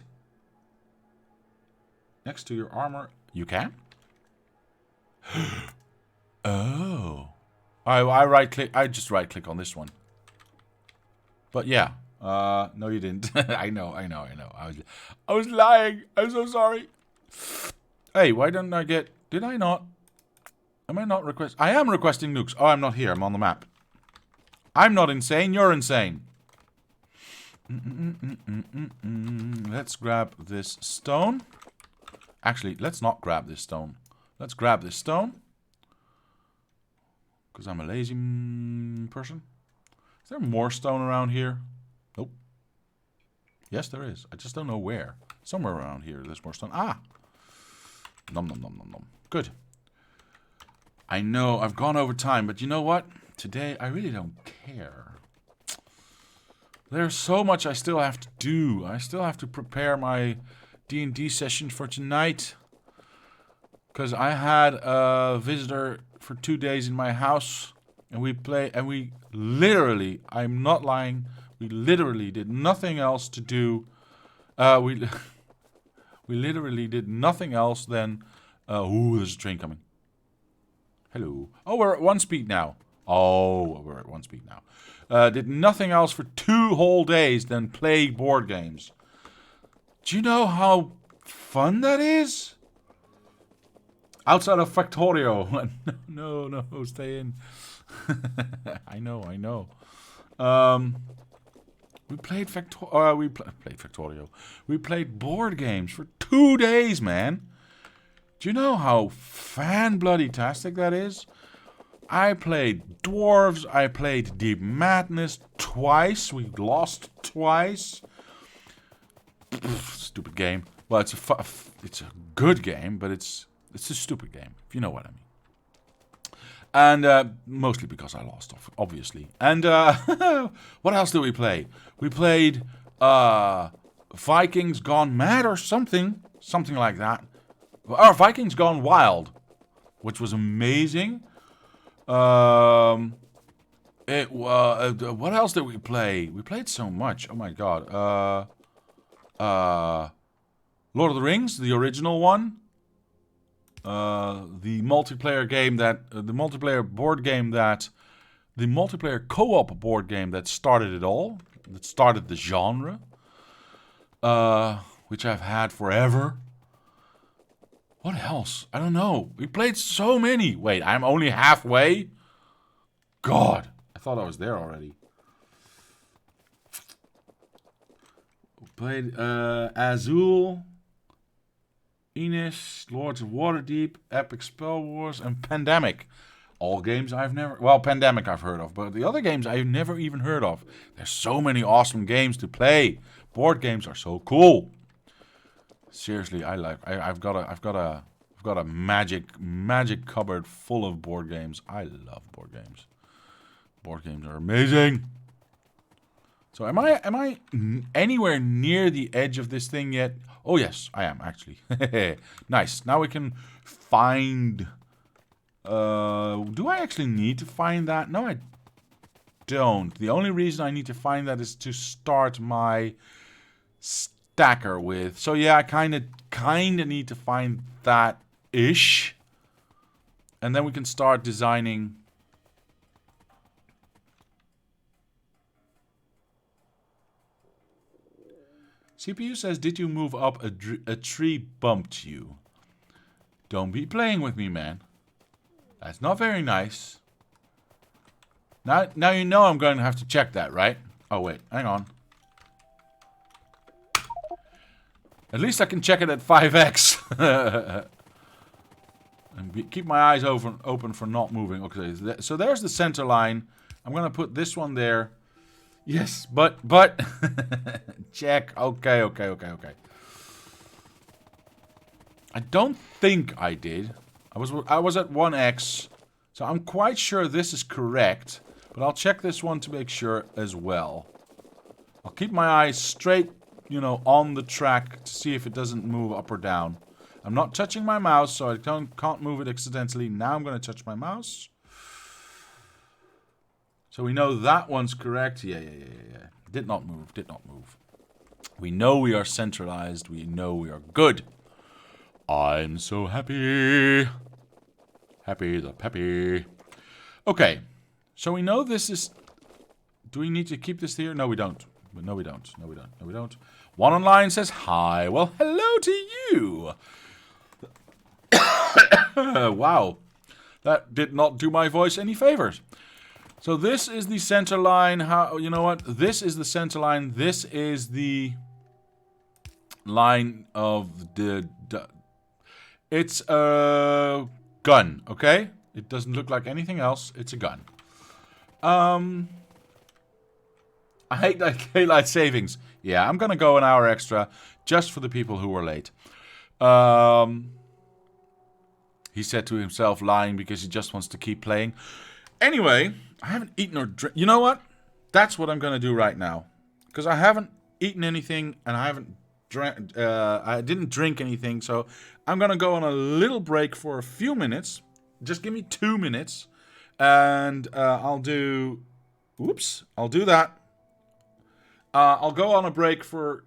Speaker 1: Next to your armor, you can? Oh. I right click, I just right click on this one. But yeah, no you didn't. I know. I was lying. I'm so sorry. Hey, why didn't I get, did I not? Am I not request? I am requesting nukes. Oh, I'm not here. I'm on the map. I'm not insane. You're insane. Let's grab this stone. Actually, let's not grab this stone. Let's grab this stone. Because I'm a lazy person. Is there more stone around here? Nope. Yes, there is. I just don't know where. Somewhere around here there's more stone. Ah! Nom nom nom nom nom. Good. I know I've gone over time, but you know what? Today I really don't care. There's so much I still have to do. I still have to prepare my D&D session for tonight. Because I had a visitor for 2 days in my house. And we literally, I'm not lying, we literally did nothing else to do. We literally did nothing else than, ooh, there's a train coming. Hello. Oh, we're at 1 speed now. Oh, we're at 1 speed now. Did nothing else for 2 whole days than play board games. Do you know how fun that is? Outside of Factorio. No, stay in. I know. We played Factorio. We played board games for 2 days, man. Do you know how fan-bloody-tastic that is? I played Dwarves. I played Deep Madness twice. We lost twice. Stupid game. Well, it's a good game, but it's a stupid game, if you know what I mean. And mostly because I lost, obviously. And what else did we play? We played Vikings Gone Mad or something like that. Or Vikings Gone Wild, which was amazing. What else did we play? We played so much. Oh my god. Lord of the Rings, the original one. The multiplayer game that the multiplayer co-op board game that started it all, that started the genre, which I've had forever. What else? I don't know. We played so many. Wait, I'm only halfway? God, I thought I was there already. We played Azul, Ines, Lords of Waterdeep, Epic Spell Wars, and Pandemic. All games I've never... Well, Pandemic I've heard of, but the other games I've never even heard of. There's so many awesome games to play. Board games are so cool. Seriously, I've got a magic cupboard full of board games. I love board games. Board games are amazing. So am I anywhere near the edge of this thing yet? Oh yes, I am actually. Nice. Now we can find. Do I actually need to find that? No, I don't. The only reason I need to find that is to start my stacker with. So yeah, I kind of need to find that ish, and then we can start designing. CPU says, did you move up a tree bumped you? Don't be playing with me, man. That's not very nice. Now you know I'm going to have to check that, right? Oh, wait. Hang on. At least I can check it at 5x. And keep my eyes open for not moving. Okay, so there's the center line. I'm going to put this one there. Yes, but... check. Okay. I don't think I did. I was at 1x. So I'm quite sure this is correct. But I'll check this one to make sure as well. I'll keep my eyes straight, you know, on the track to see if it doesn't move up or down. I'm not touching my mouse, so I can't move it accidentally. Now I'm going to touch my mouse. So we know that one's correct. Yeah. Did not move. We know we are centralized. We know we are good. I'm so happy. Happy the peppy. Okay. So we know this is... Do we need to keep this here? No, we don't. No, we don't. One online says hi. Well, hello to you. Wow. That did not do my voice any favors. So this is the center line. You know what? This is the center line. This is the line of the... It's a gun, okay? It doesn't look like anything else. It's a gun. I hate that daylight savings. Yeah, I'm gonna go an hour extra just for the people who were late. He said to himself, lying because he just wants to keep playing. Anyway, I haven't eaten or drink. You know what? That's what I'm gonna do right now, because I haven't eaten anything and I haven't drank. I didn't drink anything, so I'm gonna go on a little break for a few minutes. Just give me 2 minutes, and I'll do. Oops, I'll do that. I'll go on a break for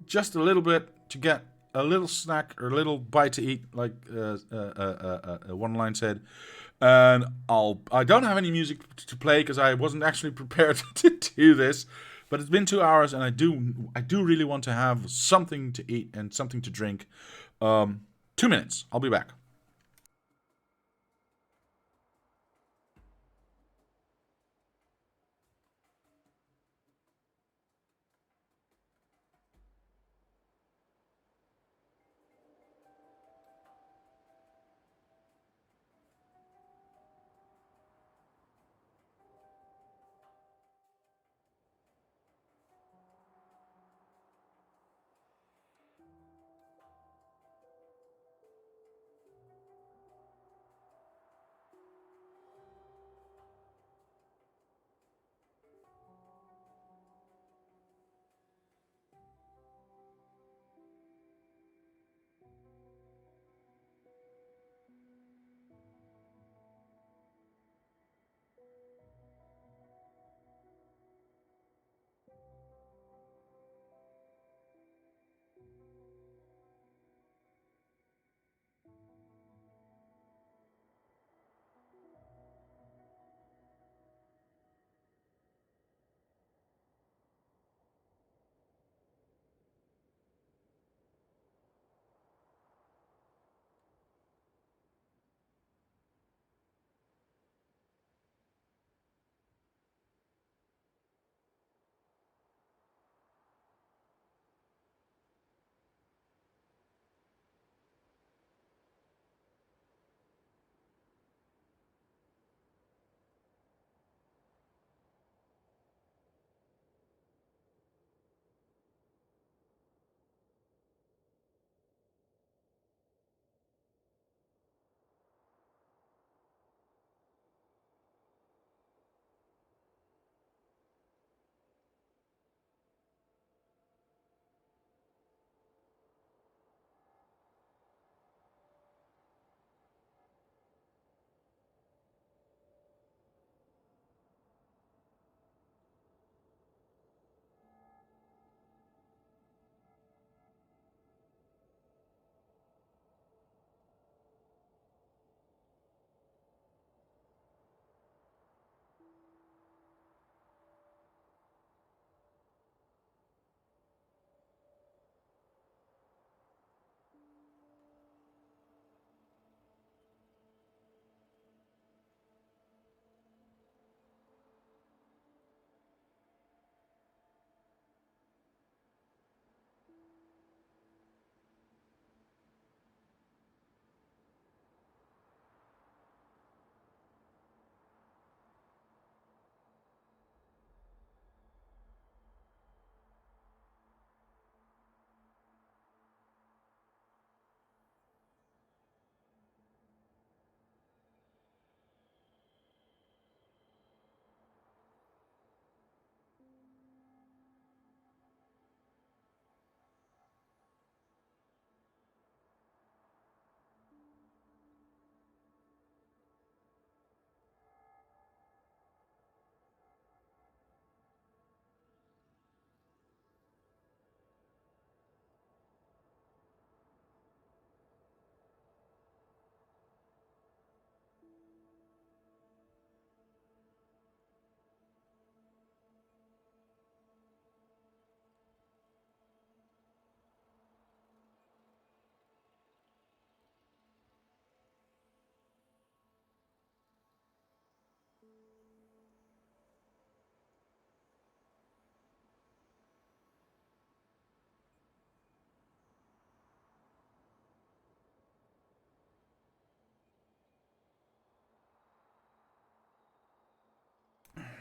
Speaker 1: just a little bit to get a little snack or a little bite to eat, like one line said. And I don't have any music to play because I wasn't actually prepared to do this. But it's been 2 hours, and I do really want to have something to eat and something to drink. 2 minutes. I'll be back.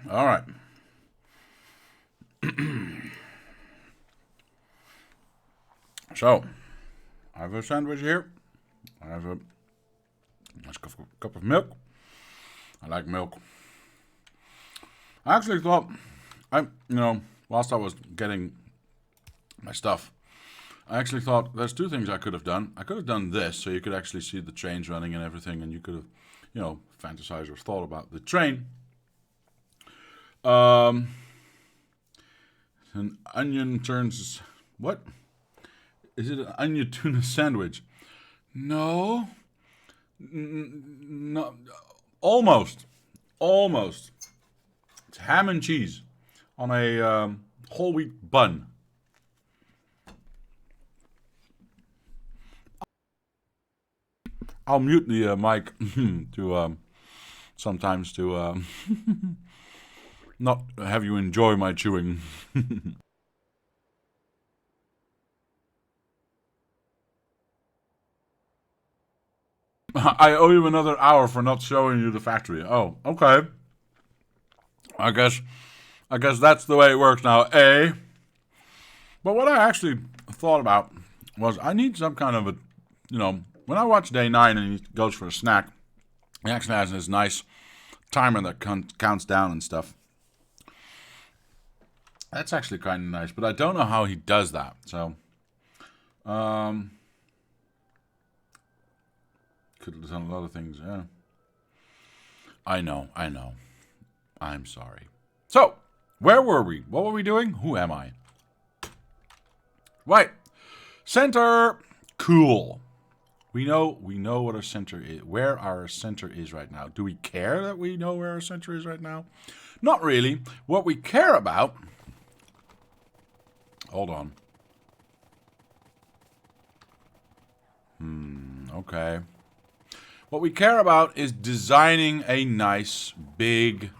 Speaker 1: All right. So, I have a sandwich here. I have a nice cup of milk. I like milk. I actually thought, whilst I was getting my stuff, I actually thought there's two things I could have done. I could have done this, so you could actually see the trains running and everything, and you could have, fantasized or thought about the train. An onion turns... What? Is it an onion tuna sandwich? No. No. Almost. It's ham and cheese on a whole wheat bun. I'll mute the mic to sometimes to not have you enjoy my chewing. I owe you another hour for not showing you the factory. Oh, okay. I guess that's the way it works now, eh? But what I actually thought about was I need some kind of a, when I watch Day 9 and he goes for a snack, he actually has this nice timer that counts down and stuff. That's actually kind of nice, but I don't know how he does that. So, could have done a lot of things, yeah. I know. I'm sorry. So, where were we? What were we doing? Who am I? Right. Center. Cool. We know what our center is, where our center is right now. Do we care that we know where our center is right now? Not really. What we care about... Hold on. Okay. What we care about is designing a nice big...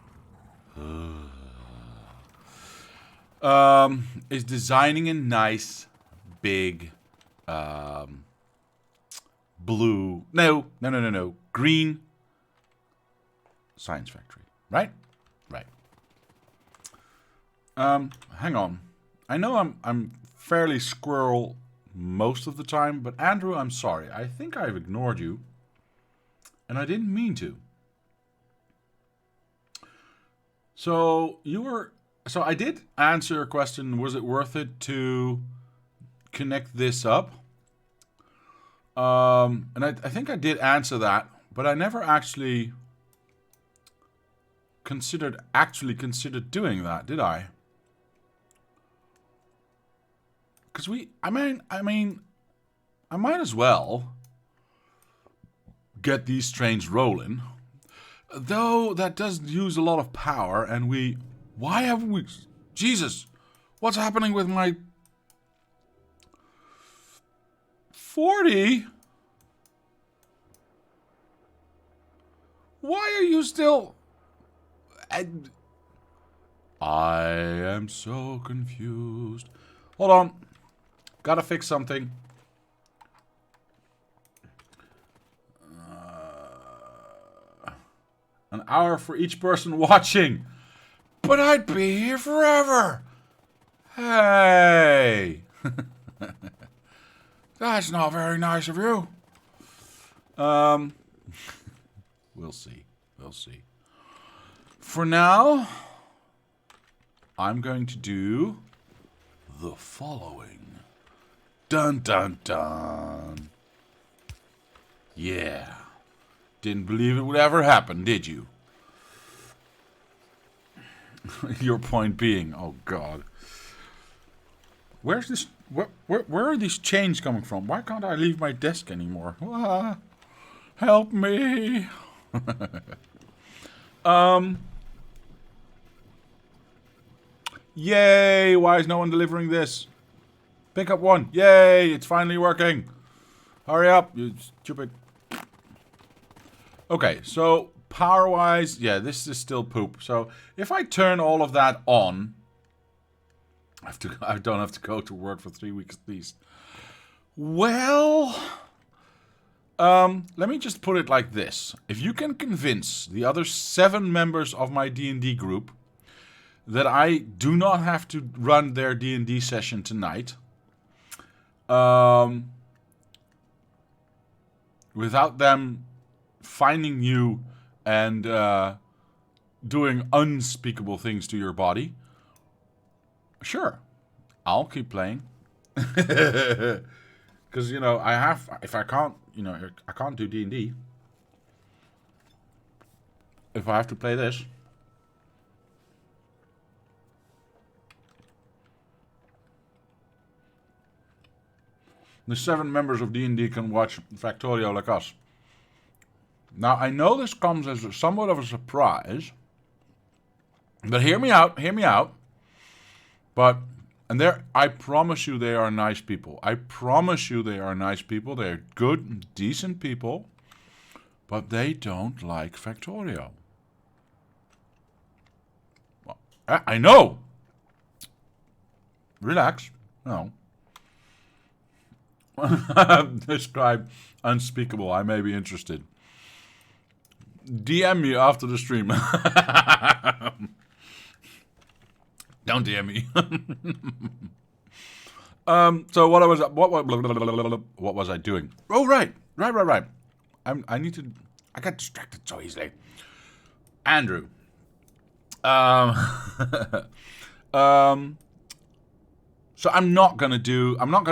Speaker 1: is designing a nice big... blue... No. Green science factory. Right? Right. Hang on. I know I'm fairly squirrel most of the time, but Andrew, I'm sorry. I think I've ignored you. And I didn't mean to. So I did answer your question, was it worth it to connect this up? And I think I did answer that, but I never actually considered doing that, did I? Because I might as well get these trains rolling. Though that does use a lot of power, and why haven't we... Jesus! What's happening with my... 40? Why are you still... I am so confused. Hold on. Gotta fix something. An hour for each person watching. But I'd be here forever. Hey. That's not very nice of you. We'll see. For now, I'm going to do the following. Dun dun dun. Yeah. Didn't believe it would ever happen, did you? Your point being, oh God. Where's this? Where are these chains coming from? Why can't I leave my desk anymore? Ah, help me. Yay! Why is no one delivering this? Pick up one. Yay! It's finally working. Hurry up, you stupid. Okay, so power-wise, yeah, this is still poop. So if I turn all of that on, I don't have to go to work for 3 weeks at least. Well, let me just put it like this. If you can convince the other 7 members of my D&D group that I do not have to run their D&D session tonight. Without them finding you and doing unspeakable things to your body. Sure, I'll keep playing. Because, you know, if I can't, you know, I can't do D&D. If I have to play this. The 7 members of D&D can watch Factorio like us. Now, I know this comes as somewhat of a surprise. But hear me out, hear me out. But, and I promise you they are nice people. I promise you they are nice people. They're good, decent people. But they don't like Factorio. Well, I know. Relax. No. Describe unspeakable. I may be interested. DM me after the stream. Don't DM me. So what was I doing? Oh, right. I get distracted so easily. Andrew. So I'm not gonna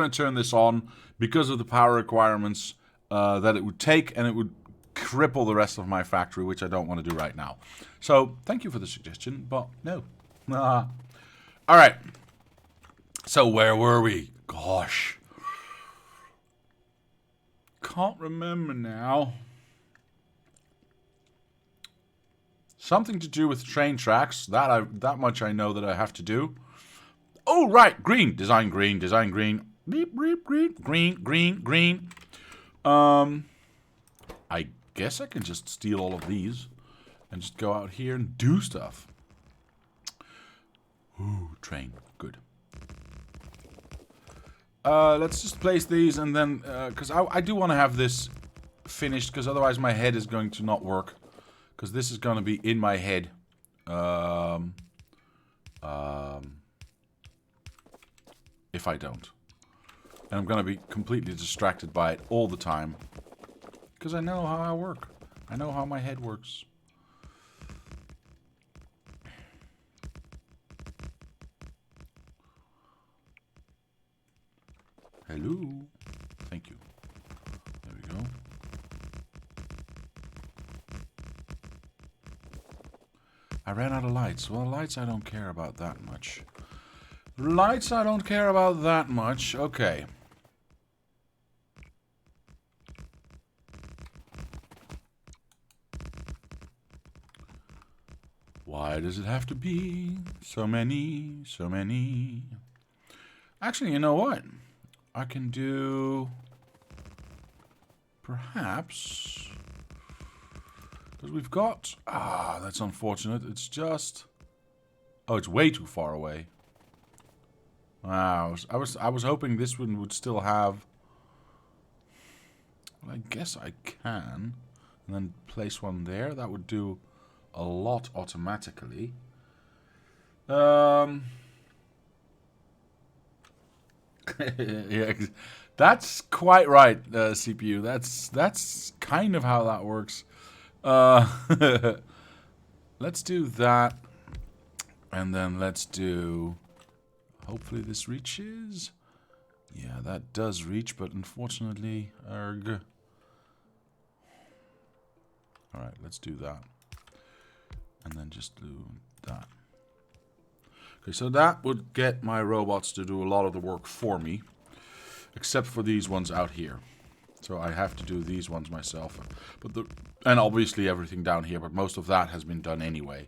Speaker 1: turn this on because of the power requirements that it would take, and it would cripple the rest of my factory, which I don't want to do right now. So thank you for the suggestion, but no. All right. So where were we? Gosh. Can't remember now. Something to do with train tracks. That much I know that I have to do. Oh, right. Green. Design green. Design green. Beep, beep, beep. Green, green, green. I guess I can just steal all of these and just go out here and do stuff. Ooh, train. Good. Let's just place these and then, because I do want to have this finished, because otherwise my head is going to not work. Because this is going to be in my head. If I don't. And I'm going to be completely distracted by it all the time. Because I know how I work. I know how my head works. Hello. Thank you. There we go. I ran out of lights. Well, lights I don't care about that much. Lights I don't care about that much. Okay. Why does it have to be so many, so many? Actually, you know what? I can do... Perhaps... Because we've got... Ah, that's unfortunate. It's just... Oh, it's way too far away. Wow. I was hoping this one would still have... Well, I guess I can. And then place one there. That would do a lot automatically. Yeah, that's quite right, CPU. That's kind of how that works. Let's do that. And then let's do... Hopefully this reaches. Yeah, that does reach, but unfortunately... Alright, let's do that. And then just do that. Okay, so that would get my robots to do a lot of the work for me. Except for these ones out here. So I have to do these ones myself. And obviously everything down here, but most of that has been done anyway.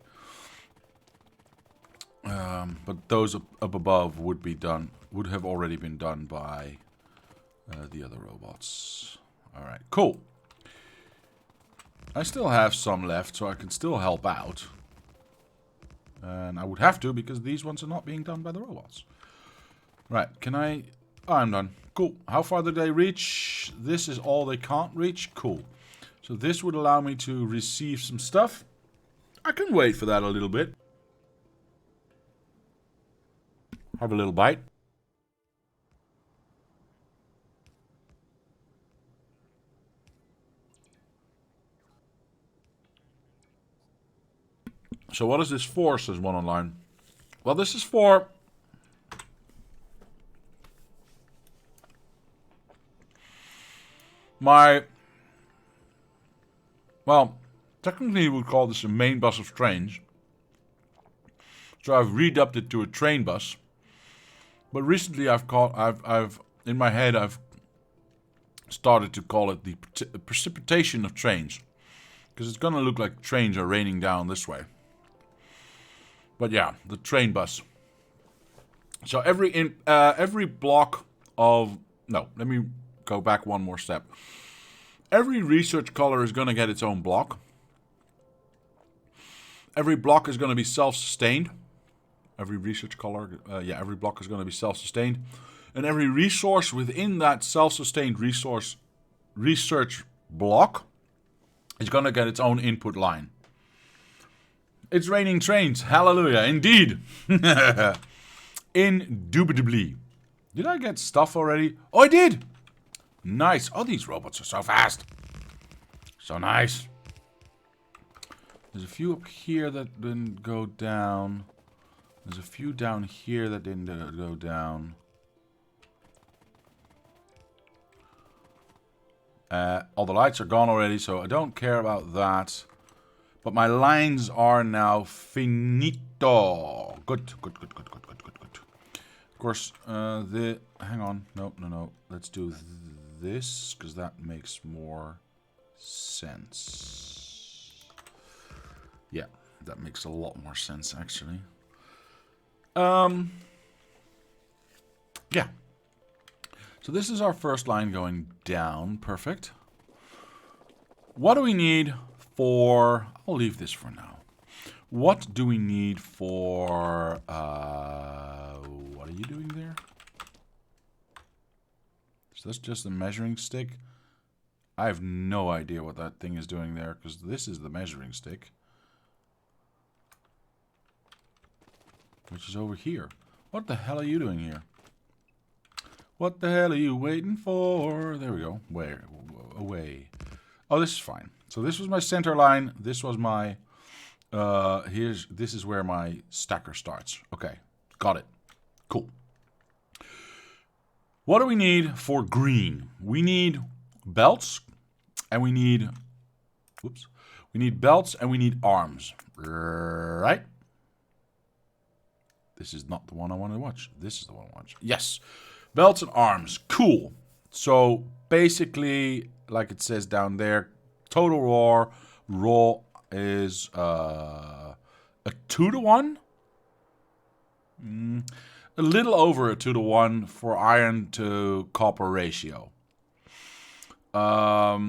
Speaker 1: But those up above would have already been done by the other robots. Alright, cool. I still have some left, so I can still help out. And I would have to, because these ones are not being done by the robots. Right, can I... Oh, I'm done. Cool. How far did they reach? This is all they can't reach. Cool. So this would allow me to receive some stuff. I can wait for that a little bit. Have a little bite. So what is this for, says one online. Well, this is for my... Well, technically we would call this a main bus of trains. So I've redubbed it to a train bus. But recently I've in my head I've started to call it the precipitation of trains. Because it's gonna look like trains are raining down this way. But yeah, the train bus. So every block of... No, let me go back one more step. Every research color is going to get its own block. Every block is going to be self-sustained. Every research color, every block is going to be self-sustained. And every resource within that self-sustained research block is going to get its own input line. It's raining trains. Hallelujah. Indeed. Indubitably. Did I get stuff already? Oh, I did. Nice. Oh, these robots are so fast. So nice. There's a few up here that didn't go down. There's a few down here that didn't go down. All the lights are gone already, so I don't care about that. But my lines are now finito. Good. Of course, hang on. No. Let's do this, because that makes more sense. Yeah, that makes a lot more sense, actually. Yeah. So this is our first line going down. Perfect. What do we need for... I'll leave this for now. What do we need for... what are you doing there? Is this just a measuring stick? I have no idea what that thing is doing there, because this is the measuring stick. Which is over here. What the hell are you doing here? What the hell are you waiting for? There we go. Where? Away. Oh, this is fine. So this was my center line. This was my... this is where my stacker starts. Okay. Got it. Cool. What do we need for green? We need belts. And we need... Whoops. We need belts and we need arms. Right? This is not the one I want to watch. This is the one I want to watch. Yes. Belts and arms. Cool. So, basically, like it says down there, total raw. Raw is a 2-to-1. A little over a 2-to-1 for iron to copper ratio. So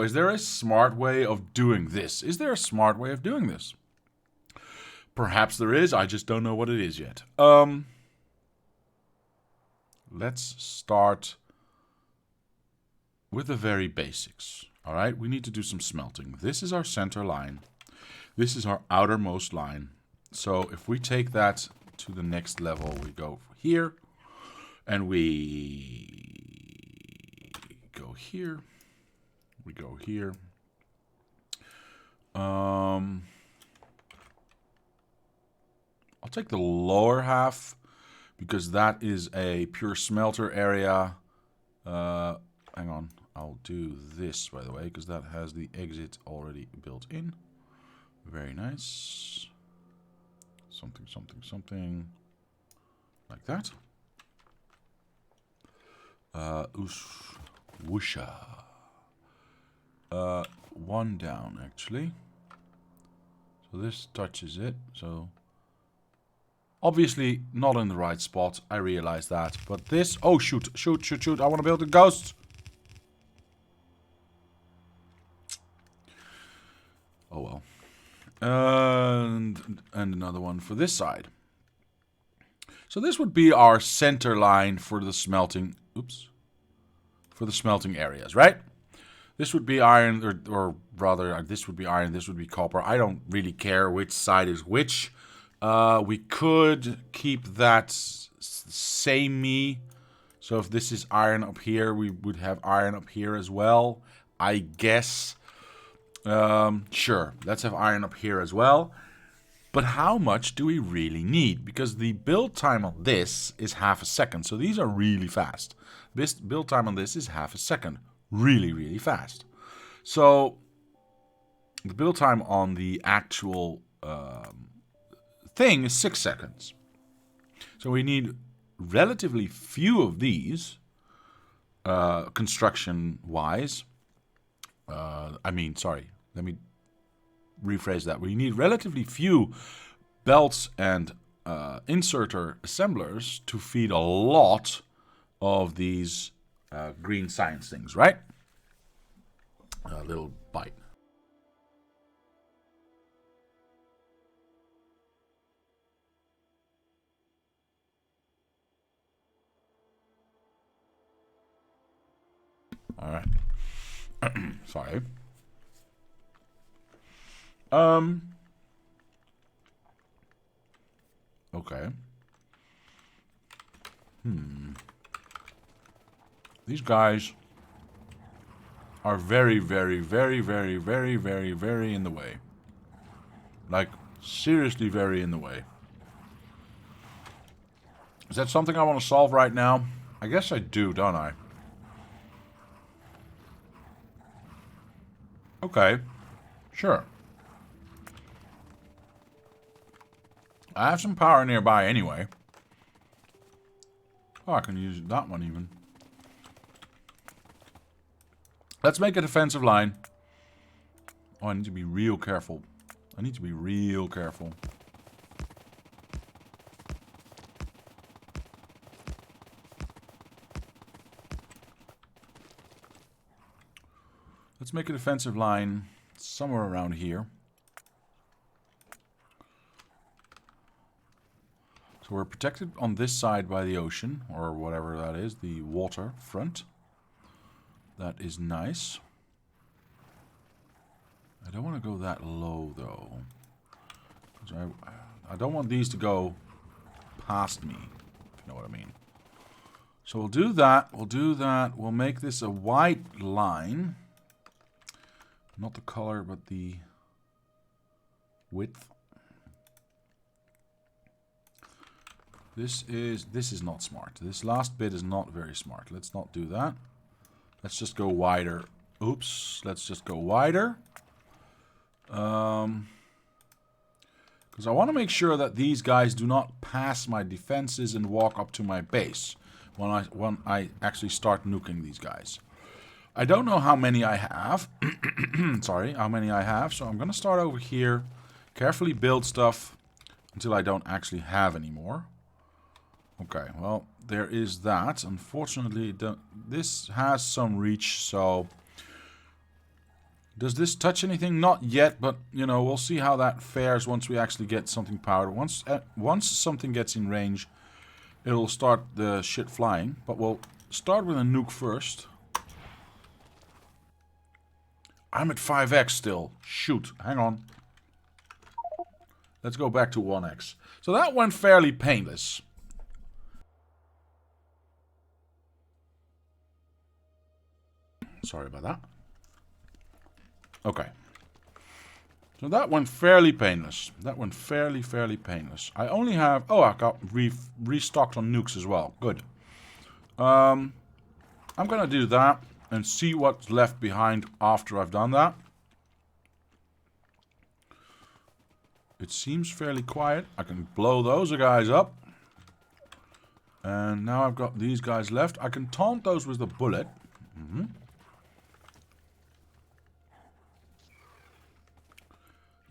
Speaker 1: is there a smart way of doing this? Is there a smart way of doing this? Perhaps there is. I just don't know what it is yet. Let's start with the very basics. All right, we need to do some smelting. This is our center line. This is our outermost line. So if we take that to the next level, we go here, and we go here. We go here. I'll take the lower half because that is a pure smelter area. Hang on. I'll do this, by the way, because that has the exit already built in. Very nice. Something, something, something. Like that. Whoosha. One down, actually. So this touches it. So obviously not in the right spot. I realize that. But this... Oh, shoot. Shoot, shoot, shoot. I want to build a ghost. Oh, well. And another one for this side. So this would be our center line for the smelting... Oops. For the smelting areas, right? This would be iron, or rather, this would be iron, this would be copper. I don't really care which side is which. We could keep that samey. So if this is iron up here, we would have iron up here as well, I guess. Sure, let's have iron up here as well. But how much do we really need? Because the build time on this is half a second. So these are really fast. This build time on this is half a second. Really, really fast. So the build time on the actual thing is 6 seconds. So we need relatively few of these construction-wise. Let me rephrase that. We need relatively few belts and inserter assemblers to feed a lot of these green science things, right? A little bite. All right. Sorry. Okay. These guys are very, very, very, very, very, very, very in the way. Like, seriously very in the way. Is that something I want to solve right now? I guess I do, don't I? Okay. Sure. I have some power nearby anyway. Oh, I can use that one even. Let's make a defensive line. Oh, I need to be real careful. I need to be real careful. Let's make a defensive line somewhere around here. So we're protected on this side by the ocean, or whatever that is, the water front. That is nice. I don't want to go that low, though. I don't want these to go past me, if you know what I mean. So we'll do that. We'll do that. We'll make this a white line. Not the color, but the width. This is not smart. This last bit is not very smart. Let's not do that. Let's just go wider. Oops. Let's just go wider. Because I want to make sure that these guys do not pass my defenses and walk up to my base when I actually start nuking these guys. I don't know how many I have. Sorry, how many I have. So I'm going to start over here. Carefully build stuff until I don't actually have any more. Okay, well, there is that. Unfortunately, this has some reach, so... Does this touch anything? Not yet, but, you know, we'll see how that fares once we actually get something powered. Once something gets in range, it'll start the shit flying. But we'll start with a nuke first. I'm at 5x still. Shoot, hang on. Let's go back to 1x. So that went fairly painless. Sorry about that. Okay. So that went fairly painless. That went fairly painless. I only have... Oh, I got restocked on nukes as well. Good. I'm going to do that and see what's left behind after I've done that. It seems fairly quiet. I can blow those guys up. And now I've got these guys left. I can taunt those with a bullet. Mm-hmm.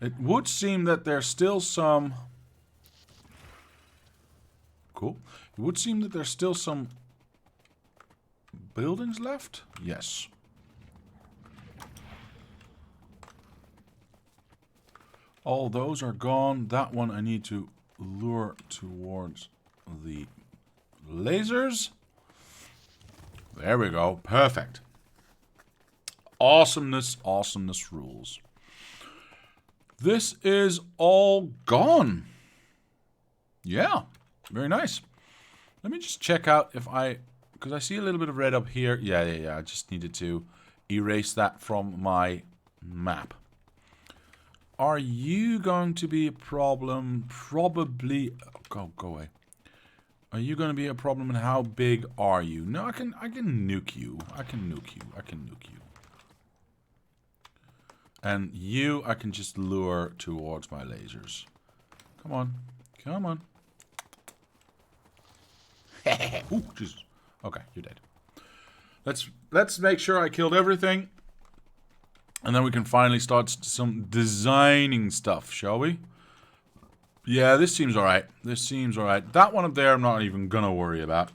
Speaker 1: It would seem that there's still some... Cool. It would seem that there's still some buildings left? Yes. All those are gone. That one I need to lure towards the lasers. There we go. Perfect. Awesomeness, awesomeness rules. This is all gone. Yeah, very nice. Let me just check out if because I see a little bit of red up here. Yeah. I just needed to erase that from my map. Are you going to be a problem? Probably. Oh, go away. Are you going to be a problem, and how big are you? No, I can nuke you. I can nuke you. And you, I can just lure towards my lasers. Come on. Ooh, Jesus. Okay, you're dead. Let's make sure I killed everything. And then we can finally start some designing stuff, shall we? Yeah, this seems alright. That one up there I'm not even gonna worry about.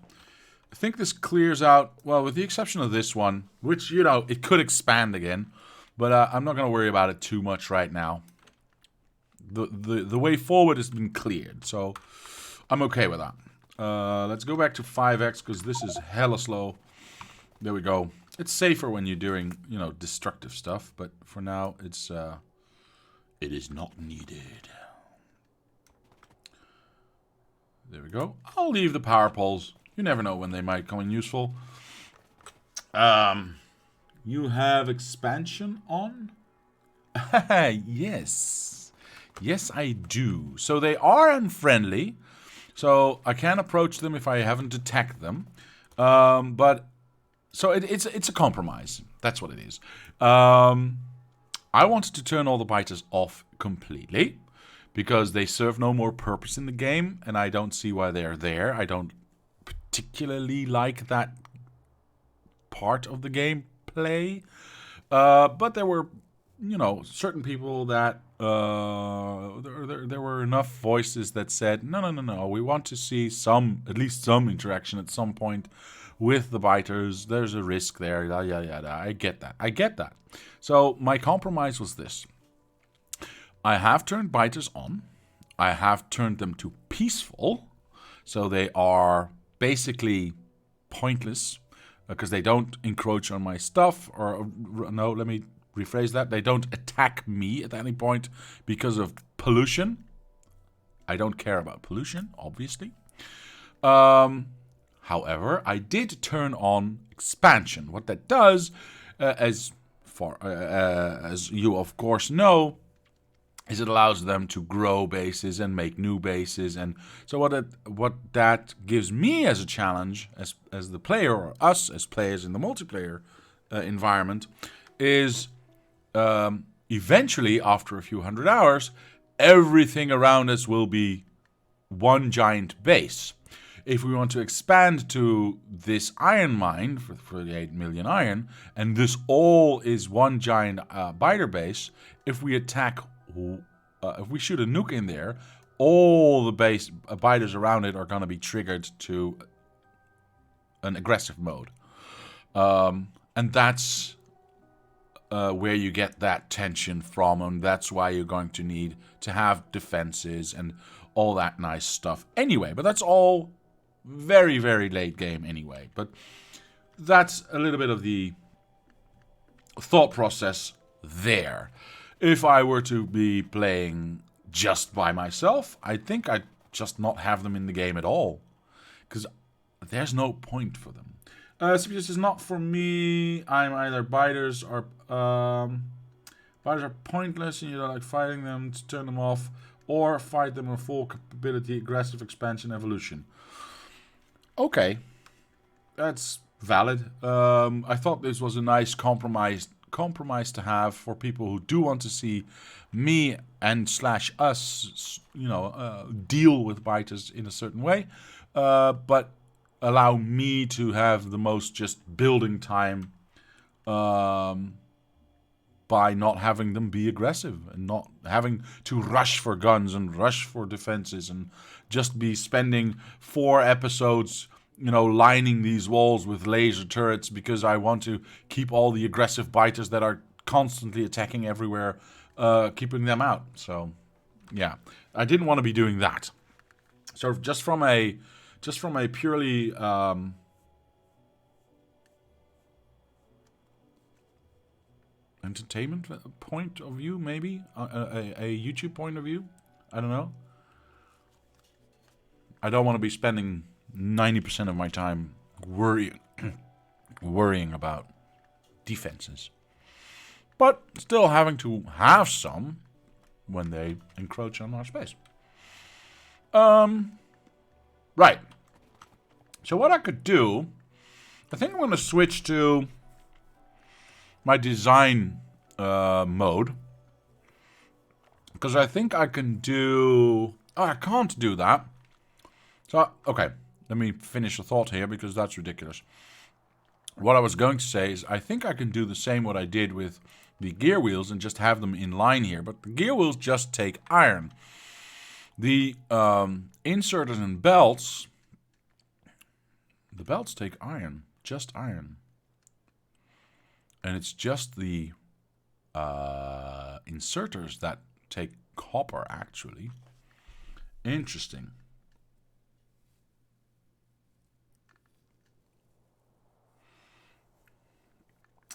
Speaker 1: I think this clears out, well, with the exception of this one, which, you know, it could expand again. But I'm not gonna worry about it too much right now. The way forward has been cleared, so I'm okay with that. Let's go back to 5x, because this is hella slow. There we go. It's safer when you're doing, you know, destructive stuff, but for now, it is not needed. There we go. I'll leave the power poles. You never know when they might come in useful. You have expansion on? Yes. Yes, I do. So they are unfriendly. So I can approach them if I haven't attacked them. But so it's a compromise. That's what it is. I wanted to turn all the biters off completely because they serve no more purpose in the game, and I don't see why they're there. I don't particularly like that part of the gameplay. But there were, you know, certain people that there were enough voices that said, no, we want to see at least some interaction at some point with the biters. There's a risk there, yada. I get that. So my compromise was this. I have turned biters on. I have turned them to peaceful. So they are basically pointless because they don't encroach on my stuff. Or no, let me rephrase that. They don't attack me at any point because of pollution. I don't care about pollution, obviously. However, I did turn on expansion. What that does, as you of course know, is it allows them to grow bases and make new bases. And so what that gives me as a challenge, as the player, or us as players in the multiplayer environment, is eventually, after a few hundred hours, everything around us will be one giant base. If we want to expand to this iron mine for 38 million iron, and this all is one giant biter base, if we attack, if we shoot a nuke in there, all the base biters around it are going to be triggered to an aggressive mode. And that's where you get that tension from, and that's why you're going to need to have defenses and all that nice stuff anyway. But that's all very, very late game anyway. But that's a little bit of the thought process there. If I were to be playing just by myself, I think I'd just not have them in the game at all, because there's no point for them. So this is not for me. I'm either biters are pointless, and you don't like fighting them to turn them off, or fight them in full capability, aggressive expansion, evolution. Okay, that's valid. I thought this was a nice compromise to have for people who do want to see me and / us, you know, deal with biters in a certain way, but allow me to have the most just building time by not having them be aggressive and not having to rush for guns and rush for defenses and just be spending 4 episodes, you know, lining these walls with laser turrets because I want to keep all the aggressive biters that are constantly attacking everywhere, keeping them out. So, yeah, I didn't want to be doing that. So just from a purely entertainment point of view, maybe a YouTube point of view, I don't know. I don't want to be spending 90% of my time worrying about defenses. But still having to have some when they encroach on our space. Right. So what I could do, I think I'm going to switch to my design mode. Because I think I can do... Oh, I can't do that. So, okay. Let me finish the thought here because that's ridiculous. What I was going to say is I think I can do the same what I did with the gear wheels and just have them in line here. But the gear wheels just take iron. The inserters and belts... The belts take iron. Just iron. And it's just the inserters that take copper, actually. Interesting.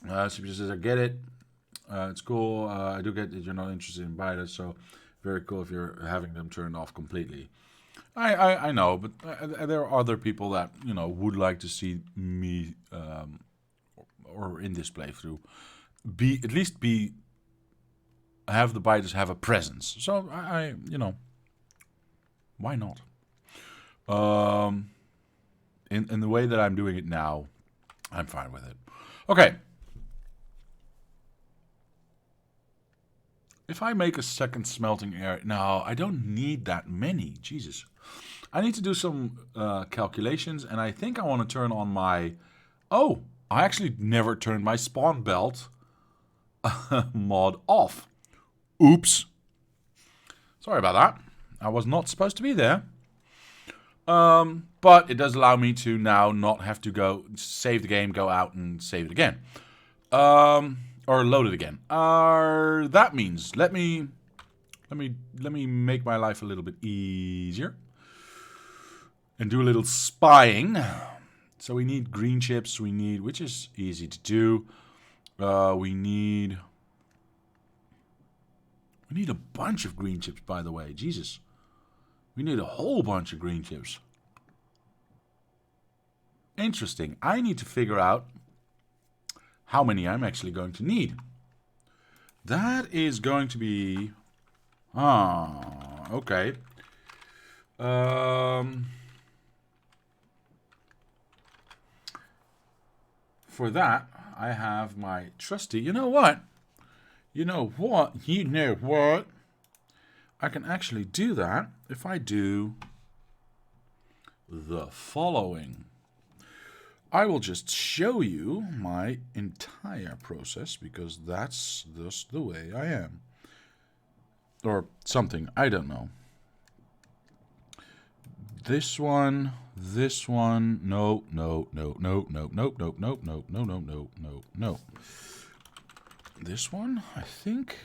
Speaker 1: CP says, I get it. It's cool. I do get that you're not interested in buyers, so very cool if you're having them turned off completely. I know, but there are other people that, you know, would like to see me, or in this playthrough, have the biters have a presence. So I you know, why not? In the way that I'm doing it now, I'm fine with it. Okay. If I make a second smelting area... No, I don't need that many. Jesus. I need to do some calculations, and I think I want to turn on my... Oh, I actually never turned my spawn belt mod off. Oops. Sorry about that. I was not supposed to be there. But it does allow me to now not have to go save the game, go out and save it again. Or load it again. That means let me make my life a little bit easier and do a little spying. So we need green chips. We need, which is easy to do. We need a bunch of green chips, by the way. Jesus, we need a whole bunch of green chips. Interesting. I need to figure out how many I'm actually going to need. That is going to be... okay. For that, I have my trusty... You know what? You know what? You know what? I can actually do that if I do the following. I will just show you my entire process because that's just the way I am. Or something, I don't know. This one, no. This one, I think.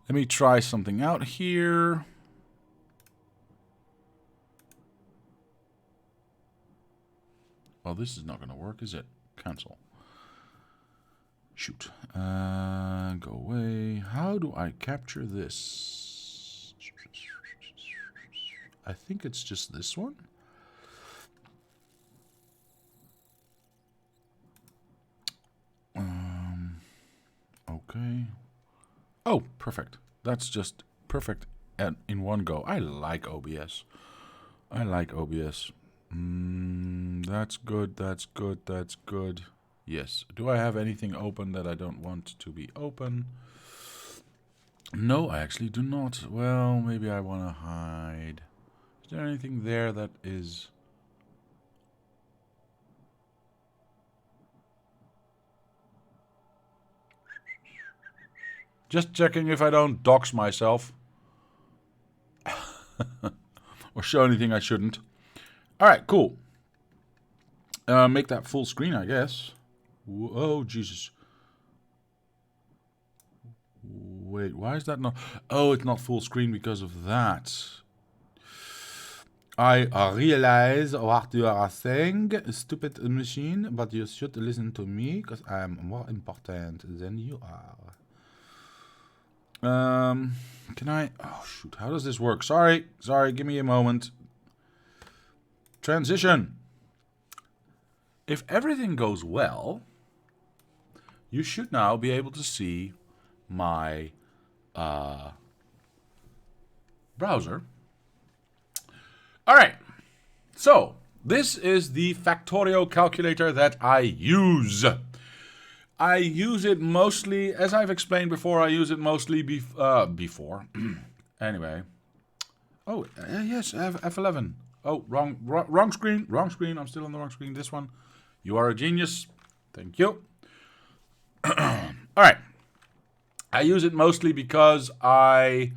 Speaker 1: Let me try something out here. Well, this is not going to work, is it? Cancel. Shoot. Go away. How do I capture this? I think it's just this one. Okay. Oh, perfect. That's just perfect in one go. I like OBS. That's good, that's good, that's good. Yes. Do I have anything open that I don't want to be open? No, I actually do not. Well, maybe I want to hide. Is there anything there that is... Just checking if I don't dox myself. Or show anything I shouldn't. Alright, cool. Make that full screen, I guess. Oh, Jesus. Wait, why is that not... Oh, it's not full screen because of that. I realize what you are saying, stupid machine, but you should listen to me because I am more important than you are. Can I... Oh, shoot. How does this work? Sorry, give me a moment. transition. If everything goes well, you should now be able to see my browser. All right. So this is the Factorio calculator that I use. I use it mostly, as I've explained before, I use it mostly before. Anyway. Oh, yes, F11. Oh, wrong screen. Wrong screen. I'm still on the wrong screen. This one. You are a genius. Thank you. All right. I use it mostly because or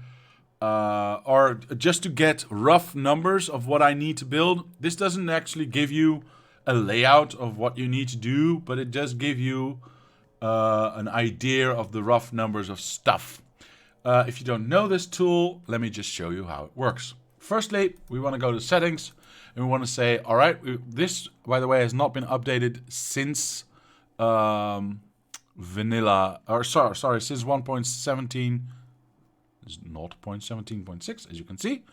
Speaker 1: just to get rough numbers of what I need to build. This doesn't actually give you a layout of what you need to do, but it does give you an idea of the rough numbers of stuff. If you don't know this tool, let me just show you how it works. Firstly, we want to go to settings and we want to say, all right, this, by the way, has not been updated since vanilla, or sorry, since 1.17, is 0.17.6, as you can see.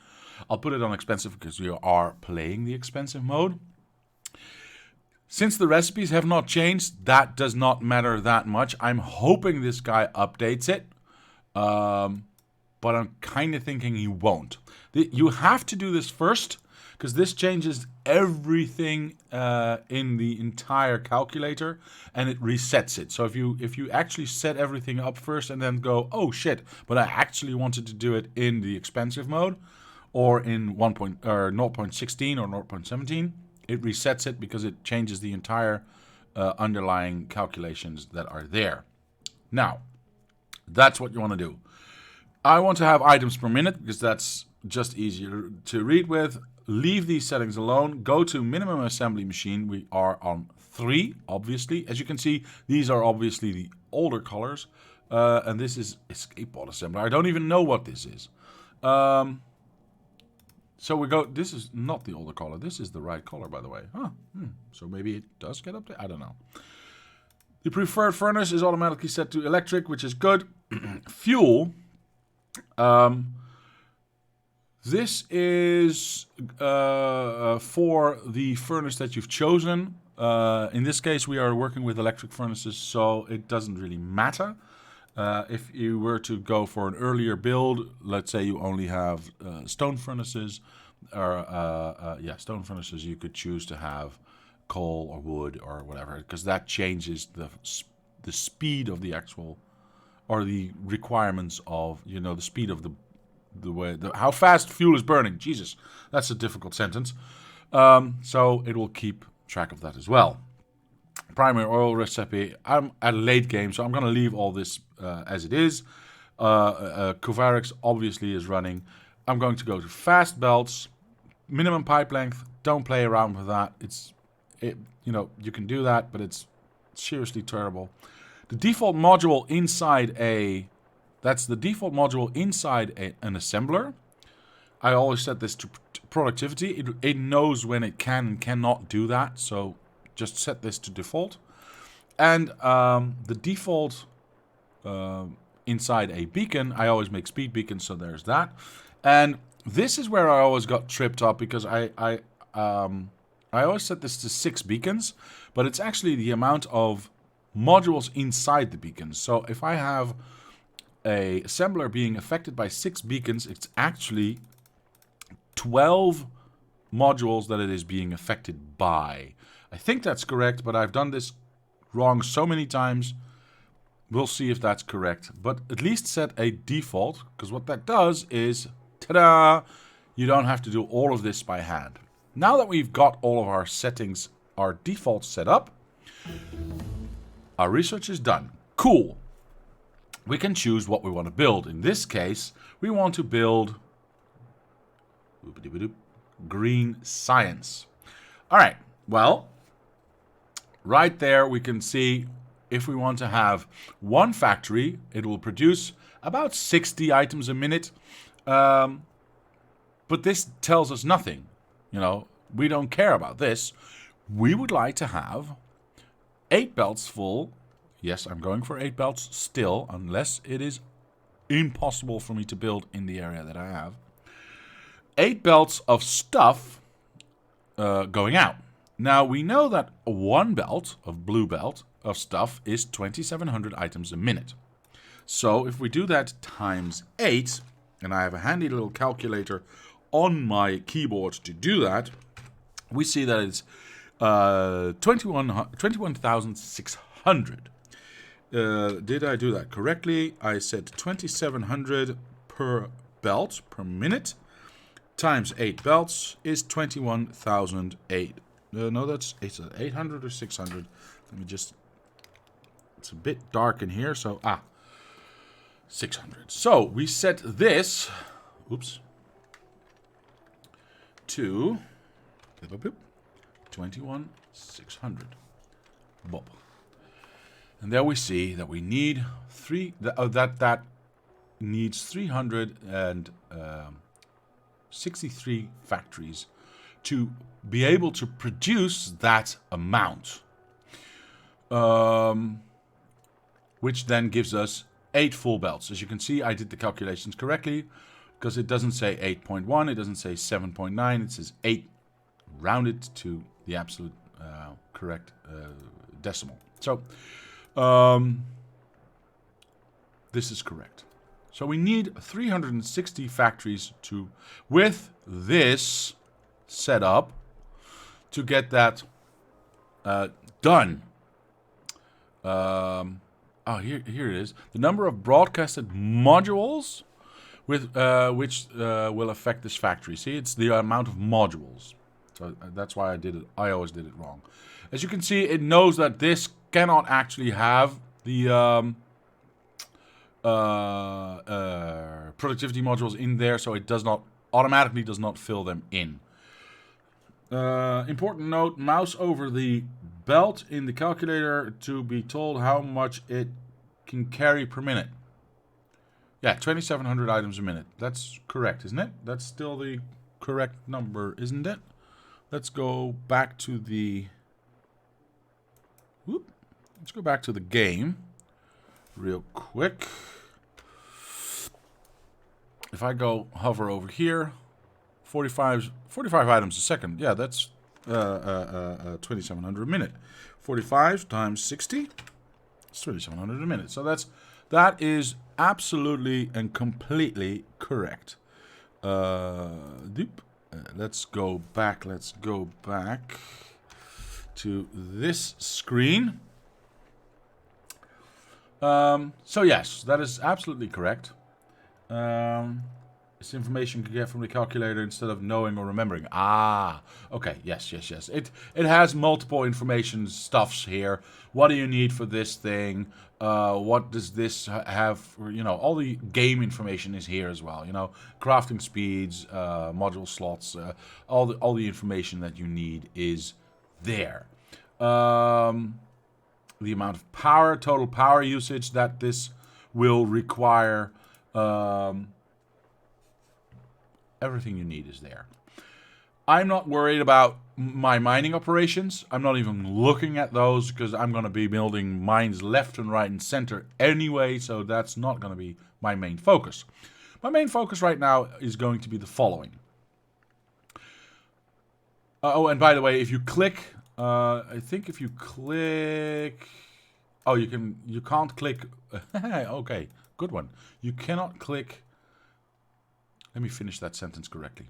Speaker 1: I'll put it on expensive because we are playing the expensive mode. Since the recipes have not changed, that does not matter that much. I'm hoping this guy updates it. But I'm kind of thinking he won't. You have to do this first, because this changes everything in the entire calculator, and it resets it. So if you actually set everything up first and then go, oh shit, but I actually wanted to do it in the expensive mode, or in 0.16 or 0.17, it resets it because it changes the entire underlying calculations that are there. Now, that's what you want to do. I want to have items per minute because that's just easier to read with. Leave these settings alone. Go to minimum assembly machine. We are on 3, obviously. As you can see, these are obviously the older colors. And this is escape pod assembler. I don't even know what this is. So we go, this is not the older color. This is the right color, by the way. Huh. So maybe it does get updated. I don't know. The preferred furnace is automatically set to electric, which is good. Fuel. This is for the furnace that you've chosen. In this case, we are working with electric furnaces, so it doesn't really matter. If you were to go for an earlier build, let's say you only have stone furnaces, or stone furnaces, you could choose to have coal or wood or whatever, because that changes the speed of the actual, or the requirements of, the speed of the way, how fast fuel is burning. Jesus, that's a difficult sentence. So it will keep track of that as well. Primary oil recipe. I'm at a late game, so I'm going to leave all this as it is. Kuvarix obviously is running. I'm going to go to fast belts, minimum pipe length. Don't play around with that. You can do that, but it's seriously terrible. The default module inside an assembler. I always set this to productivity. It knows when it can and cannot do that, so just set this to default. And the default inside a beacon, I always make speed beacons, so there's that. And this is where I always got tripped up, because I always set this to 6 beacons, but it's actually the amount of modules inside the beacons. So if I have a assembler being affected by 6 beacons, it's actually 12 modules that it is being affected by. I think that's correct, but I've done this wrong so many times. We'll see if that's correct. But at least set a default, because what that does is, ta-da, you don't have to do all of this by hand. Now that we've got all of our settings, our defaults set up, our research is done. Cool. We can choose what we want to build. In this case, we want to build green science. All right. Well, right there we can see if we want to have one factory, it will produce about 60 items a minute. But this tells us nothing. We don't care about this. We would like to have 8 belts full. Yes, I'm going for 8 belts still, unless it is impossible for me to build in the area that I have. 8 belts of stuff going out. Now we know that one belt of blue belt of stuff is 2,700 items a minute. So if we do that times 8, and I have a handy little calculator on my keyboard to do that, we see that it's 21,600. Did I do that correctly? I said 2,700 per belt per minute times 8 belts is 21,008. No, that's 800 or 600. Let me just... It's a bit dark in here, so... 600. So, we set this... Oops. To... 21,600. Bob. And there we see that we need that needs 363 factories to be able to produce that amount. Which then gives us 8 full belts. As you can see, I did the calculations correctly, because it doesn't say 8.1, it doesn't say 7.9, it says 8, rounded to the absolute correct decimal. So, this is correct. So we need 360 factories to, with this setup, to get that done. Here it is. The number of broadcasted modules with which will affect this factory. See, it's the amount of modules. So that's why I did it. I always did it wrong. As you can see, it knows that this cannot actually have the productivity modules in there, so it does not automatically does not fill them in. Important note: mouse over the belt in the calculator to be told how much it can carry per minute. Yeah, 2,700 items a minute. That's correct, isn't it? That's still the correct number, isn't it? Let's go back to the... Whoop. Let's go back to the game real quick. If I go hover over here, 45 items a second. Yeah, that's 2,700 a minute. 45 times 60, it's 2,700 a minute. So that is absolutely and completely correct. Let's go back. Let's go back to this screen. So yes, that is absolutely correct. This information you can get from the calculator instead of knowing or remembering. Okay, yes. It has multiple information stuffs here. What do you need for this thing? What does this have? All the game information is here as well. Crafting speeds, module slots, all the information that you need is there. The amount of power, total power usage that this will require. Everything you need is there. I'm not worried about my mining operations. I'm not even looking at those because I'm going to be building mines left and right and center anyway, so that's not going to be my main focus. My main focus right now is going to be the following. And by the way, if you click, I think if you click... Oh, you can't click... Okay, good one. You cannot click... Let me finish that sentence correctly.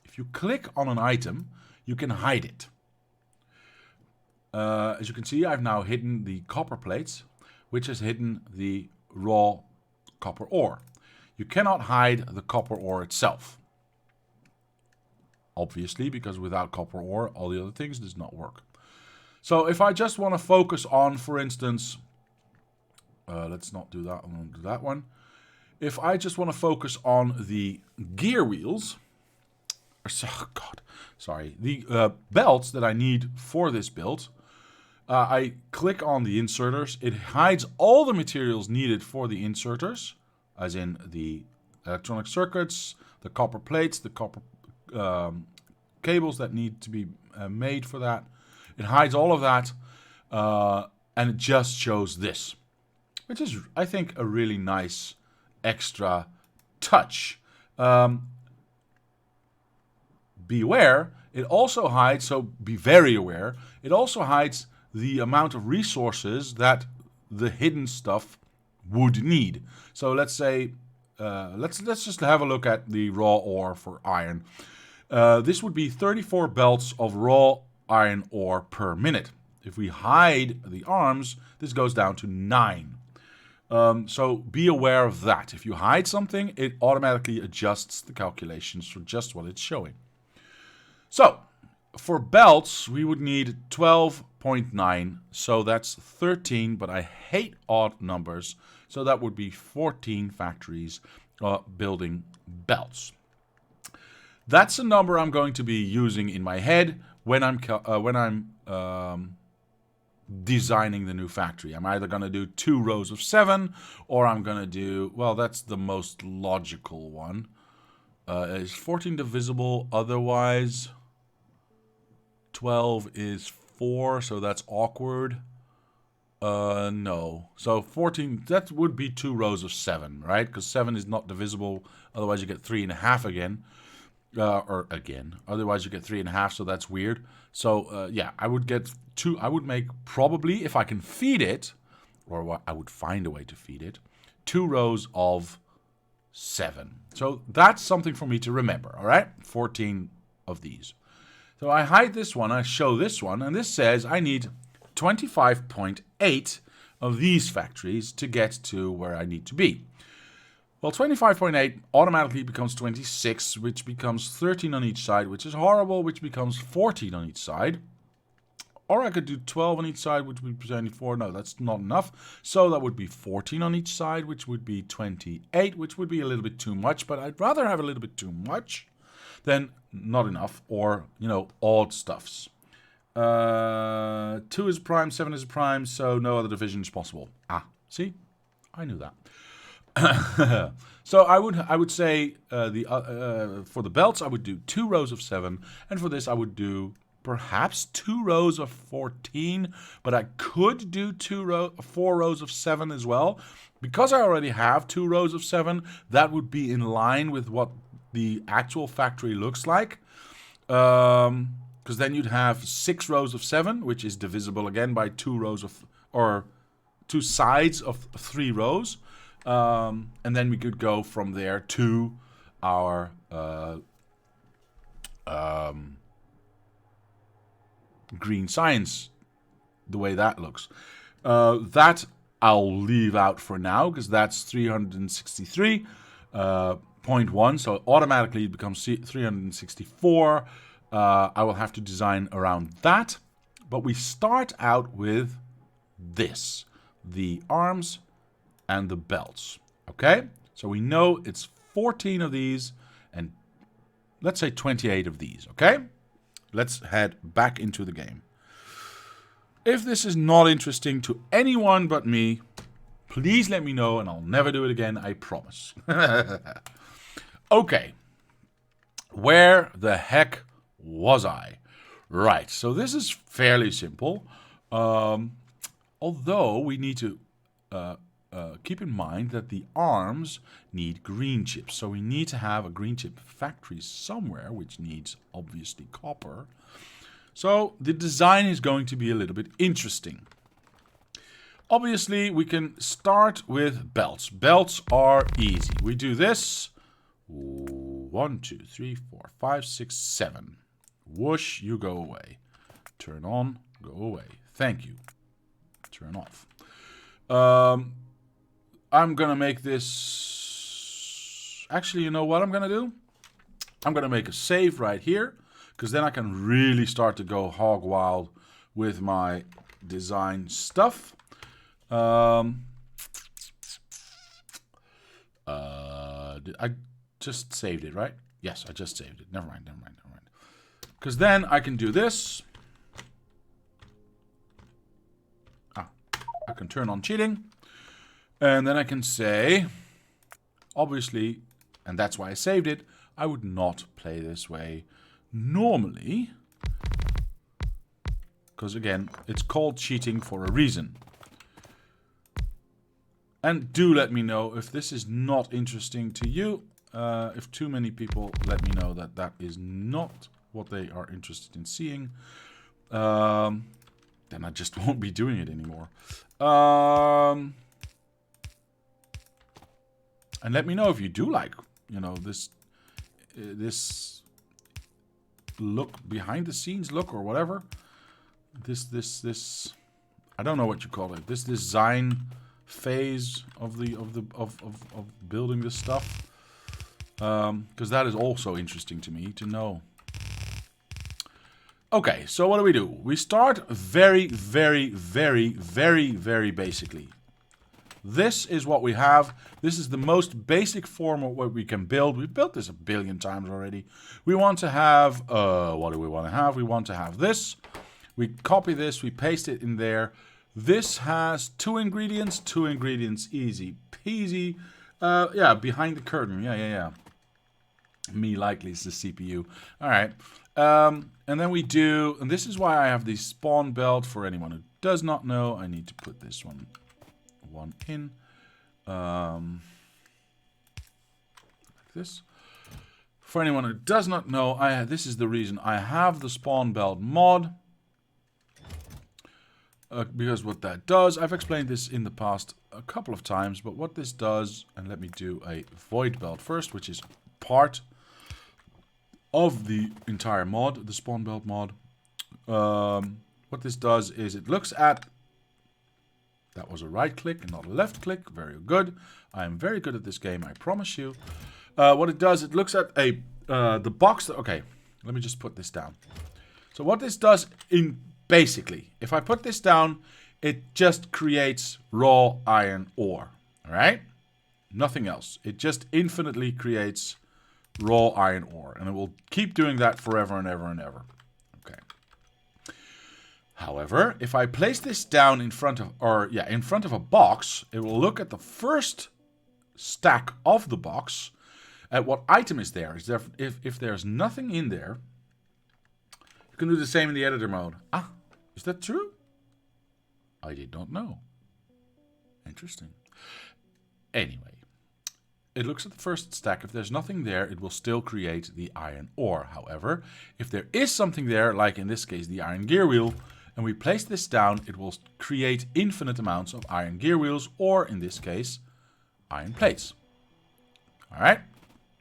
Speaker 1: If you click on an item, you can hide it. As you can see, I've now hidden the copper plates, which has hidden the raw copper ore. You cannot hide the copper ore itself. Obviously, because without copper ore, all the other things does not work. So if I just want to focus on, for instance... let's not do that. I'm going to do that one. If I just want to focus on the gear wheels, the belts that I need for this build, I click on the inserters. It hides all the materials needed for the inserters, as in the electronic circuits, the copper plates, the copper cables that need to be made for that. It hides all of that, and it just shows this, which is, I think, a really nice extra touch. Beware, It also hides, so be very aware, it also hides the amount of resources that the hidden stuff would need. So let's say, let's just have a look at the raw ore for iron. This would be 34 belts of raw iron ore per minute. If we hide the arms, this goes down to 9. So be aware of that. If you hide something, it automatically adjusts the calculations for just what it's showing. So, for belts, we would need 12.9. So that's 13, but I hate odd numbers. So that would be 14 factories building belts. That's a number I'm going to be using in my head when I'm designing the new factory. I'm either going to do 2 rows of 7, or I'm going to do, well, that's the most logical one. Is 14 divisible? Otherwise, 12 is 4, so that's awkward. No. So 14, that would be 2 rows of 7, right? Because 7 is not divisible. Otherwise, you get 3.5 again. Otherwise you get 3.5, so that's weird. So yeah, I would get 2. I would make, probably, if I can feed it, or I would find a way to feed it, 2 rows of 7. So that's something for me to remember. All right, 14 of these. So I hide this one, I show this one, and this says I need 25.8 of these factories to get to where I need to be. Well, 25.8 automatically becomes 26, which becomes 13 on each side, which is horrible, which becomes 14 on each side. Or I could do 12 on each side, which would be 24. No, that's not enough. So that would be 14 on each side, which would be 28, which would be a little bit too much. But I'd rather have a little bit too much than not enough, or, you know, odd stuffs. 2 is prime, 7 is prime, so no other division is possible. Ah, see? I knew that. So I would say for the belts I would do 2 rows of 7, and for this I would do perhaps 2 rows of 14, but I could do 4 rows of 7 as well. Because I already have 2 rows of 7, that would be in line with what the actual factory looks like. Because then you'd have 6 rows of 7, which is divisible again by 2 rows of, or 2 sides of 3 rows. And then we could go from there to our green science, the way that looks. That I'll leave out for now, because that's 363.1, so automatically it becomes 364. I will have to design around that, but we start out with this, the arms and the belts. Okay, so we know it's 14 of these and let's say 28 of these. Okay, let's head back into the game. If this is not interesting to anyone but me, please let me know and I'll never do it again, I promise. Okay, where the heck was I? Right, so this is fairly simple, although we need to keep in mind that the arms need green chips. So we need to have a green chip factory somewhere, which needs, obviously, copper. So the design is going to be a little bit interesting. Obviously, we can start with belts. Belts are easy. We do this. 1, 2, 3, 4, 5, 6, 7. Whoosh, you go away. Turn on, go away. Thank you. Turn off. I'm going to make this... Actually, you know what I'm going to do? I'm going to make a save right here, because then I can really start to go hog wild with my design stuff. I just saved it, right? Yes, I just saved it. Never mind. Because then I can do this. I can turn on cheating. And then I can say, obviously, and that's why I saved it, I would not play this way normally. Because again, it's called cheating for a reason. And do let me know if this is not interesting to you. If too many people let me know that that is not what they are interested in seeing, then I just won't be doing it anymore. And let me know if you do like, you know, this look, behind the scenes look, or whatever. This I don't know what you call it. This design phase of building this stuff. Because that is also interesting to me to know. Okay, so what do? We start very, very, very, very, very basically. This is what we have. This is the most basic form of what we can build. We've built this a billion times already. We want to have, what do we want to have? We want to have this. We copy this, we paste it in there. This has two ingredients, easy peasy. Yeah, behind the curtain, yeah. Me likely is the CPU. All right. And then we do, and this is why I have the spawn belt. For anyone who does not know, I need to put this one in. Like this. For anyone who does not know, this is the reason I have the spawn belt mod. Because what that does, I've explained this in the past a couple of times, but what this does, and let me do a void belt first, which is part of the entire mod, the spawn belt mod. What this does is it looks at, that was a right click and not a left click, very good. I am very good at this game, I promise you. What it does, it looks at the box, okay, let me just put this down. So what this does basically, if I put this down, it just creates raw iron ore, all right? Nothing else. It just infinitely creates raw iron ore, and it will keep doing that forever and ever and ever. Okay. However, if I place this down in front of, in front of a box, it will look at the first stack of the box, at what item is there. If there's nothing in there, you can do the same in the editor mode. Ah, is that true? I did not know. Interesting. Anyway. It looks at the first stack. If there's nothing there, it will still create the iron ore. However, if there is something there, like in this case the iron gear wheel, and we place this down, it will create infinite amounts of iron gear wheels, or in this case, iron plates. Alright?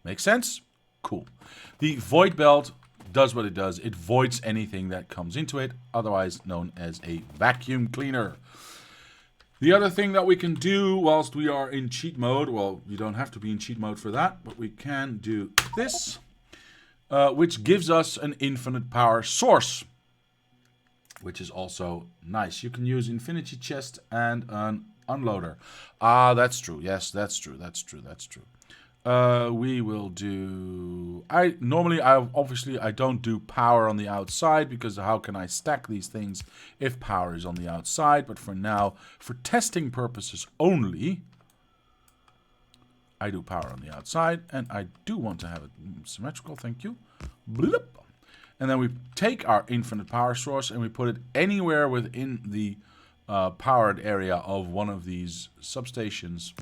Speaker 1: Makes sense? Cool. The void belt does what it does. It voids anything that comes into it, otherwise known as a vacuum cleaner. The other thing that we can do whilst we are in cheat mode, well, you don't have to be in cheat mode for that, but we can do this, which gives us an infinite power source, which is also nice. You can use infinity chest and an unloader. Ah, that's true. Yes, that's true. We will do, obviously I don't do power on the outside, because how can I stack these things if power is on the outside? But for now, for testing purposes only, I do power on the outside, and I do want to have it symmetrical, thank you. Bloop. And then we take our infinite power source and we put it anywhere within the powered area of one of these substations,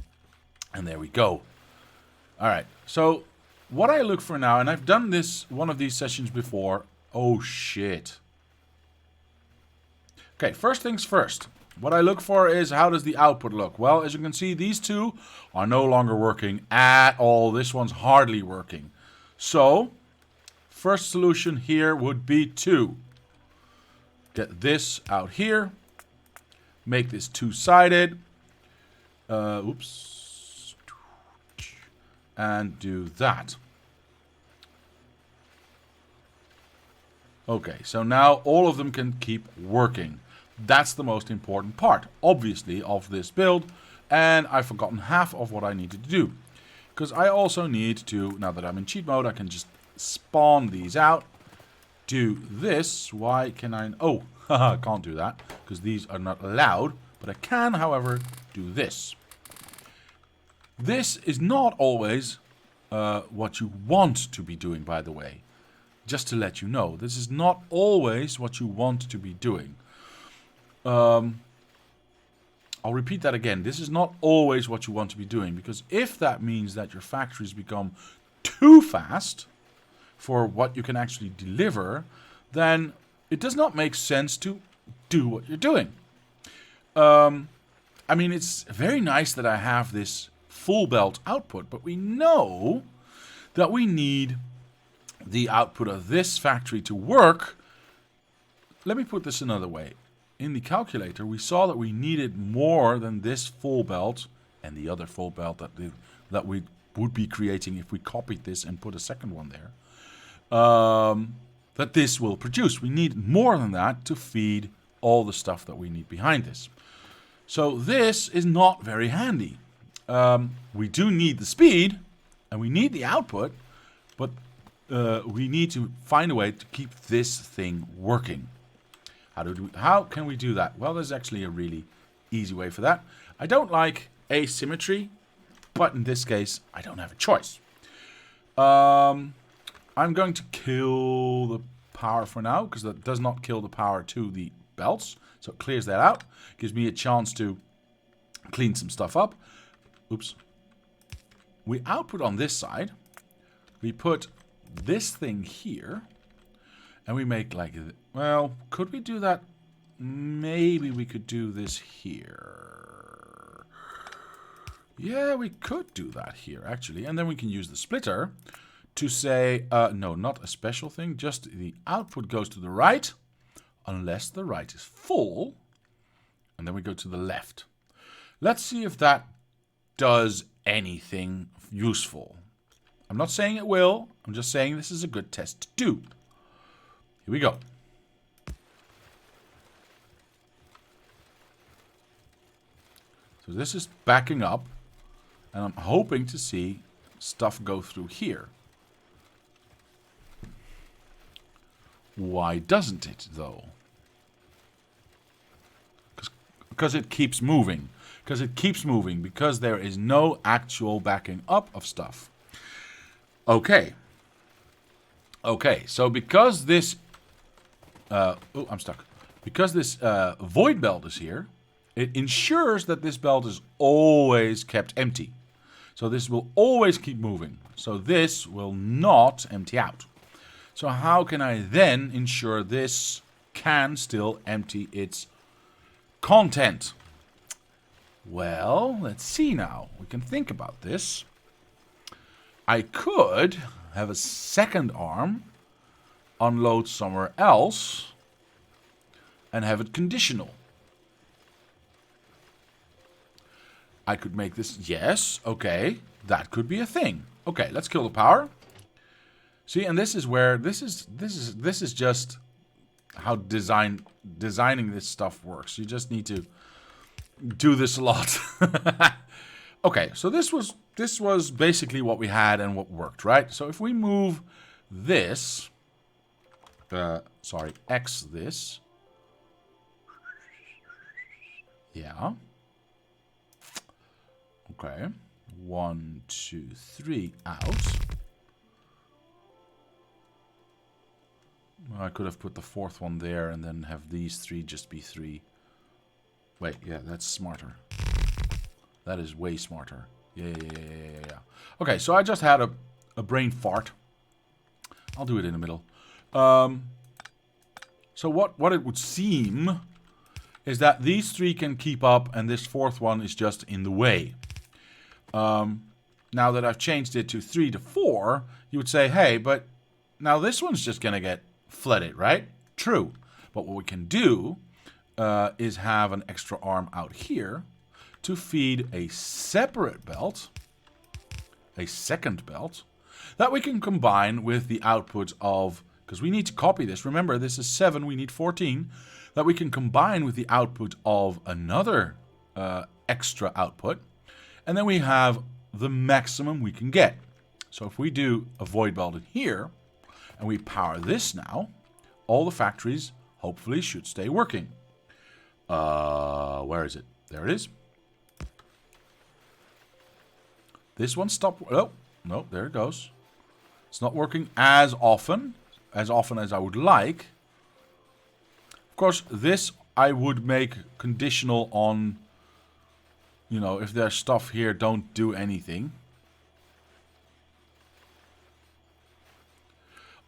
Speaker 1: and there we go. Alright, so what I look for now, and I've done this one of these sessions before. Oh shit. Okay, first things first. What I look for is, how does the output look? Well, as you can see, these two are no longer working at all. This one's hardly working. So, first solution here would be to get this out here. Make this two-sided. Oops. And do that. Okay, so now all of them can keep working. That's the most important part, obviously, of this build. And I've forgotten half of what I needed to do. Because I also need to, now that I'm in cheat mode, I can just spawn these out. Do this. Why can I? Oh, I can't do that, because these are not allowed. But I can, however, do this. This is not always what you want to be doing, by the way. Just to let you know, this is not always what you want to be doing. I'll repeat that again. This is not always what you want to be doing, because if that means that your factories become too fast, for what you can actually deliver, then it does not make sense to do what you're doing. I mean, it's very nice that I have this full belt output, but we know that we need the output of this factory to work. Let me put this another way. In the calculator, we saw that we needed more than this full belt and the other full belt that we would be creating if we copied this and put a second one there. That this will produce. We need more than that to feed all the stuff that we need behind this. So this is not very handy. We do need the speed and we need the output, but we need to find a way to keep this thing working. How can we do that? Well, there's actually a really easy way for that. I don't like asymmetry, but in this case, I don't have a choice. I'm going to kill the power for now, because that does not kill the power to the belts. So it clears that out. Gives me a chance to clean some stuff up. Oops. We output on this side. We put this thing here. And we make like... Well, could we do that? Maybe we could do this here. Yeah, we could do that here, actually. And then we can use the splitter to say... no, not a special thing. Just the output goes to the right. Unless the right is full. And then we go to the left. Let's see if that does anything useful. I'm not saying it will. I'm just saying this is a good test to do. Here we go. So this is backing up. And I'm hoping to see stuff go through here. Why doesn't it, though? Because it keeps moving. Because it keeps moving. Because there is no actual backing up of stuff. Okay. Okay, so because this... oh, I'm stuck. Because this void belt is here, it ensures that this belt is always kept empty. So this will always keep moving. So this will not empty out. So how can I then ensure this can still empty its content? Well, let's see now. We can think about this. I could have a second arm unload somewhere else and have it conditional. I could make this, yes, okay, that could be a thing. Okay, let's kill the power. See, and this is where this is just how designing this stuff works. You just need to do this a lot. Okay, so this was basically what we had and what worked, right? So if we move this, X this, yeah. Okay, 1, 2, 3 out. Well, I could have put the fourth one there and then have these three just be 3. Wait, yeah, that's smarter. That is way smarter. Yeah. Okay, so I just had a brain fart. I'll do it in the middle. So what it would seem is that these 3 can keep up and this fourth one is just in the way. Now that I've changed it to 3 to 4, you would say, hey, but now this one's just going to get flooded, right? True. But what we can do is have an extra arm out here to feed a separate belt, a second belt, that we can combine with the output of, because we need to copy this. Remember, this is 7, we need 14, that we can combine with the output of another extra output. And then we have the maximum we can get. So if we do a void belt in here, and we power this now, all the factories hopefully should stay working. Where is it? There it is. This one stopped. Oh, no, there it goes. It's not working as often as I would like. Of course, this I would make conditional on, you know, if there's stuff here, don't do anything.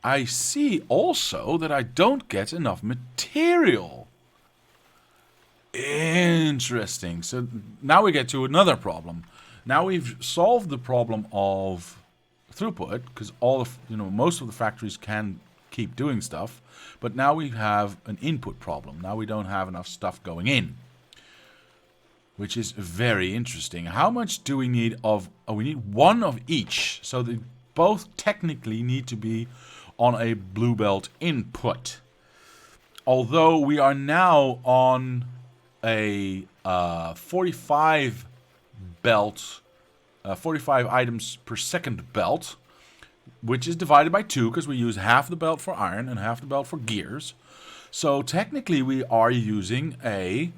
Speaker 1: I see also that I don't get enough material. Interesting. So now we get to another problem. Now we've solved the problem of throughput, because all of, most of the factories can keep doing stuff, but now we have an input problem. Now we don't have enough stuff going in, which is very interesting. How much do we need of... Oh, we need one of each, so they both technically need to be on a blue belt input. Although we are now on a 45 belt, 45 items per second belt, which is divided by 2 because we use half the belt for iron and half the belt for gears. So technically we are using a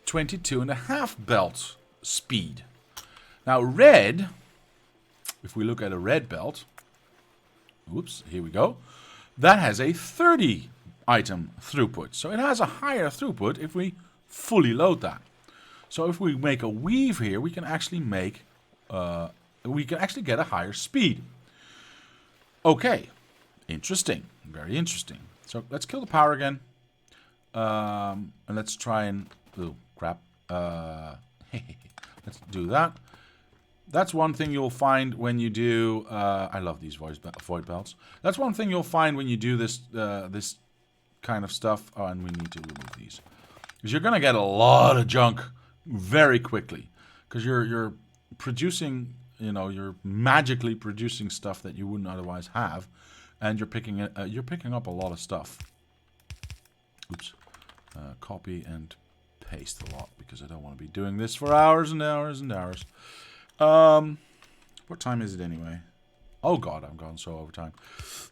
Speaker 1: 22.5 belt speed. Now red, if we look at a red belt, oops, here we go, that has a 30 item throughput. So it has a higher throughput if we fully load that. So if we make a weave here, we can actually make, get a higher speed. Okay, interesting, very interesting. So let's kill the power again, and let's try and, oh crap, let's do that. That's one thing you'll find when you do, I love these void belts. That's one thing you'll find when you do this, this kind of stuff. Oh, and we need to remove these. Because you're going to get a lot of junk very quickly. Because you're producing, you're magically producing stuff that you wouldn't otherwise have. And you're picking up a lot of stuff. Oops. Copy and paste a lot. Because I don't want to be doing this for hours and hours and hours. What time is it anyway? Oh god, I'm gone so over time.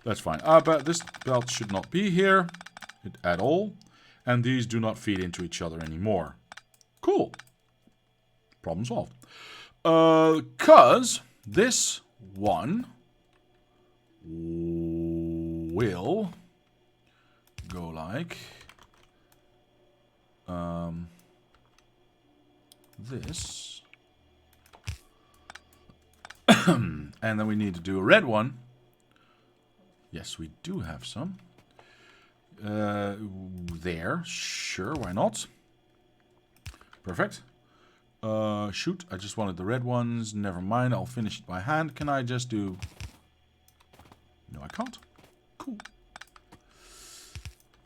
Speaker 1: That's fine. But this belt should not be here at all. And these do not feed into each other anymore. Cool. Problem solved. 'Cause this one will go like this. And then we need to do a red one. Yes, we do have some. There. Sure, why not? Perfect. Shoot, I just wanted the red ones. Never mind, I'll finish it by hand. Can I just do... No, I can't. Cool.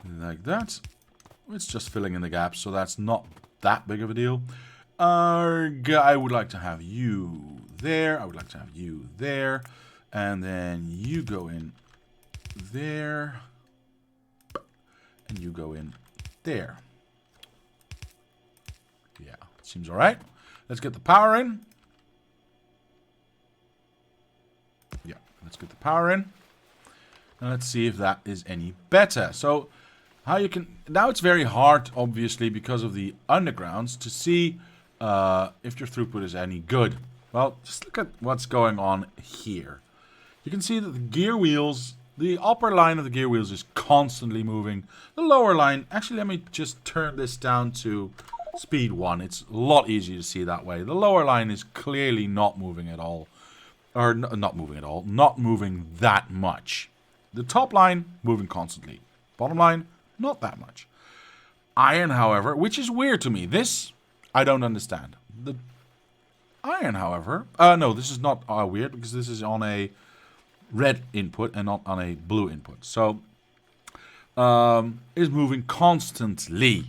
Speaker 1: Like that. It's just filling in the gaps, so that's not that big of a deal. I would like to have you there. I would like to have you there. And then you go in there. And you go in there. Yeah, seems alright. Let's get the power in. Yeah, let's get the power in. And let's see if that is any better. So, how you can... Now it's very hard, obviously, because of the undergrounds, to see if your throughput is any good. Well, just look at what's going on here. You can see that the gear wheels... The upper line of the gear wheels is constantly moving. The lower line... Actually, let me just turn this down to speed 1. It's a lot easier to see that way. The lower line is clearly not moving at all. Or not moving at all. Not moving that much. The top line, moving constantly. Bottom line, not that much. Iron, however, which is weird to me. This, I don't understand. The iron, however... no, this is not weird, because this is on a red input and not on a blue input. So, is moving constantly.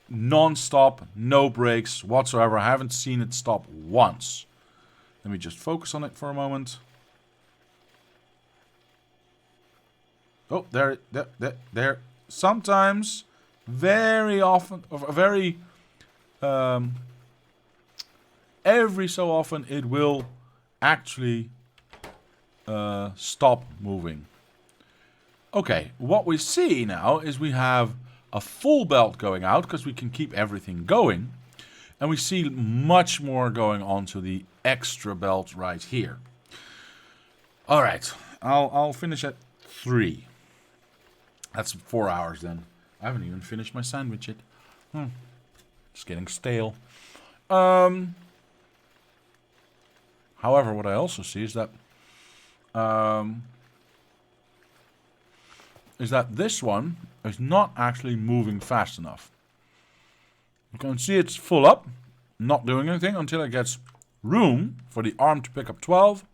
Speaker 1: Non-stop, no breaks whatsoever. I haven't seen it stop once. Let me just focus on it for a moment. Oh, there. Sometimes, very often, very, every so often, it will actually stop moving. Okay, what we see now is we have a full belt going out because we can keep everything going, and we see much more going on to the extra belt right here. All right, I'll finish at 3. That's 4 hours then. I haven't even finished my sandwich yet. It's getting stale. However, what I also see is that is that this one is not actually moving fast enough. You can see it's full up, not doing anything until it gets room for the arm to pick up 12.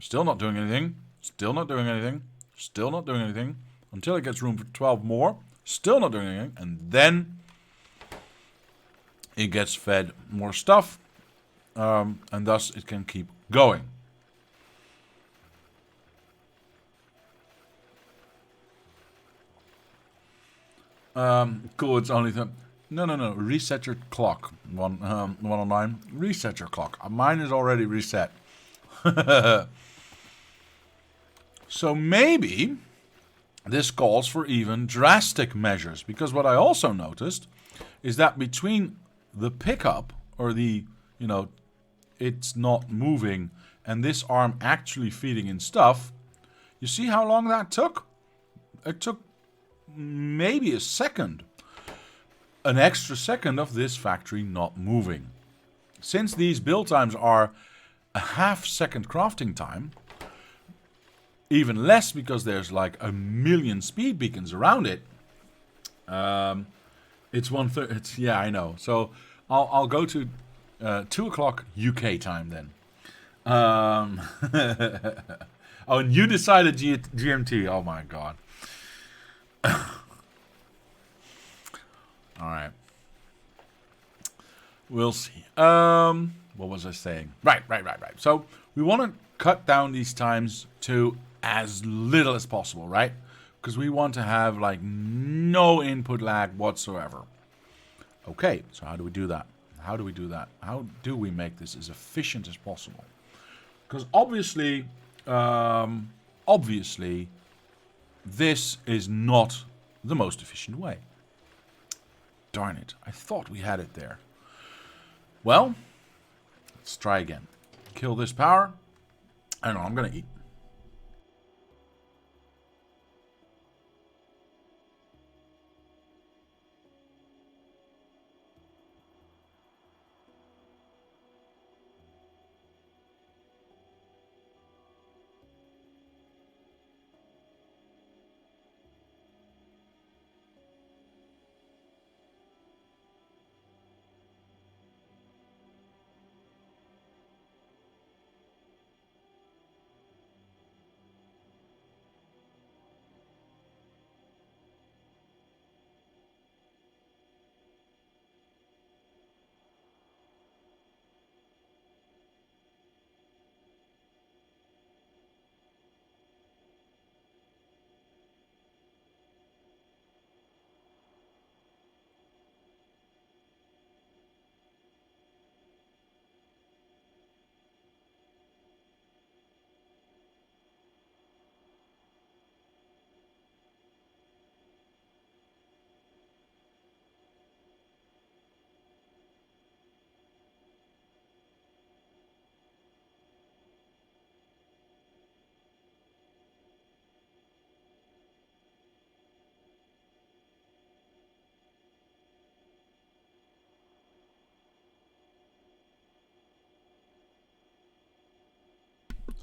Speaker 1: Still not doing anything. Still not doing anything. Still not doing anything. Until it gets room for 12 more. Still not doing anything. And then it gets fed more stuff. And thus it can keep going. Cool, it's only... No. Reset your clock. 109. Reset your clock. Mine is already reset. So maybe this calls for even drastic measures. Because what I also noticed is that between the pickup, or the, it's not moving, and this arm actually feeding in stuff, you see how long that took? It took maybe a second. An extra second of this factory not moving. Since these build times are a half-second crafting time, even less because there's like a million speed beacons around it. It's 1:30. It's, yeah, I know. So I'll go to 2 o'clock UK time then. Oh, and you decided GMT. Oh my god. All right. We'll see. What was I saying? Right. So we want to cut down these times to as little as possible, right? Because we want to have like no input lag whatsoever. Okay, so how do we do that? How do we make this as efficient as possible? Because obviously, this is not the most efficient way. Darn it, I thought we had it there. Well, let's try again. Kill this power. I don't know, I'm gonna eat.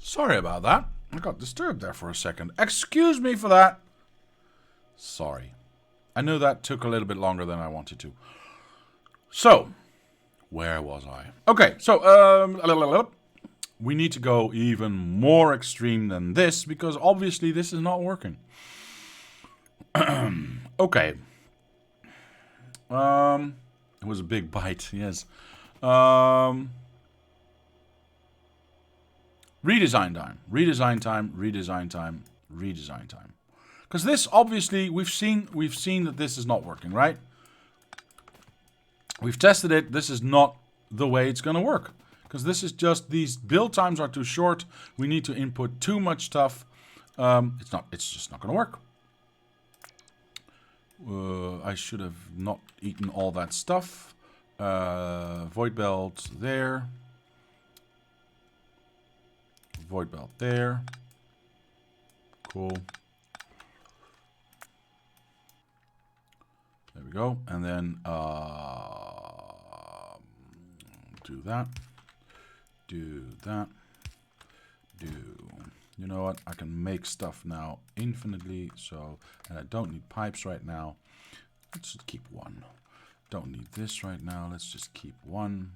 Speaker 1: Sorry about that. I got disturbed there for a second. Excuse me for that. Sorry. I know that took a little bit longer than I wanted to. So, where was I? Okay, so, we need to go even more extreme than this, because obviously this is not working. Okay. It was a big bite, yes. Redesign time. Because this, obviously, we've seen that this is not working, right? We've tested it. This is not the way it's going to work. Because this is just, these build times are too short. We need to input too much stuff. It's just not going to work. I should have not eaten all that stuff. Void belt there. Void belt there. Cool. There we go. And then do that. Do that. Do You know what? I can make stuff now infinitely. So, and I don't need pipes right now. Let's just keep one. Don't need this right now. Let's just keep one.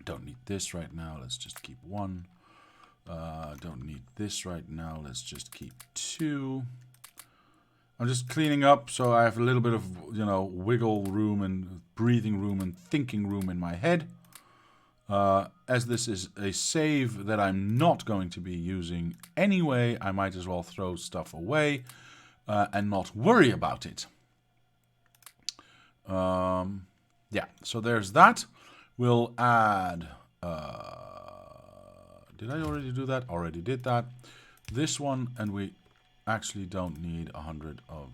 Speaker 1: Don't need this right now. Let's just keep one. Don't need this right now. Let's just keep two. I'm just cleaning up so I have a little bit of, you know, wiggle room and breathing room and thinking room in my head. As this is a save that I'm not going to be using anyway, I might as well throw stuff away and not worry about it. Yeah, so there's that. We'll add... did I already do that? Already did that. This one, and we actually don't need 100 of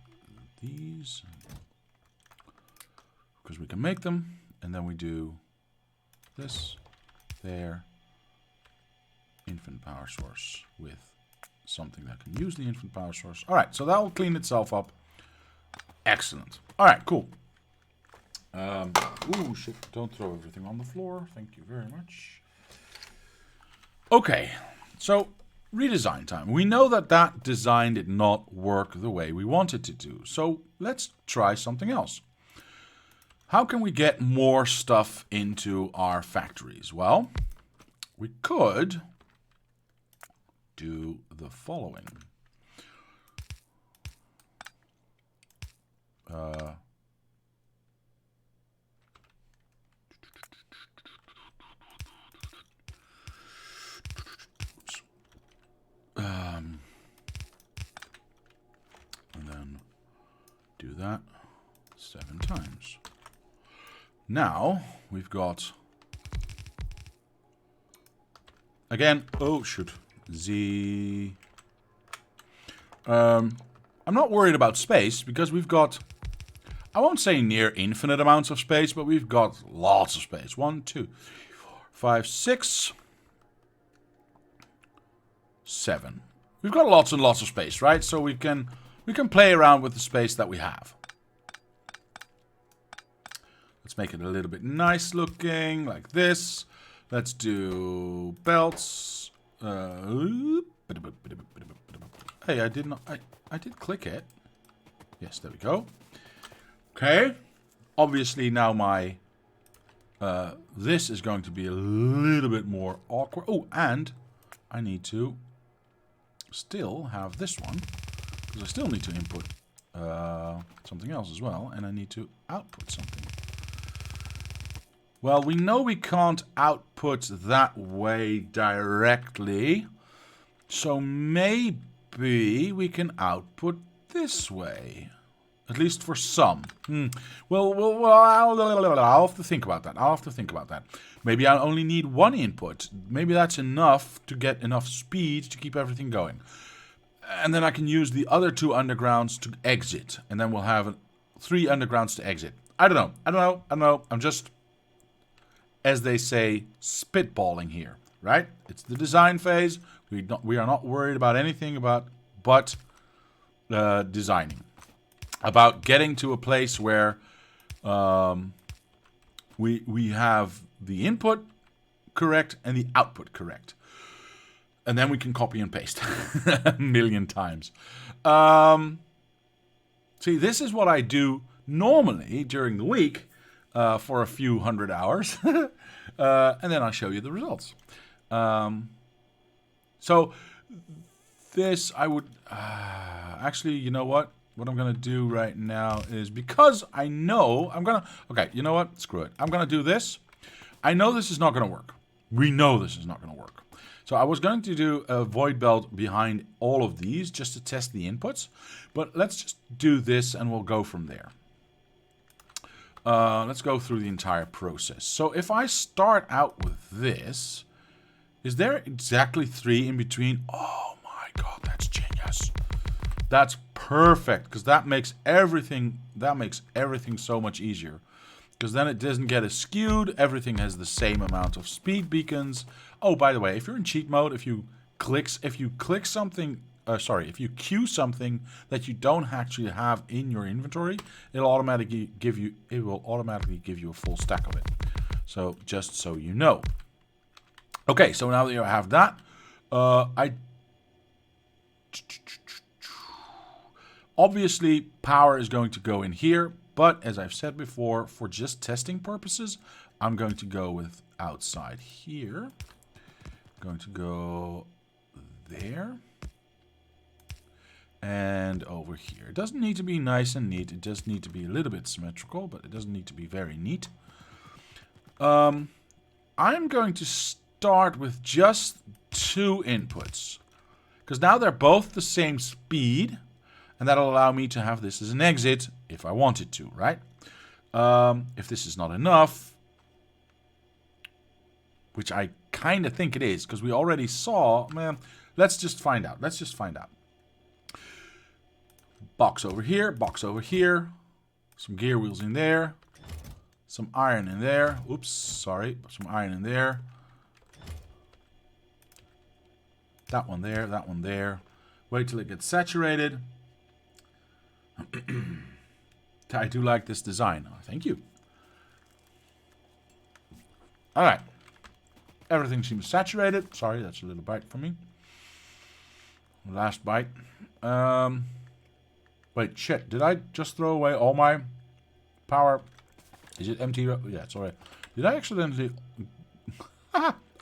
Speaker 1: these. Because we can make them. And then we do this, there, infinite power source with something that can use the infinite power source. Alright, so that will clean itself up. Excellent. Alright, cool. Ooh, shit, don't throw everything on the floor. Thank you very much. Okay, so redesign time. We know that that design did not work the way we wanted it to. So let's try something else. How can we get more stuff into our factories? Well, we could do the following. And then do that 7 times. Now we've got, again, oh shoot, Z. I'm not worried about space because we've got, I won't say near infinite amounts of space, but we've got lots of space. 1, 2, 3, 4, 5, 6, 7. We've got lots and lots of space, right? So we can play around with the space that we have. Let's make it a little bit nice looking, like this. Let's do belts. Hey, I did not. I did click it. Yes, there we go. Okay. Obviously now my this is going to be a little bit more awkward. Oh, and I need to still have this one because I still need to input something else as well, and I need to output something. Well, we know we can't output that way directly, so maybe we can output this way. At least for some. Well, I'll have to think about that. I'll have to think about that. Maybe I only need one input. Maybe that's enough to get enough speed to keep everything going. And then I can use the other 2 undergrounds to exit. And then we'll have 3 undergrounds to exit. I don't know. I'm just, as they say, spitballing here, right? It's the design phase. We are not worried about anything but designing. About getting to a place where we have the input correct and the output correct. And then we can copy and paste a million times. See, this is what I do normally during the week for a few hundred hours. And then I'll show you the results. So this I would... actually, you know what? What I'm going to do right now is, because I know I'm going to... Okay, you know what? Screw it. I'm going to do this. I know this is not going to work. We know this is not going to work. So I was going to do a void belt behind all of these just to test the inputs. But let's just do this and we'll go from there. Let's go through the entire process. So if I start out with this, is there exactly 3 in between? Oh my god, that's genius. That's perfect, because that makes everything so much easier. Because then it doesn't get as skewed. Everything has the same amount of speed beacons. Oh, by the way, if you're in cheat mode, if you click something, if you queue something that you don't actually have in your inventory, it will automatically give you a full stack of it. So just so you know. Okay, so now that you have that, I Obviously, power is going to go in here, but as I've said before, for just testing purposes, I'm going to go with outside here. Going to go there. And over here. It doesn't need to be nice and neat. It just needs to be a little bit symmetrical, but it doesn't need to be very neat. I'm going to start with just 2 inputs. Because now they're both the same speed. And that'll allow me to have this as an exit if I wanted to, right? If this is not enough, which I kind of think it is, because we already saw, man, let's just find out. Let's just find out. Box over here, some gear wheels in there, some iron in there. Oops, sorry, some iron in there. That one there, that one there. Wait till it gets saturated. I do like this design. Oh, thank you. Alright. Everything seems saturated. Sorry, that's a little bite for me. Last bite. Wait, shit. Did I just throw away all my power? Is it empty? Yeah, it's alright. Did I accidentally...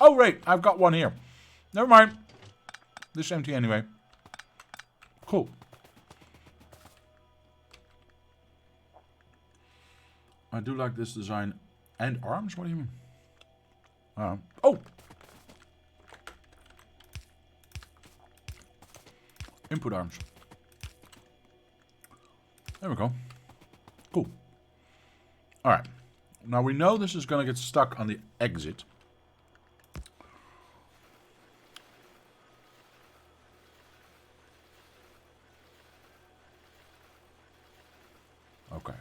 Speaker 1: Oh, right. I've got one here. Never mind. This is empty anyway. Cool. I do like this design. And arms? What do you mean? Oh! Input arms. There we go. Cool. Alright. Now we know this is going to get stuck on the exit. Okay.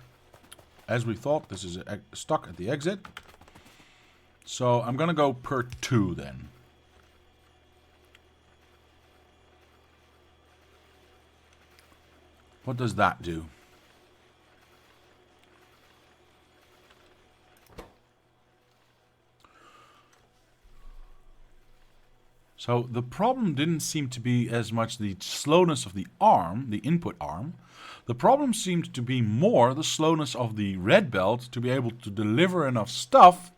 Speaker 1: As we thought, this is stuck at the exit. So I'm going to go per 2 then. What does that do? So the problem didn't seem to be as much the slowness of the arm, the input arm. The problem seemed to be more the slowness of the red belt to be able to deliver enough stuff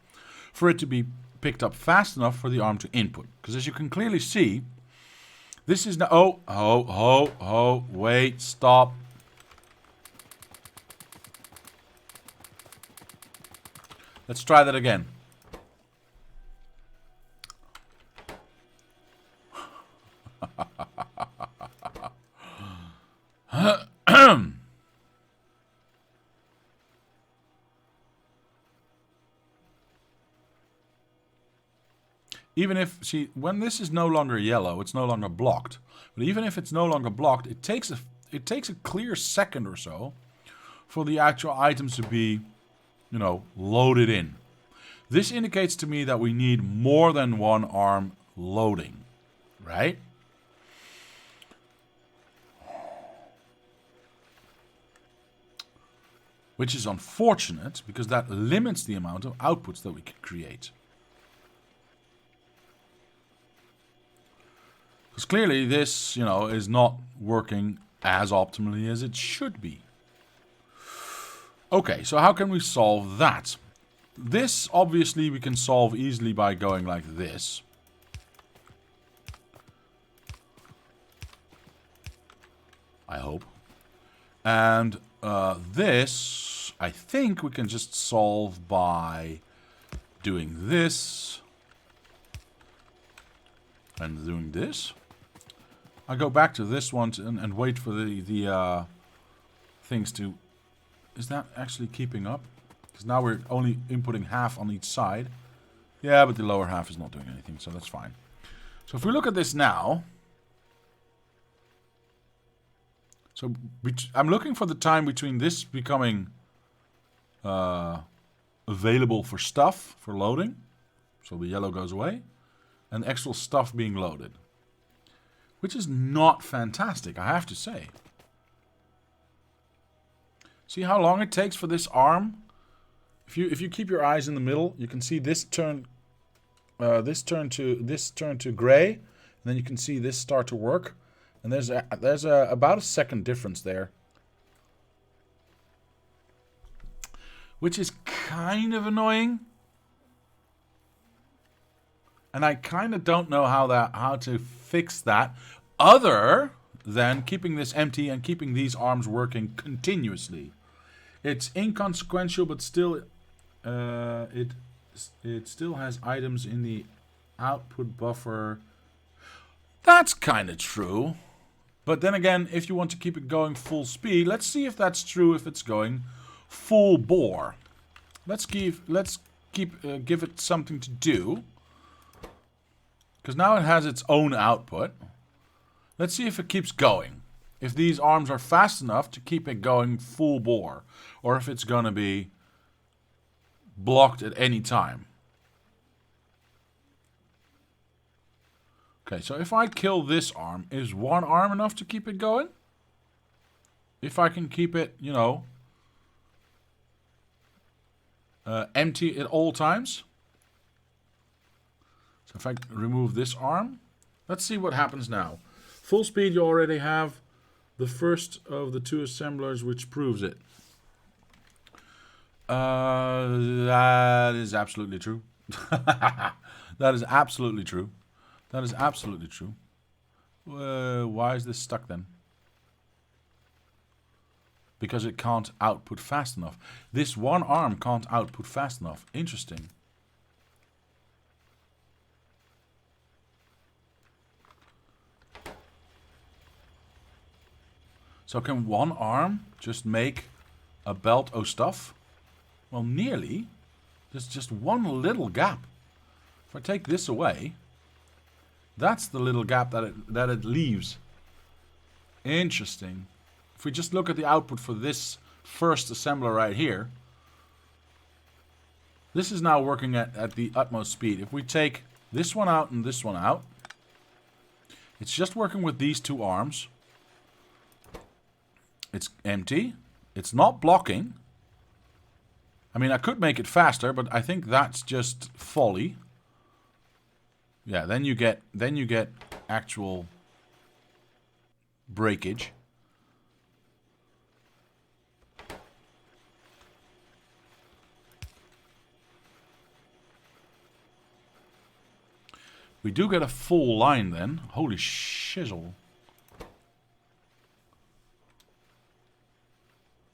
Speaker 1: for it to be picked up fast enough for the arm to input. Because as you can clearly see, this is now... Oh, wait, stop. Let's try that again. Even if, see, when this is no longer yellow, it's no longer blocked. But even if it's no longer blocked, it takes a clear second or so for the actual items to be, you know, loaded in. This indicates to me that we need more than one arm loading, right? Which is unfortunate, because that limits the amount of outputs that we can create. Because clearly this, you know, is not working as optimally as it should be. Okay, so how can we solve that? This, obviously, we can solve easily by going like this. I hope. And this, I think we can just solve by doing this. And doing this. I go back to this one and wait for the things to... Is that actually keeping up? Because now we're only inputting half on each side. Yeah, but the lower half is not doing anything, so that's fine. So if we look at this now... So I'm looking for the time between this becoming available for stuff, for loading. So the yellow goes away. And actual stuff being loaded. Which is not fantastic, I have to say. See how long it takes for this arm? If you keep your eyes in the middle, you can see this turn to gray, and then you can see this start to work, And there's about a second difference there. Which is kind of annoying. And I kind of don't know how to fix that other than keeping this empty and keeping these arms working continuously. It's inconsequential, but still it still has items in the output buffer. That's kind of true. But then again, if you want to keep it going full speed, let's see if that's true if it's going full bore. Let's give it something to do. Because now it has its own output. Let's see if it keeps going. If these arms are fast enough to keep it going full bore. Or if it's going to be blocked at any time. Okay, so if I kill this arm, is one arm enough to keep it going? If I can keep it, you know, empty at all times. So if I remove this arm, let's see what happens now. Full speed, you already have the first of the two assemblers, which proves it. That is absolutely true. That is absolutely true. That is absolutely true. Why is this stuck then? Because it can't output fast enough. This one arm can't output fast enough. Interesting. So can one arm just make a belt o' stuff? Well, nearly. There's just one little gap. If I take this away, that's the little gap that it leaves. Interesting. If we just look at the output for this first assembler right here, this is now working at the utmost speed. If we take this one out and this one out, it's just working with these two arms. It's empty. It's not blocking. I mean, I could make it faster, but I think that's just folly. Yeah, then you get actual breakage. We do get a full line then. Holy shizzle.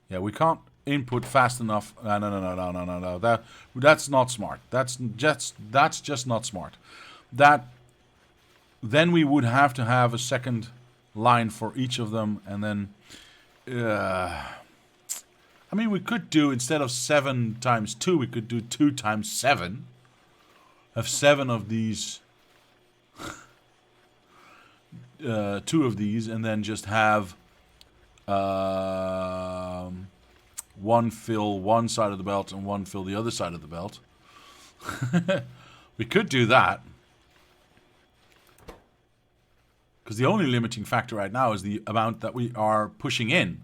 Speaker 1: Yeah, we can't input fast enough. No. That's not smart. That's just not smart. Then we would have to have a second line for each of them, and then I mean, we could do, instead of 7 times 2, we could do 2 times 7. Have 7 of these, 2 of these, and then just have one fill one side of the belt and one fill the other side of the belt. We could do that. Because the only limiting factor right now is the amount that we are pushing in.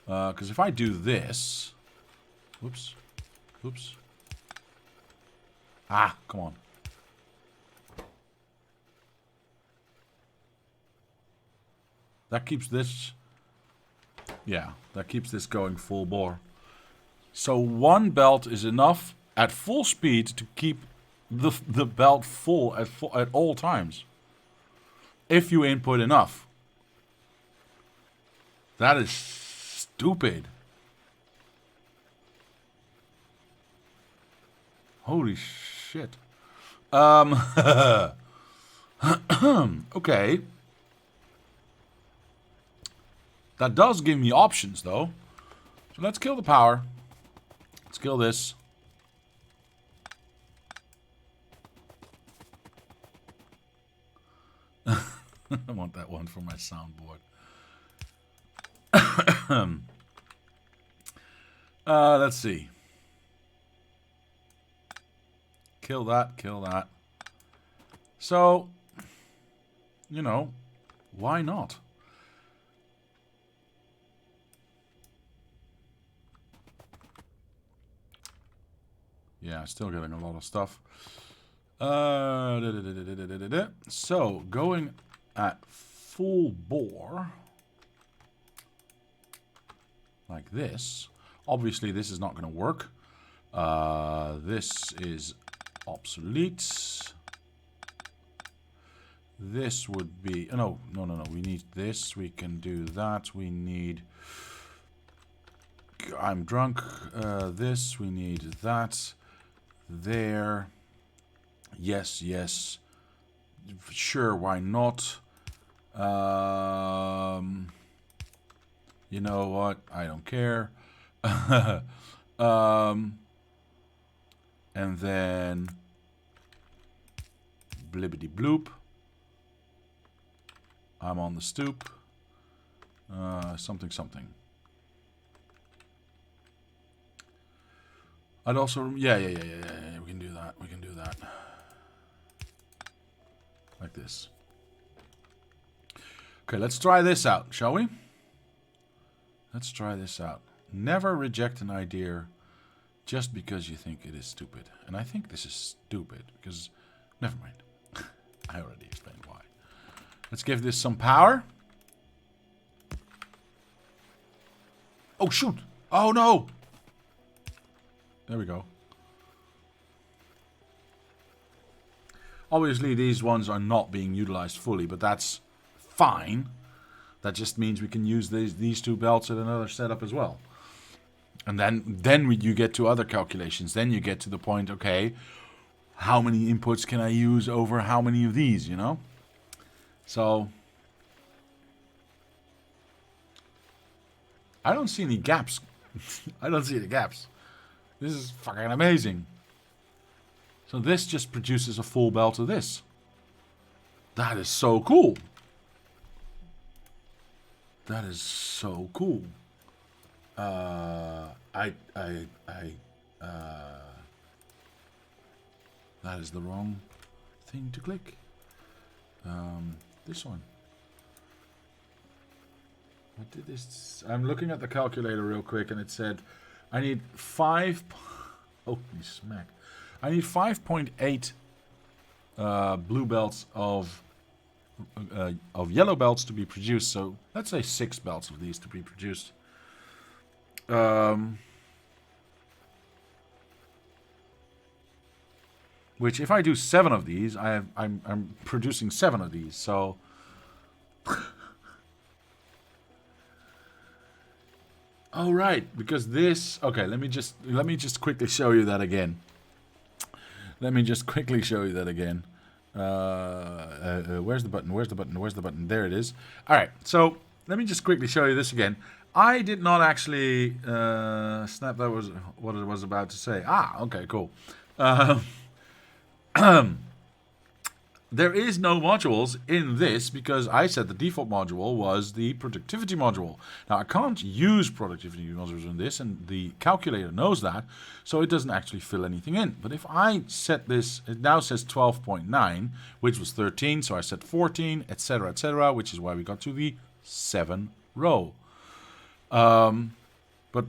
Speaker 1: Because if I do this... Oops. Ah, come on. That keeps this... Yeah, that keeps this going full bore. So one belt is enough at full speed to keep the belt full at all times. If you input enough. That is stupid. Holy shit. Okay. That does give me options, though. So let's kill the power. Let's kill this. I want that one for my soundboard. Let's see. Kill that, kill that. So, you know, why not? Yeah, still getting a lot of stuff. So, going at full bore, like this. Obviously, this is not going to work. This is obsolete. This would be... No. We need this. We can do that. We need... I'm drunk. This. We need that. There. Yes. Sure, why not? You know what? I don't care. And then blibbity bloop. I'm on the stoop. Something. I'd also... Yeah. We can do that. Like this. Okay, let's try this out, shall we? Let's try this out. Never reject an idea just because you think it is stupid. And I think this is stupid because... Never mind. I already explained why. Let's give this some power. Oh, shoot! Oh, no! There we go. Obviously, these ones are not being utilized fully, but that's fine. That just means we can use these two belts at another setup as well. And then you get to other calculations. Then you get to the point, okay, how many inputs can I use over how many of these, you know? So, I don't see any gaps. I don't see the gaps. This is fucking amazing. So this just produces a full belt of this. That is so cool. That is so cool. That is the wrong thing to click. This one. What did this? I'm looking at the calculator real quick, and it said I need 5. Holy smack! I need 5.8 blue belts of yellow belts to be produced. So let's say 6 belts of these to be produced. Which, if I do 7 of these, I'm producing 7 of these. So. Oh right, because this. Okay, let me just quickly show you that again. Where's the button? There it is. All right, so let me just quickly show you this again. I did not actually snap. That was what I was about to say. Ah, okay, cool. There is no modules in this because I said the default module was the productivity module. Now, I can't use productivity modules in this, and the calculator knows that, so it doesn't actually fill anything in. But if I set this, it now says 12.9, which was 13, so I set 14, etc., which is why we got to the 7 row. But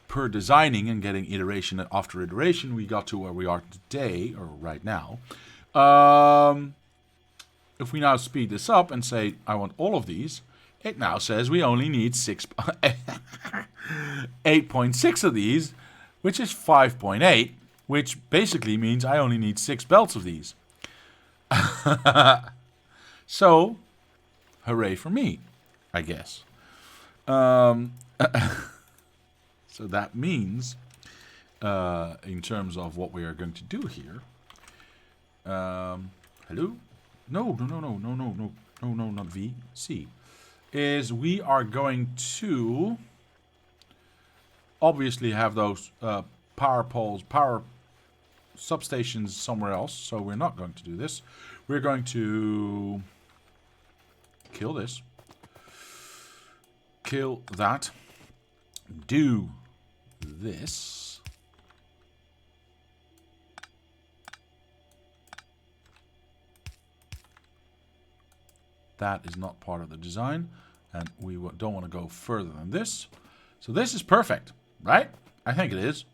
Speaker 1: per designing and getting iteration after iteration, we got to where we are today, or right now. If we now speed this up and say, I want all of these, it now says we only need 8.6 of these, which is 5.8, which basically means I only need 6 belts of these. So, hooray for me, I guess. So that means, in terms of what we are going to do here, hello? No, not V, C. Is we are going to obviously have those power poles, power substations somewhere else, so we're not going to do this. We're going to kill this. Kill that. Do this. That is not part of the design, and we don't want to go further than this. So this is perfect, right? I think it is.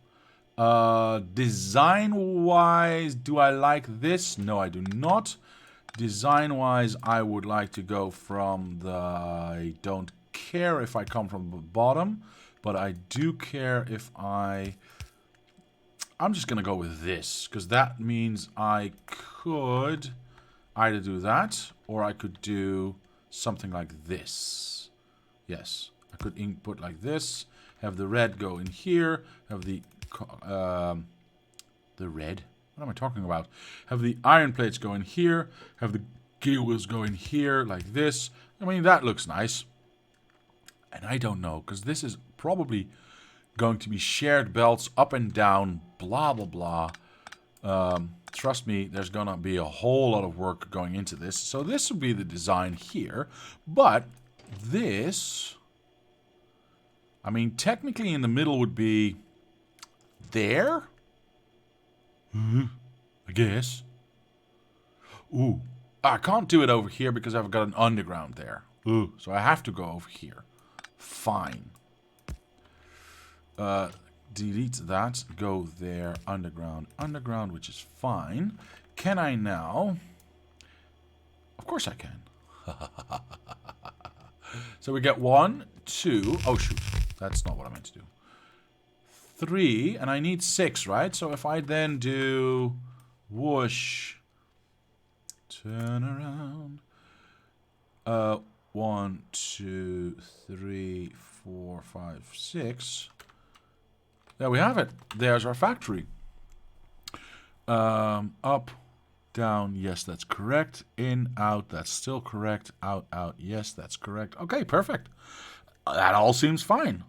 Speaker 1: Design-wise, do I like this? No, I do not. Design-wise, I would like to go from the... I don't care if I come from the bottom, but I do care if I'm just going to go with this, because that means I could either do that, or I could do something like this. Yes, I could input like this, have the red go in here, have the red... What am I talking about? Have the iron plates go in here. Have the gear wheels go in here like this. I mean, that looks nice. And I don't know, because this is probably going to be shared belts up and down, blah, blah, blah. Trust me, there's going to be a whole lot of work going into this. So this would be the design here. But this... I mean, technically in the middle would be there. I guess. Ooh. I can't do it over here because I've got an underground there. Ooh. So I have to go over here. Fine. Delete that. Go there. Underground. Underground, which is fine. Can I now? Of course I can. So we get 1, 2. Oh, shoot. That's not what I meant to do. 3, and I need 6, right? So if I then do whoosh, turn around, 1, 2, 3, 4, 5, 6. There we have it. There's our factory. Up, down, yes, that's correct. In, out, that's still correct. Out, out, yes, that's correct. Okay, perfect. That all seems fine.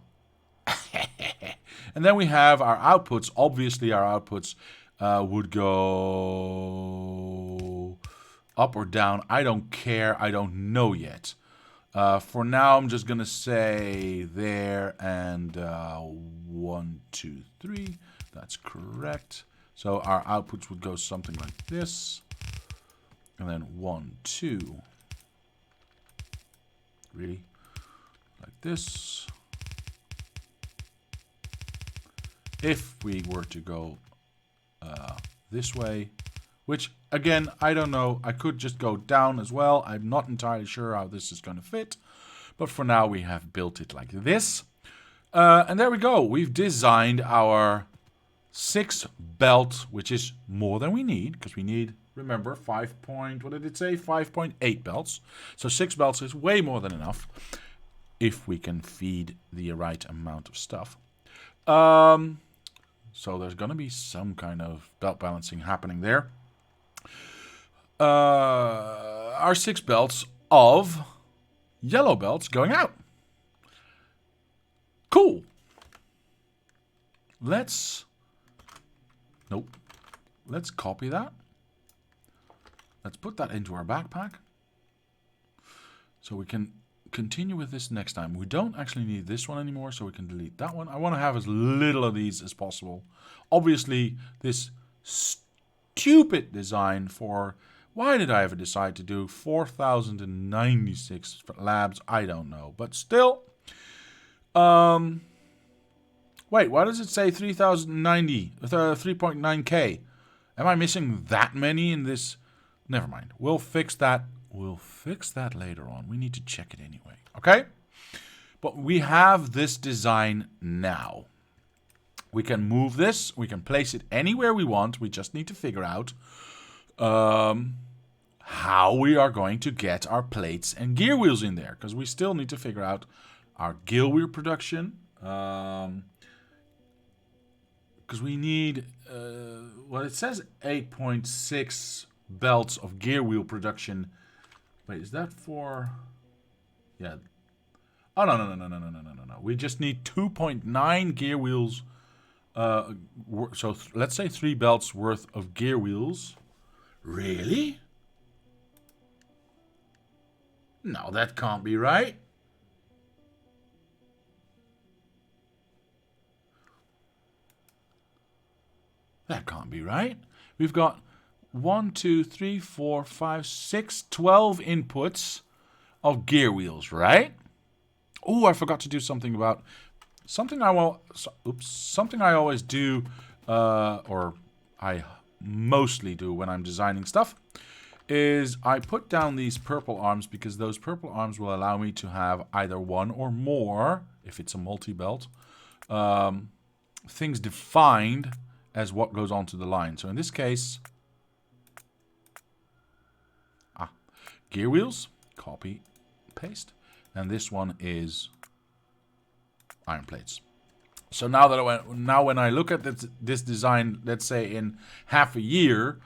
Speaker 1: And then we have our outputs. Obviously, our outputs would go up or down. I don't care. I don't know yet. For now, I'm just going to say there and 1, 2, 3. That's correct. So our outputs would go something like this. And then 1, 2. Really? Like this. If we were to go this way, which, again, I don't know. I could just go down as well. I'm not entirely sure how this is going to fit. But for now, we have built it like this. And there we go. We've designed our 6 belt, which is more than we need. Because we need, remember, 5.8 belts. So 6 belts is way more than enough. If we can feed the right amount of stuff. So there's going to be some kind of belt balancing happening there. Our 6 belts of yellow belts going out. Cool. Let's copy that. Let's put that into our backpack. So we can continue with this next time. We don't actually need this one anymore, so we can delete that one. I want to have as little of these as possible. Obviously, this stupid design for... Why did I ever decide to do 4,096 labs? I don't know. But still... Wait, why does it say 3,090? 3.9k? Am I missing that many in this? Never mind. We'll fix that. We'll fix that later on. We need to check it anyway. Okay? But we have this design now. We can move this. We can place it anywhere we want. We just need to figure out how we are going to get our plates and gear wheels in there. Because we still need to figure out our gear wheel production. Because we need, well, it says 8.6 belts of gear wheel production. Wait, is that for, yeah. Oh, no. We just need 2.9 gear wheels. So let's say 3 belts worth of gear wheels. Really? No, that can't be right. That can't be right. We've got 1, 2, 3, 4, 5, 6, 12 inputs of gear wheels, right? Oh, I forgot to do something about something I will. Something I always do, or I mostly do when I'm designing stuff, is I put down these purple arms because those purple arms will allow me to have either one or more, if it's a multi-belt, things defined as what goes onto the line. So in this case, gear wheels, copy, paste, and this one is iron plates. So now that when I look at this design, let's say in half a year,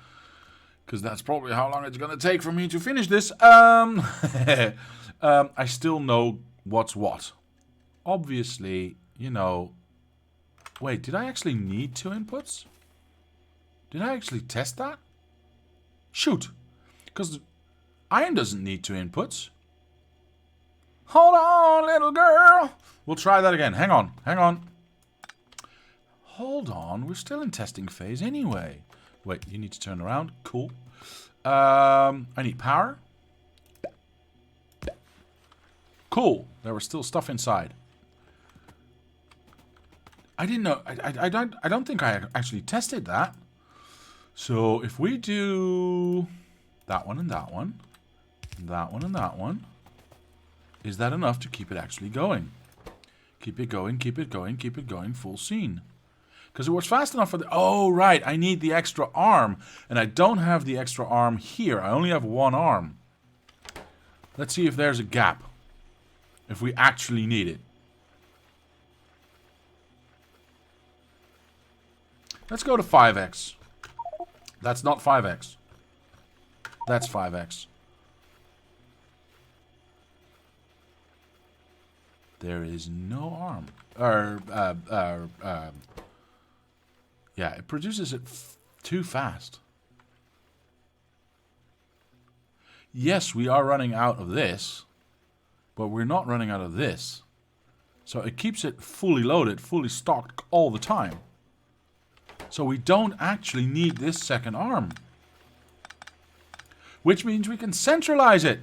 Speaker 1: because that's probably how long it's gonna take for me to finish this, I still know what's what. Obviously, you know. Wait, did I actually need 2 inputs? Did I actually test that? Shoot, because iron doesn't need 2 inputs. Hold on, little girl. We'll try that again. Hang on, hang on. Hold on, we're still in testing phase anyway. Wait, you need to turn around. Cool. I need power. Cool. There was still stuff inside. I didn't know. I don't think I actually tested that. So if we do that one and that one, that one and that one, is that enough to keep it actually going? Keep it going, keep it going, keep it going, full scene. Because it was fast enough for the... Oh, right. I need the extra arm. And I don't have the extra arm here. I only have 1 arm. Let's see if there's a gap. If we actually need it. Let's go to 5x. That's not 5x. That's 5x. There is no arm. Yeah, it produces it too fast. Yes, we are running out of this, but we're not running out of this. So it keeps it fully loaded, fully stocked all the time. So we don't actually need this second arm. Which means we can centralize it.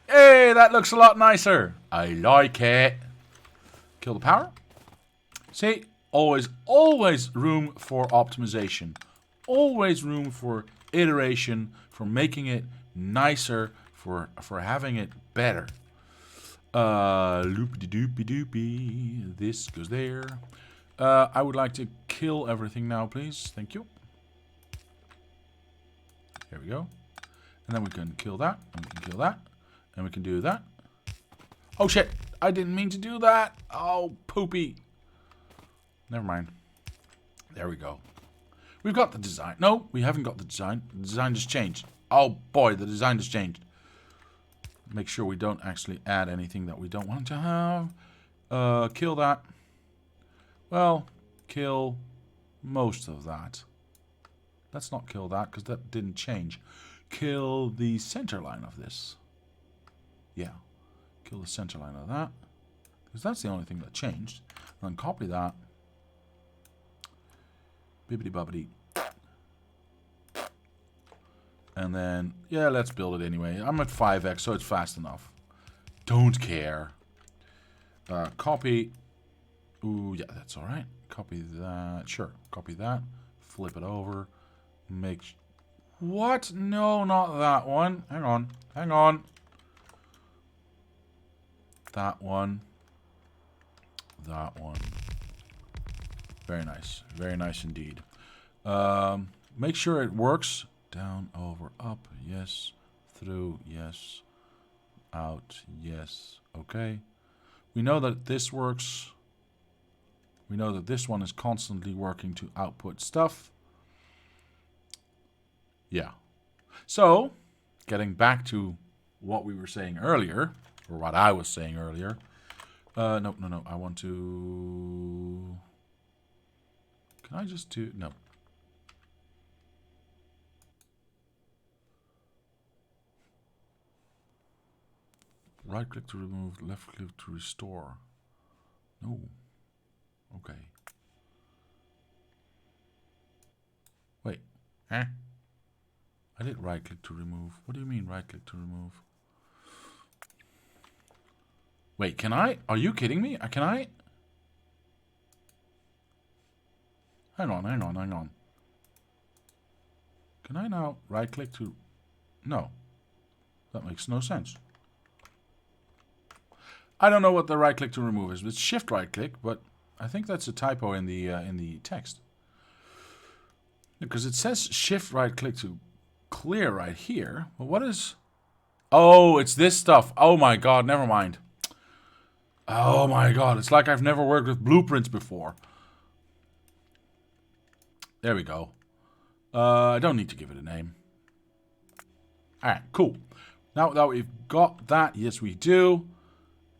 Speaker 1: Hey, that looks a lot nicer. I like it. Kill the power. See? Always room for optimization. Always room for iteration, for making it nicer, for having it better. Loopy-doopy-doopy. This goes there. I would like to kill everything now, please. Thank you. There we go. And then we can kill that, and we can kill that, and we can do that. Oh shit! I didn't mean to do that! Oh, poopy. Never mind. There we go. We've got the design. No, we haven't got the design. The design just changed. Oh boy, the design just changed. Make sure we don't actually add anything that we don't want to have. Kill that. Well, kill most of that. Let's not kill that because that didn't change. Kill the center line of this. Yeah. Kill the center line of that. Because that's the only thing that changed. And then copy that. Bibbidi bobbidi. And then, yeah, let's build it anyway. I'm at 5x, so it's fast enough. Don't care. Copy. Ooh, yeah, that's alright. Copy that. Sure, copy that. Flip it over. Make... What? No, not that one. Hang on. Hang on. That one. That one. Very nice. Very nice indeed. Make sure it works. Down, over, up. Yes. Through. Yes. Out. Yes. Okay. We know that this works. We know that this one is constantly working to output stuff. Yeah. So, getting back to what we were saying earlier, or what I was saying earlier. No. I want to... Can I just do... No. Right click to remove, left click to restore. No. Okay. Wait. Huh? I did right click to remove. What do you mean right click to remove? Wait, can I? Are you kidding me? Can I? Hang on. Can I now right click to... No. That makes no sense. I don't know what the right click to remove is. It's shift right click, but I think that's a typo in the text. Because it says shift right click to clear right here. But what is... Oh, it's this stuff. Oh my god, never mind. Oh my god, it's like I've never worked with blueprints before. There we go. I don't need to give it a name. Alright, cool. Now that we've got that, yes we do.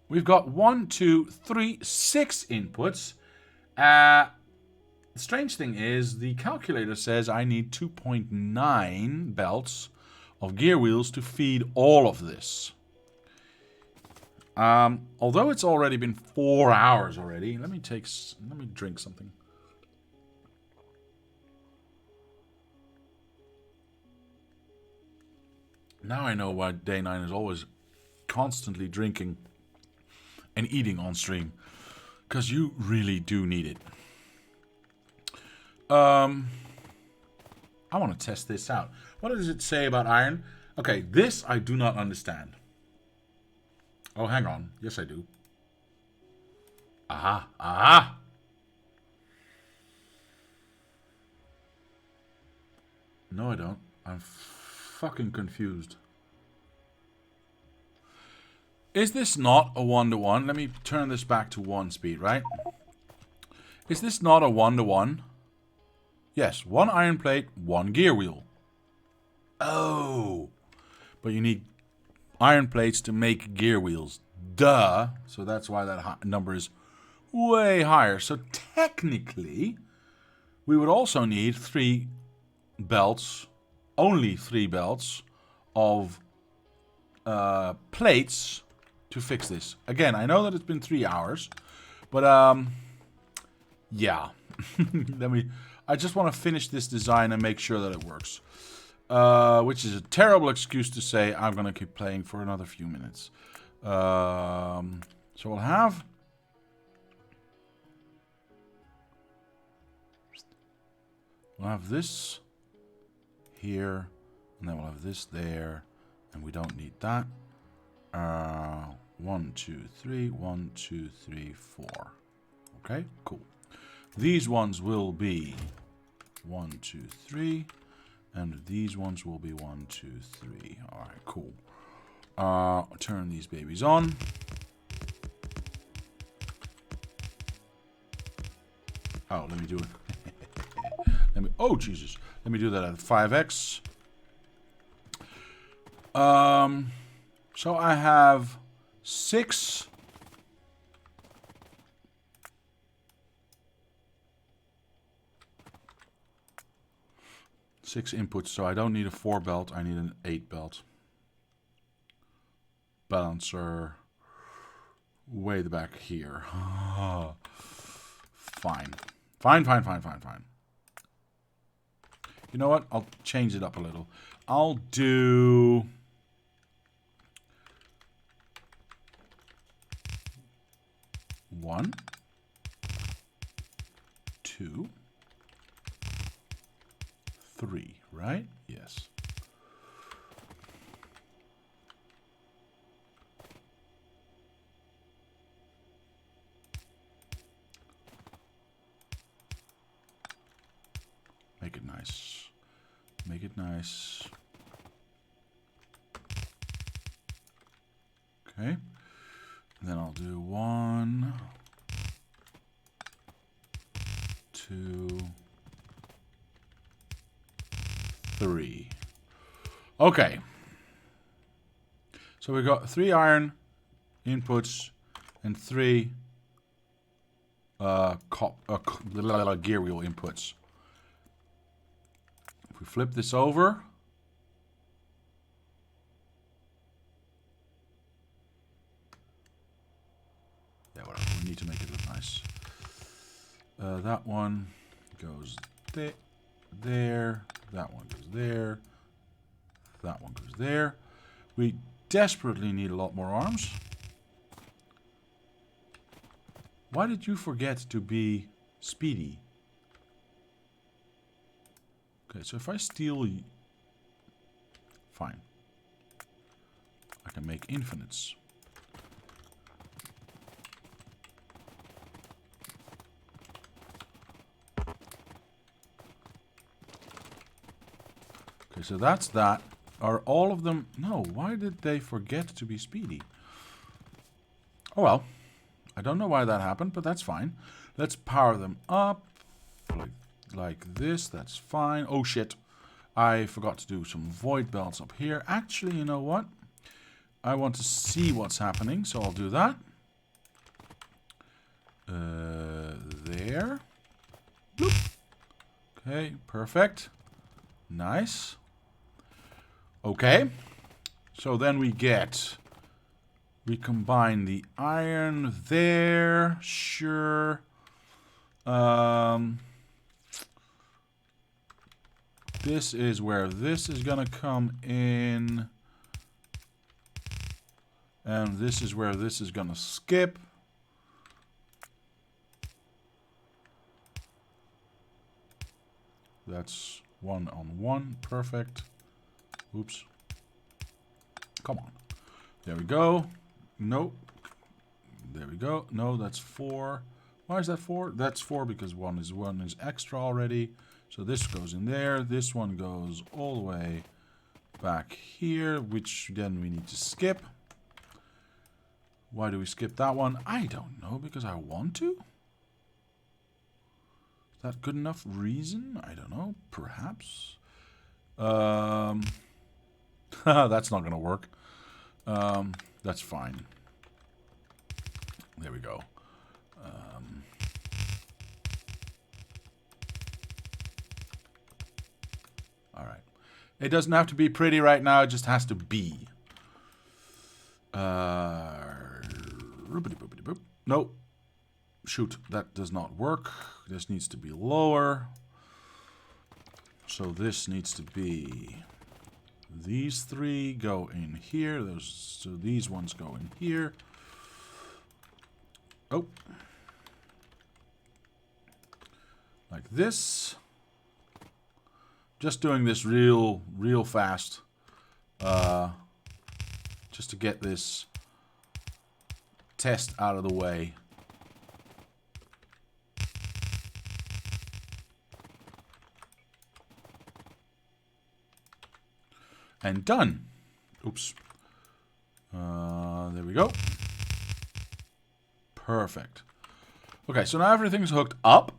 Speaker 1: We've got 1, 2, 3, 6 inputs. The strange thing is, the calculator says I need 2.9 belts of gear wheels to feed all of this. Although it's already been 4 hours already, let me drink something. Now I know why Day 9 is always constantly drinking and eating on stream. Because you really do need it. I want to test this out. What does it say about iron? Okay, this I do not understand. Oh, hang on. Yes, I do. Aha, aha! No, I don't. I'm fucking confused. Is this not a 1-to-1? Let me turn this back to 1 speed, right? Is this not a 1-to-1? Yes, 1 iron plate, 1 gear wheel. Oh! But you need iron plates to make gear wheels. Duh! So that's why that number is way higher. So technically, we would also need 3 belts, only 3 belts of plates to fix this. Again, I know that it's been 3 hours, but yeah. I just want to finish this design and make sure that it works. Which is a terrible excuse to say I'm going to keep playing for another few minutes. So we'll have... this here, and then we'll have this there, and we don't need that. 1, 2, 3, 1, 2, 3, 4. Okay, cool. These ones will be 1, 2, 3, and these ones will be 1, 2, 3. All right, cool. Turn these babies on. Oh, let me do it. Oh, Jesus. Let me do that at 5x. So I have 6 inputs, so I don't need a 4 belt, I need an 8 belt. Balancer way the back here. Fine. Fine. You know what? I'll change it up a little. I'll do... 1, 2, 3, right? Yes. Make it nice. Make it nice. Okay. And then I'll do 1, 2, 3. Okay. So we got 3 iron inputs and 3 gear wheel inputs. If we flip this over, yeah, whatever. We need to make it look nice. That one goes there. That one goes there. That one goes there. We desperately need a lot more arms. Why did you forget to be speedy? Okay, so if I steal... Fine. I can make infinites. Okay, so that's that. Are all of them... No, why did they forget to be speedy? Oh well. I don't know why that happened, but that's fine. Let's power them up. Like this, that's fine. Oh shit. I forgot to do some void belts up here. Actually, you know what? I want to see what's happening, so I'll do that. There. Bloop. Okay, perfect. Nice. Okay. So then we combine the iron there. Sure. This is where this is gonna come in. And this is where this is gonna skip. That's 1 on 1. Perfect. Oops. Come on. There we go. Nope. There we go. No, that's 4. Why is that 4? That's 4 because 1 is extra already. So this goes in there. This one goes all the way back here, which then we need to skip. Why do we skip that one? I don't know, because I want to. Is that good enough reason? I don't know. Perhaps. That's not going to work. That's fine. There we go. Alright. It doesn't have to be pretty right now, it just has to be. Nope. Shoot, that does not work. This needs to be lower. So this needs to be... These 3 go in here. So these ones go in here. Oh. Like this. Just doing this real fast. Just to get this test out of the way. And done. Oops. There we go. Perfect. Okay, so now everything's hooked up.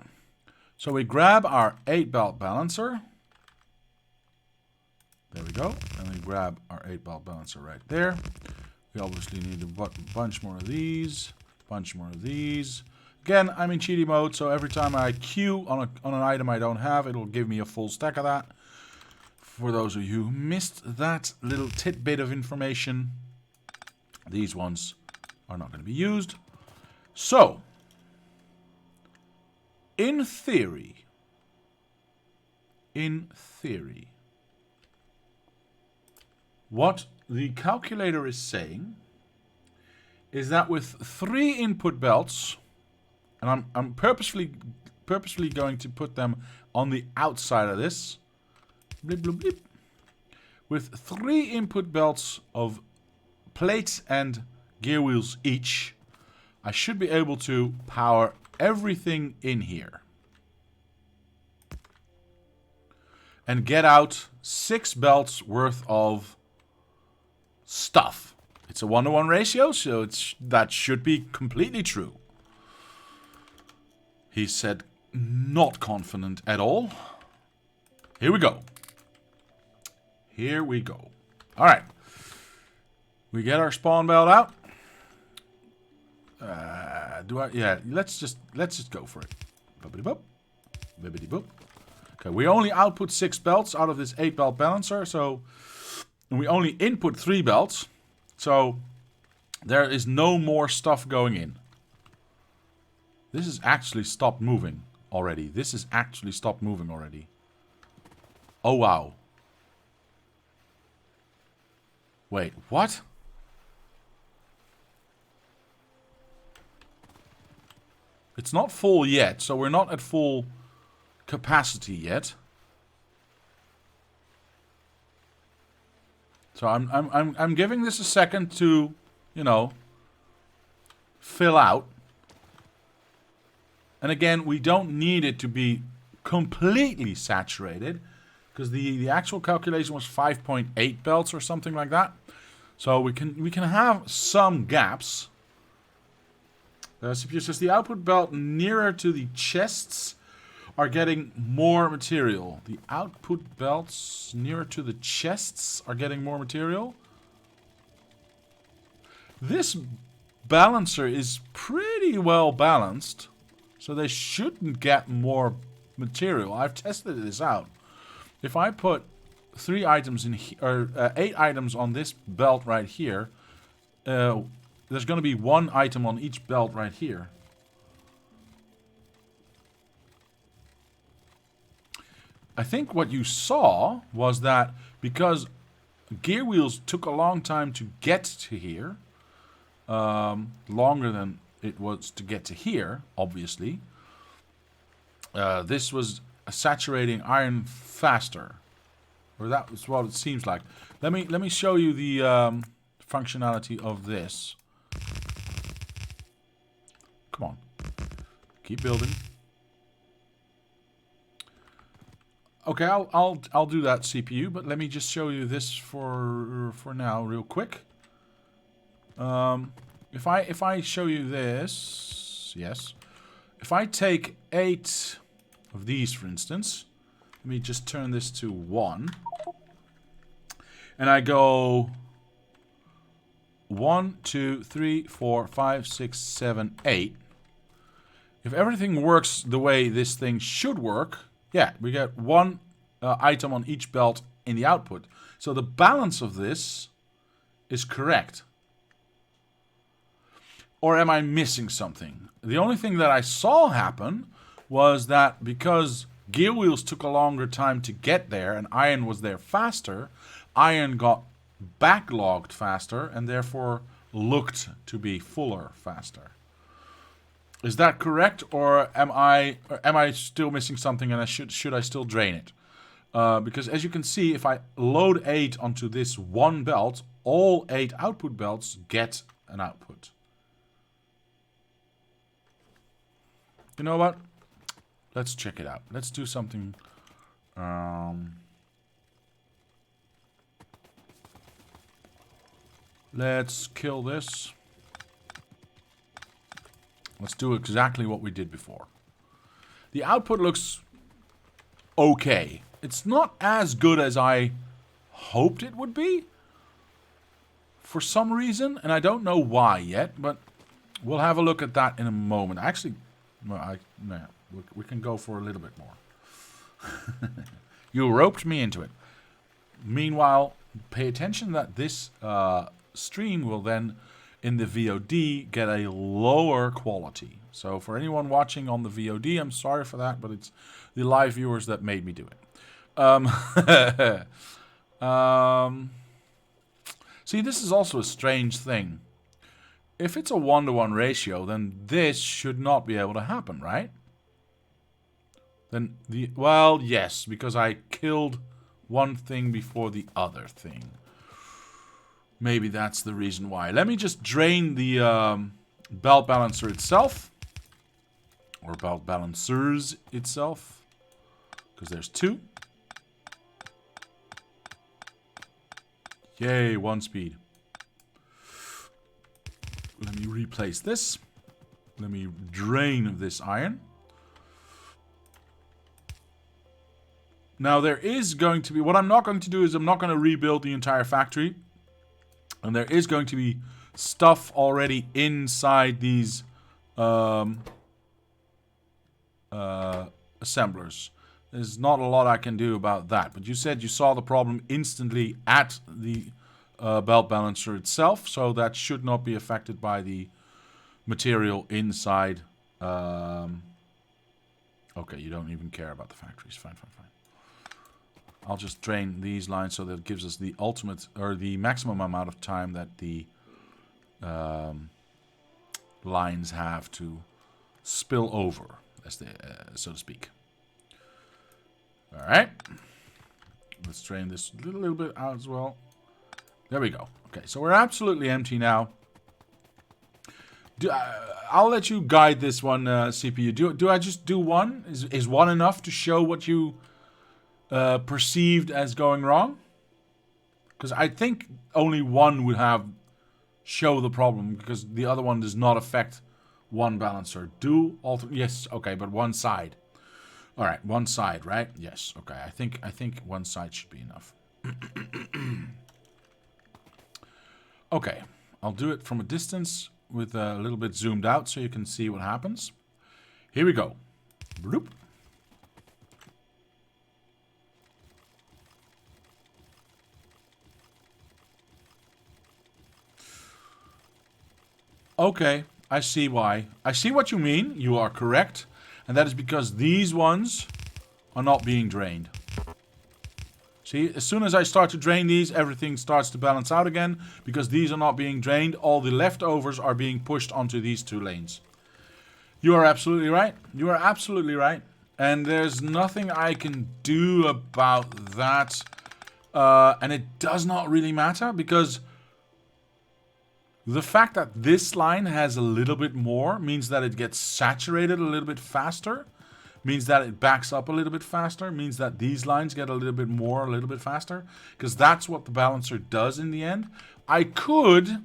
Speaker 1: So we grab our 8-belt balancer. There we go. And we grab our 8-belt balancer right there. We obviously need a bunch more of these. Bunch more of these. Again, I'm in cheaty mode, so every time I queue on an item I don't have, it'll give me a full stack of that. For those of you who missed that little tidbit of information, these ones are not going to be used. So, in theory, what the calculator is saying is that with 3 input belts, and I'm purposefully going to put them on the outside of this. Blip, blip, blip. With 3 input belts of plates and gear wheels each, I should be able to power everything in here. And get out 6 belts worth of stuff. It's a 1-to-1 ratio, so that should be completely true. He said not confident at all. Here we go. Here we go. Alright. We get our spawn belt out. Yeah, let's just go for it. Bibbidi boop. Bibbidi boop. Okay, we only output 6 belts out of this 8-belt balancer, so we only input 3 belts. So there is no more stuff going in. This has actually stopped moving already. Oh wow. Wait, what? It's not full yet, so we're not at full capacity yet. So I'm giving this a second to, you know, fill out. And again, we don't need it to be completely saturated, because the actual calculation was 5.8 belts or something like that. So we can have some gaps. CPU says the output belt nearer to the chests are getting more material. The output belts nearer to the chests are getting more material. This balancer is pretty well balanced, so they shouldn't get more material. I've tested this out. If I put 3 items in or 8 items on this belt right here, there's going to be 1 item on each belt right here. I think what you saw was that because gear wheels took a long time to get to here, longer than it was to get to here, obviously, this was saturating iron faster. Or that was what it seems like. Let me show you the functionality of this. Come on. Keep building. Okay, I'll do that CPU, but let me just show you this for now real quick. If I show you this, yes. If I take 8 of these, for instance, let me just turn this to 1. And I go 1, 2, 3, 4, 5, 6, 7, 8. If everything works the way this thing should work, yeah, we get 1 item on each belt in the output. So the balance of this is correct. Or am I missing something? The only thing that I saw happen was that because gear wheels took a longer time to get there and iron was there faster, iron got backlogged faster and therefore looked to be fuller faster. Is that correct, or am I still missing something and should I still drain it? Because as you can see, if I load 8 onto this 1 belt, all 8 output belts get an output. You know what? Let's check it out. Let's do something. Let's kill this. Let's do exactly what we did before. The output looks okay. It's not as good as I hoped it would be, for some reason, and I don't know why yet, but we'll have a look at that in a moment. Actually, well, we can go for a little bit more. You roped me into it. Meanwhile, pay attention that this stream will then, in the VOD, get a lower quality. So for anyone watching on the VOD, I'm sorry for that, but it's the live viewers that made me do it. See, this is also a strange thing. If it's a 1-to-1 ratio, then this should not be able to happen, right? Then well, yes, because I killed one thing before the other thing. Maybe that's the reason why. Let me just drain the belt balancer itself. Or belt balancers itself. Because there's 2. Yay, 1 speed. Let me replace this. Let me drain this iron. Now there is going to be... What I'm not going to do is I'm not going to rebuild the entire factory. And there is going to be stuff already inside these assemblers. There's not a lot I can do about that. But you said you saw the problem instantly at the belt balancer itself. So that should not be affected by the material inside. Okay, you don't even care about the factories. Fine, fine, fine. I'll just drain these lines so that it gives us the ultimate, or the maximum amount of time that the lines have to spill over, as they, so to speak. All right. Let's drain this a little bit out as well. There we go. Okay, so we're absolutely empty now. I'll let you guide this one, CPU. Do I just do one? Is one enough to show what you perceived as going wrong? Because I think only one would have show the problem, because the other one does not affect one balancer. Yes, okay, but one side. All right, one side, right? Yes, okay. I think one side should be enough. Okay, I'll do it from a distance with a little bit zoomed out so you can see what happens. Here we go. Bloop. Okay, I see why. I see what you mean. You are correct. And that is because these ones are not being drained. See, as soon as I start to drain these, everything starts to balance out again. Because these are not being drained, all the leftovers are being pushed onto these two lanes. You are absolutely right. You are absolutely right. And there's nothing I can do about that. And it does not really matter, because the fact that this line has a little bit more means that it gets saturated a little bit faster. Means that it backs up a little bit faster. Means that these lines get a little bit more, a little bit faster. Because that's what the balancer does in the end. I could,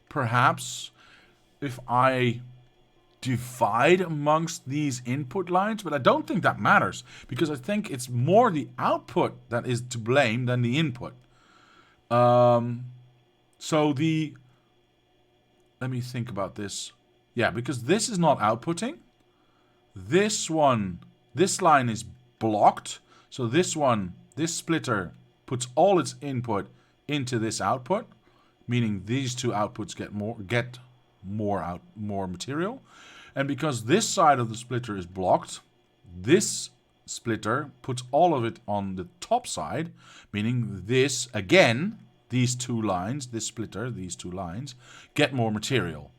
Speaker 1: perhaps, if I divide amongst these input lines, but I don't think that matters. Because I think it's more the output that is to blame than the input. So let me think about this. Yeah, because this is not outputting. This line is blocked. So this splitter puts all its input into this output, meaning these two outputs get more material. And because this side of the splitter is blocked, this splitter puts all of it on the top side, meaning this, again, these two lines, this splitter, these two lines, get more material.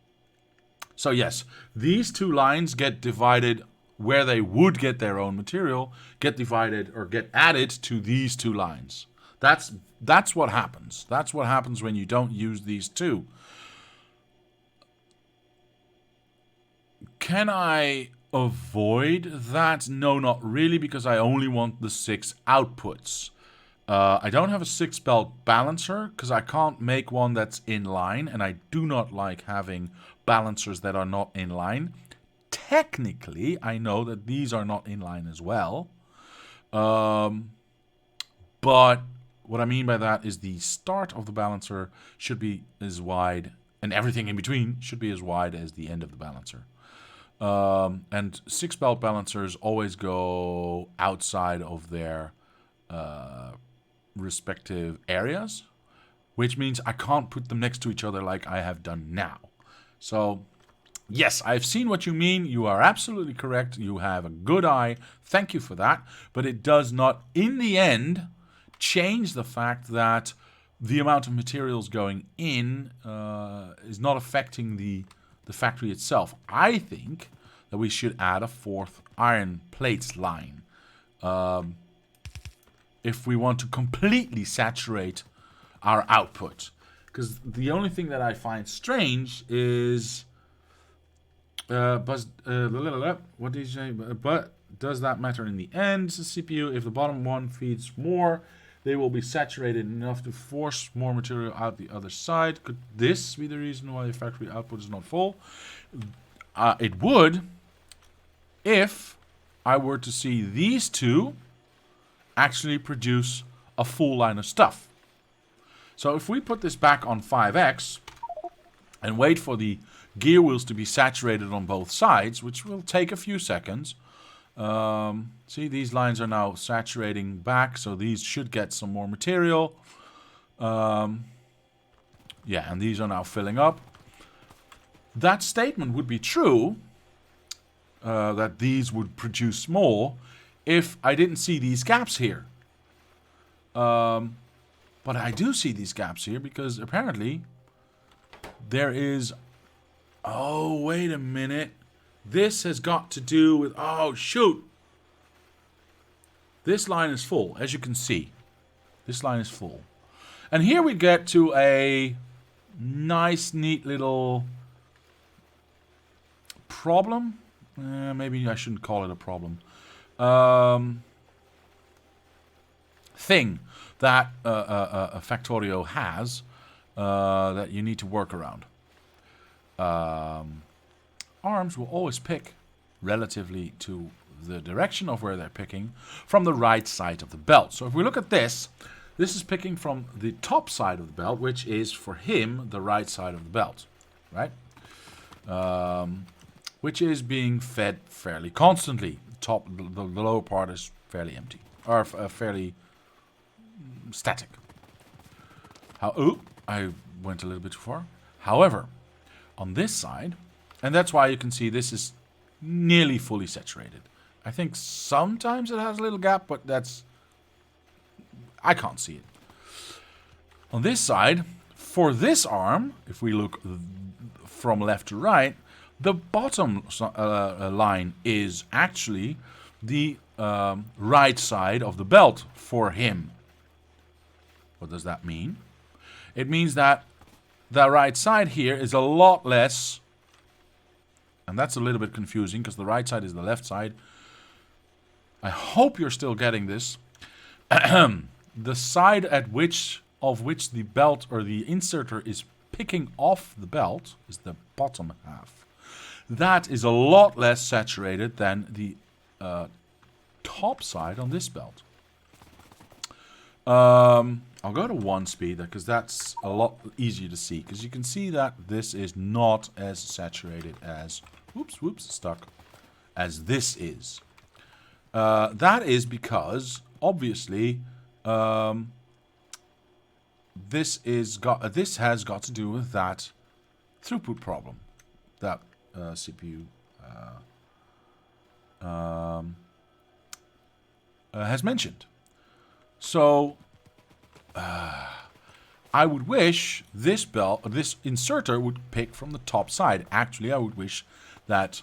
Speaker 1: So yes, these two lines get divided where they would get their own material, get divided or get added to these two lines. That's what happens. That's what happens when you don't use these two. Can I avoid that? No, not really, because I only want the 6 outputs. I don't have a 6-belt balancer because I can't make one that's in line, and I do not like having balancers that are not in line. Technically, I know that these are not in line as well. But what I mean by that is the start of the balancer should be as wide, and everything in between should be as wide as the end of the balancer. And 6-belt balancers always go outside of their respective areas, which means I can't put them next to each other like I have done now. So yes, I've seen what you mean. You are absolutely correct. You have a good eye. Thank you for that. But it does not, in the end, change the fact that the amount of materials going in is not affecting the factory itself. I think that we should add a 4th iron plates line. If we want to completely saturate our output. Because the only thing that I find strange is... what did you say? But does that matter in the end? The CPU, if the bottom one feeds more, they will be saturated enough to force more material out the other side. Could this be the reason why the factory output is not full? It would, if I were to see these two actually produce a full line of stuff. So if we put this back on 5x and wait for the gear wheels to be saturated on both sides, which will take a few seconds. See, these lines are now saturating back, so these should get some more material. Yeah, and these are now filling up. That statement would be true, that these would produce more, if I didn't see these gaps here. But I do see these gaps here because apparently there is... Oh, wait a minute. This has got to do with... Oh, shoot. This line is full, as you can see. This line is full. And here we get to a nice, neat little problem. Maybe I shouldn't call it a problem. Thing that a Factorio has that you need to work around. Arms will always pick relatively to the direction of where they're picking from the right side of the belt. So if we look at this, this is picking from the top side of the belt, which is for him the right side of the belt, right? Which is being fed fairly constantly. The lower part is fairly empty, or fairly static. I went a little bit too far. However, on this side, and that's why you can see this is nearly fully saturated. I think sometimes it has a little gap, but I can't see it. On this side, for this arm, if we look from left to right, the bottom line is actually the right side of the belt for him. What does that mean? It means that the right side here is a lot less, and that's a little bit confusing because the right side is the left side. I hope you're still getting this. The side of which the belt or the inserter is picking off the belt is the bottom half. That is a lot less saturated than the top side on this belt. I'll go to 1 speed because that's a lot easier to see, because you can see that this is not as saturated as stuck as this is. That is because obviously this has got to do with that throughput problem that CPU has mentioned. So I would wish this inserter would pick from the top side. Actually, I would wish that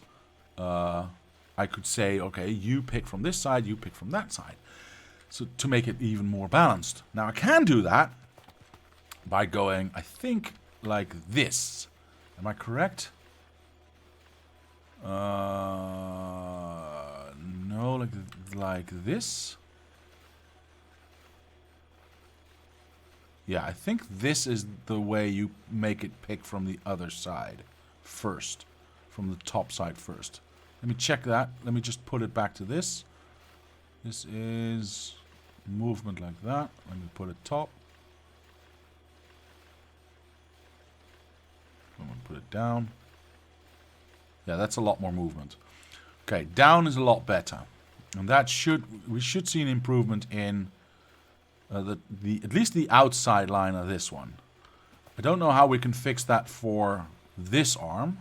Speaker 1: I could say, okay, you pick from this side, you pick from that side. So to make it even more balanced. Now I can do that by going, I think, like this. Am I correct? No, like this. Yeah, I think this is the way you make it pick from the other side first. From the top side first. Let me check that. Let me just put it back to this. This is movement like that. Let me put it top. I'm going to put it down. Yeah, that's a lot more movement. Okay, down is a lot better. And that we should see an improvement in at least the outside line of this one. I don't know how we can fix that for this arm.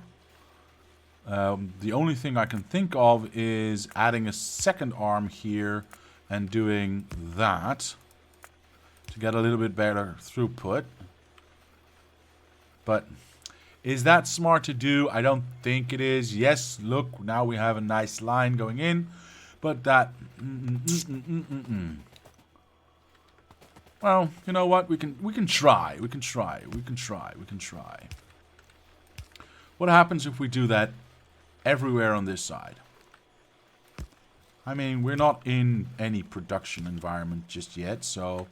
Speaker 1: The only thing I can think of is adding a second arm here and doing that to get a little bit better throughput. But is that smart to do? I don't think it is. Yes, look, now we have a nice line going in, but that well, you know what? We can try. We can try. What happens if we do that everywhere on this side? I mean, we're not in any production environment just yet, so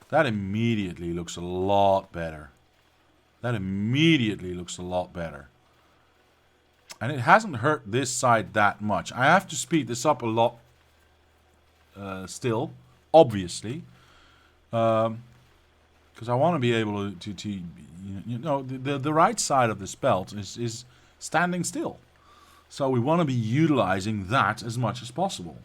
Speaker 1: that immediately looks a lot better. That immediately looks a lot better. And it hasn't hurt this side that much. I have to speed this up a lot still, obviously. Because I want to be able to you know, the right side of this belt is standing still. So we want to be utilizing that as much as possible.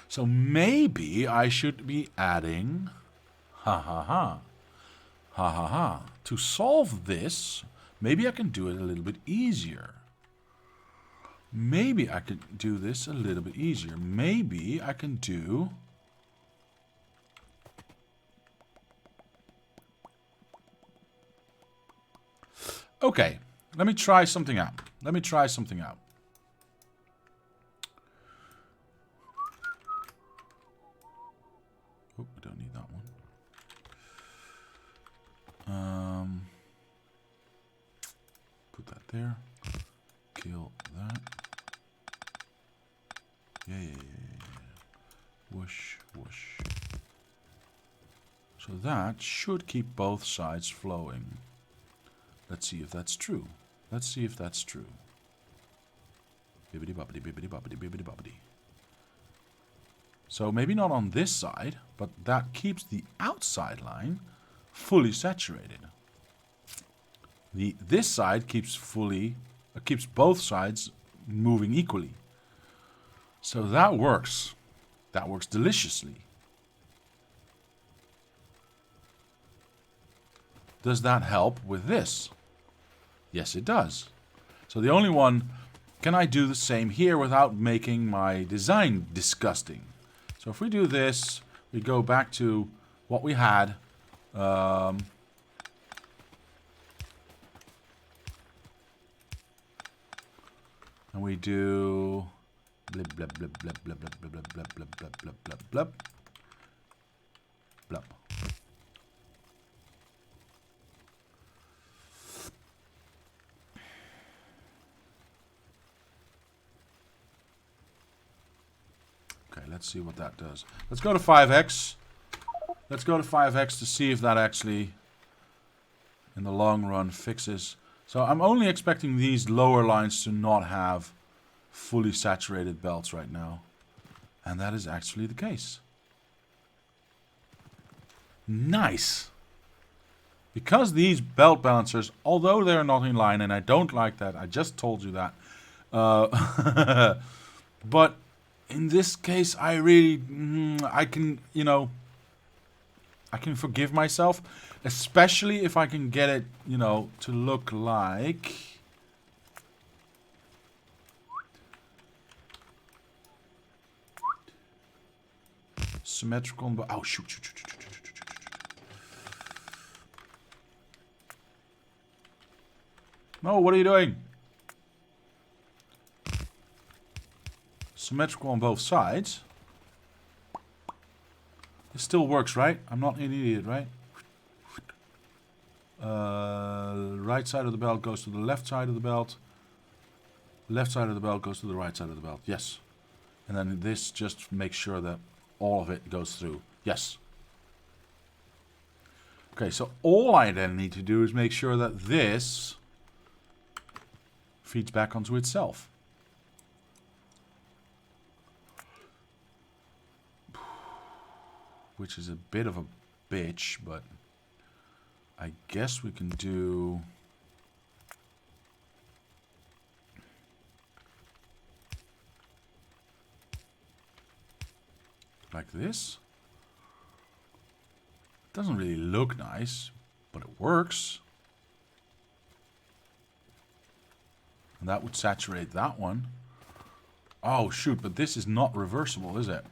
Speaker 1: So maybe I should be adding, to solve this, maybe I can do it a little bit easier. Maybe I could do this a little bit easier. Maybe I can do... Okay, let me try something out. there. Kill that. Yeah. Whoosh, whoosh. So that should keep both sides flowing. Let's see if that's true. Let's see if that's true. Bibbidi bobbidi, bibbidi bobbidi, bibbidi bobbidi. So maybe not on this side, but that keeps the outside line fully saturated. This side keeps both sides moving equally. So that works. That works deliciously. Does that help with this? Yes, it does. So the only one, can I do the same here without making my design disgusting? So if we do this, we go back to what we had. And we do blip blip blip blip blip blip blip blip blip blip blip blip blip blip blip. Okay, let's see what that does. Let's go to 5x. Let's go to 5x to see if that actually, in the long run, fixes. So I'm only expecting these lower lines to not have fully saturated belts right now. And that is actually the case. Nice! Because these belt balancers, although they're not in line, and I don't like that, I just told you that. But in this case, I really, I can, you know, I can forgive myself, especially if I can get it, you know, to look like symmetrical. Oh, shoot. No, what are you doing? Symmetrical on both sides. It still works, right? I'm not an idiot, right? Right side of the belt goes to the left side of the belt. Left side of the belt goes to the right side of the belt. Yes. And then this just makes sure that all of it goes through. Yes. Okay, so all I then need to do is make sure that this feeds back onto itself. Which is a bit of a bitch, but I guess we can do like this. Doesn't really look nice, but it works. And that would saturate that one. Oh shoot, but this is not reversible, is it?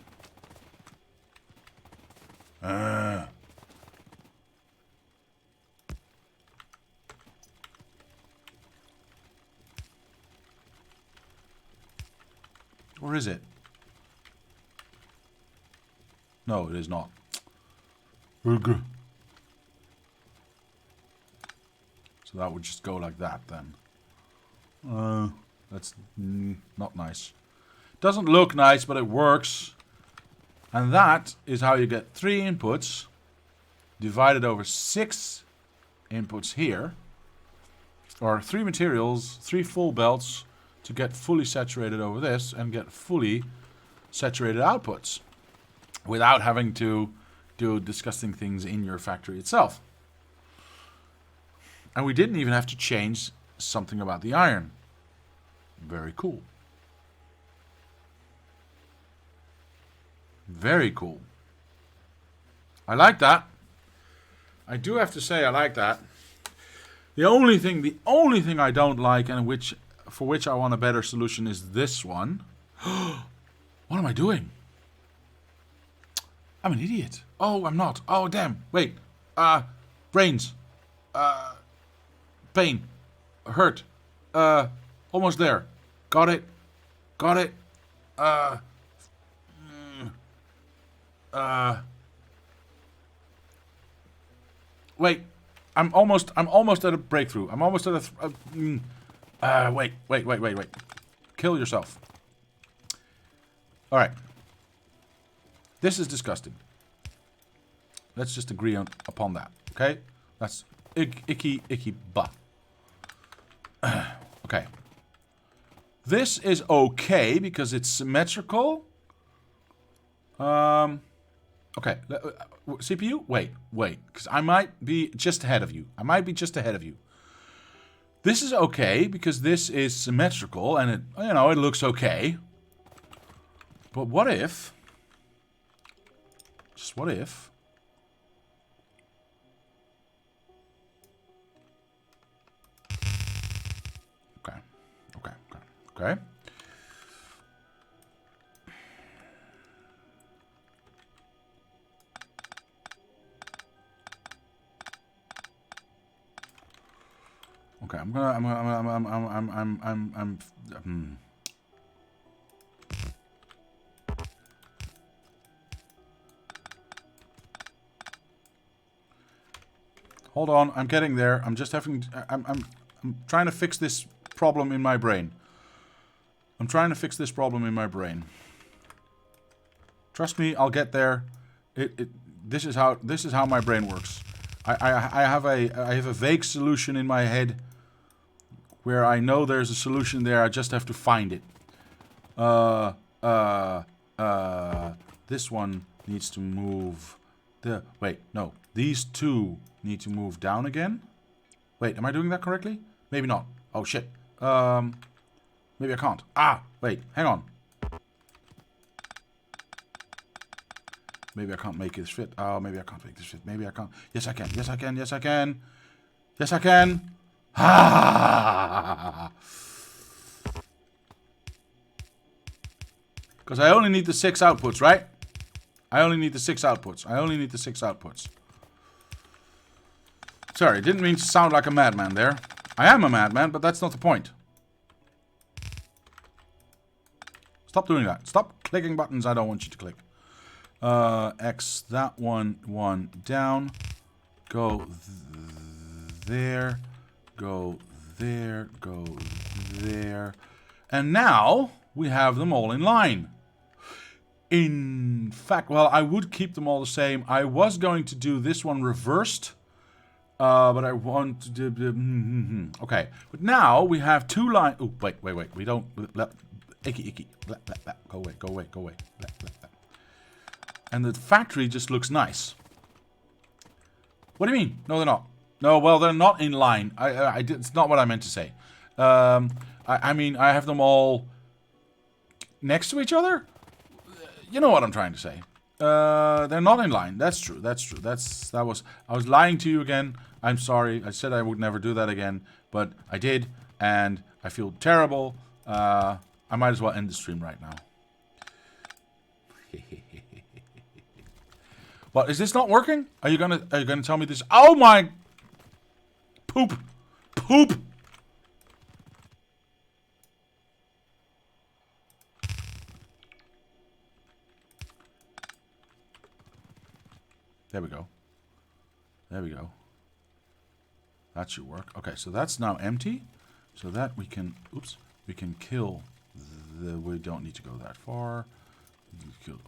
Speaker 1: Or is it? No, it is not. So that would just go like that then. That's not nice. Doesn't look nice, but it works. And that is how you get 3 inputs divided over 6 inputs here. Or 3 materials, 3 full belts to get fully saturated over this and get fully saturated outputs without having to do disgusting things in your factory itself. And we didn't even have to change something about the iron. Very cool. Very cool. I like that. I do have to say I like that. The only thing I don't like, and for which I want a better solution, is this one. What am I doing? I'm an idiot. Oh, I'm not. Oh, damn. Wait. Brains. Pain. Hurt. Almost there. Got it. Got it. Wait. I'm almost at a breakthrough. I'm almost at a Wait. Kill yourself. Alright. This is disgusting. Let's just agree upon that, okay? That's icky bah. Okay. This is okay because it's symmetrical. Okay. CPU? Wait. Because I might be just ahead of you. This is okay because this is symmetrical and it, you know, it looks okay. But what if... Just what if... Okay. Okay, Hold on, I'm getting there. I'm just having... I'm trying to fix this problem in my brain. Trust me, I'll get there. This is how my brain works. I have a vague solution in my head where I know there's a solution there. I just have to find it. This one needs to move. Wait, no. These two need to move down again. Wait, am I doing that correctly? Maybe not. Oh shit. Maybe I can't. Wait, hang on. Maybe I can't make this fit. Oh, maybe I can't make this fit. Maybe I can't. Yes, I can. Yes, I can. Yes, I can. Yes, I can. Because I only need the 6 outputs, right? I only need the 6 outputs. Sorry, didn't mean to sound like a madman there. I am a madman, but that's not the point. Stop doing that. Stop clicking buttons I don't want you to click. X that one down. Go there. Go there. Go there. And now we have them all in line. In fact, well, I would keep them all the same. I was going to do this one reversed. But I want to do... Okay. But now we have 2 lines... Oh, wait. We don't... Icky. Go away. And the factory just looks nice. What do you mean? No, they're not. No, well, they're not in line. It's not what I meant to say. I mean, I have them all next to each other. You know what I'm trying to say. They're not in line. That's true. I was lying to you again. I'm sorry. I said I would never do that again, but I did, and I feel terrible. I might as well end the stream right now. What, is this not working? Are you gonna tell me this? Oh my poop. There we go. That should work. Okay, so that's now empty. So that we can, we can kill we don't need to go that far.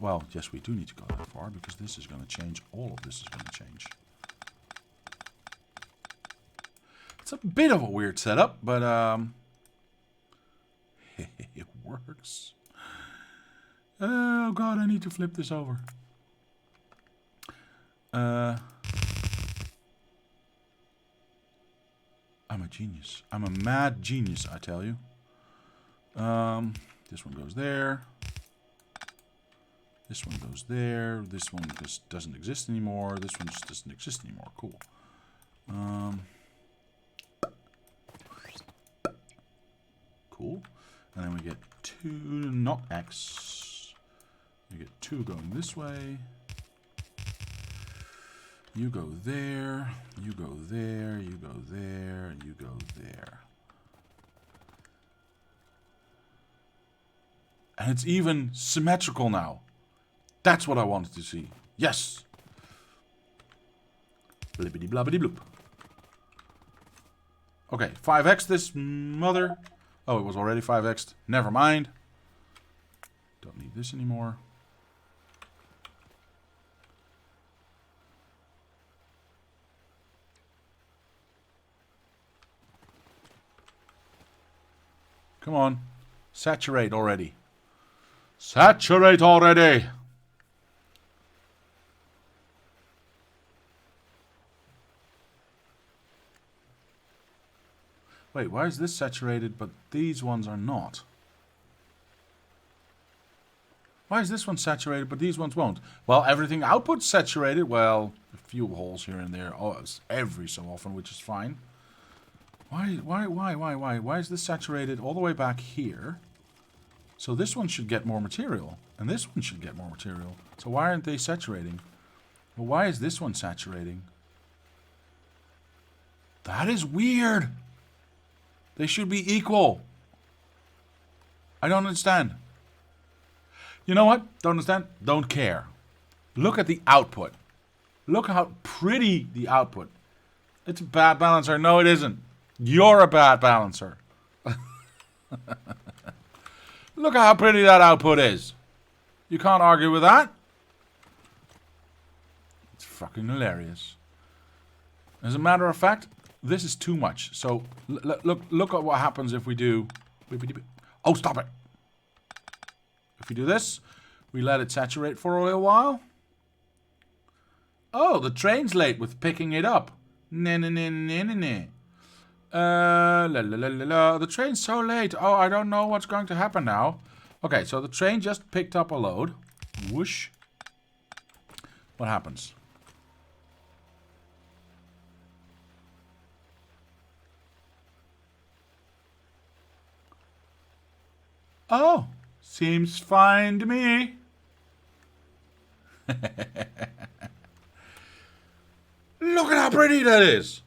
Speaker 1: Well, yes, we do need to go that far because this is going to change. All of this is going to change. It's a bit of a weird setup, but it works. Oh god, I need to flip this over. I'm a genius. I'm a mad genius, I tell you. This one goes there. This one goes there. This one just doesn't exist anymore. This one just doesn't exist anymore. Cool. Cool. And then we get 2, not X. We get 2 going this way. You go there. You go there. You go there. You go there. And it's even symmetrical now. That's what I wanted to see. Yes. Blibbity blobbity bloop. Okay, 5x this mother. Oh, it was already 5x'd. Never mind. Don't need this anymore. Come on. Saturate already. Saturate already! Wait, why is this saturated but these ones are not? Why is this one saturated but these ones won't? Well, everything output's saturated. Well, a few holes here and there. Oh, it's every so often, which is fine. Why is this saturated all the way back here? So this one should get more material. And this one should get more material. So why aren't they saturating? Well, why is this one saturating? That is weird. They should be equal. I don't understand. You know what? Don't understand. Don't care. Look at the output. Look how pretty the output. It's a bad balancer. No, it isn't. You're a bad balancer. Look at how pretty that output is. You can't argue with that. It's fucking hilarious. As a matter of fact, this is too much. So look at what happens if we do. Oh, stop it! If we do this, we let it saturate for a little while. Oh, the train's late with picking it up. The train's so late. Oh, I don't know what's going to happen now. Okay, so the train just picked up a load. Whoosh. What happens? Oh, seems fine to me. Look at how pretty that is.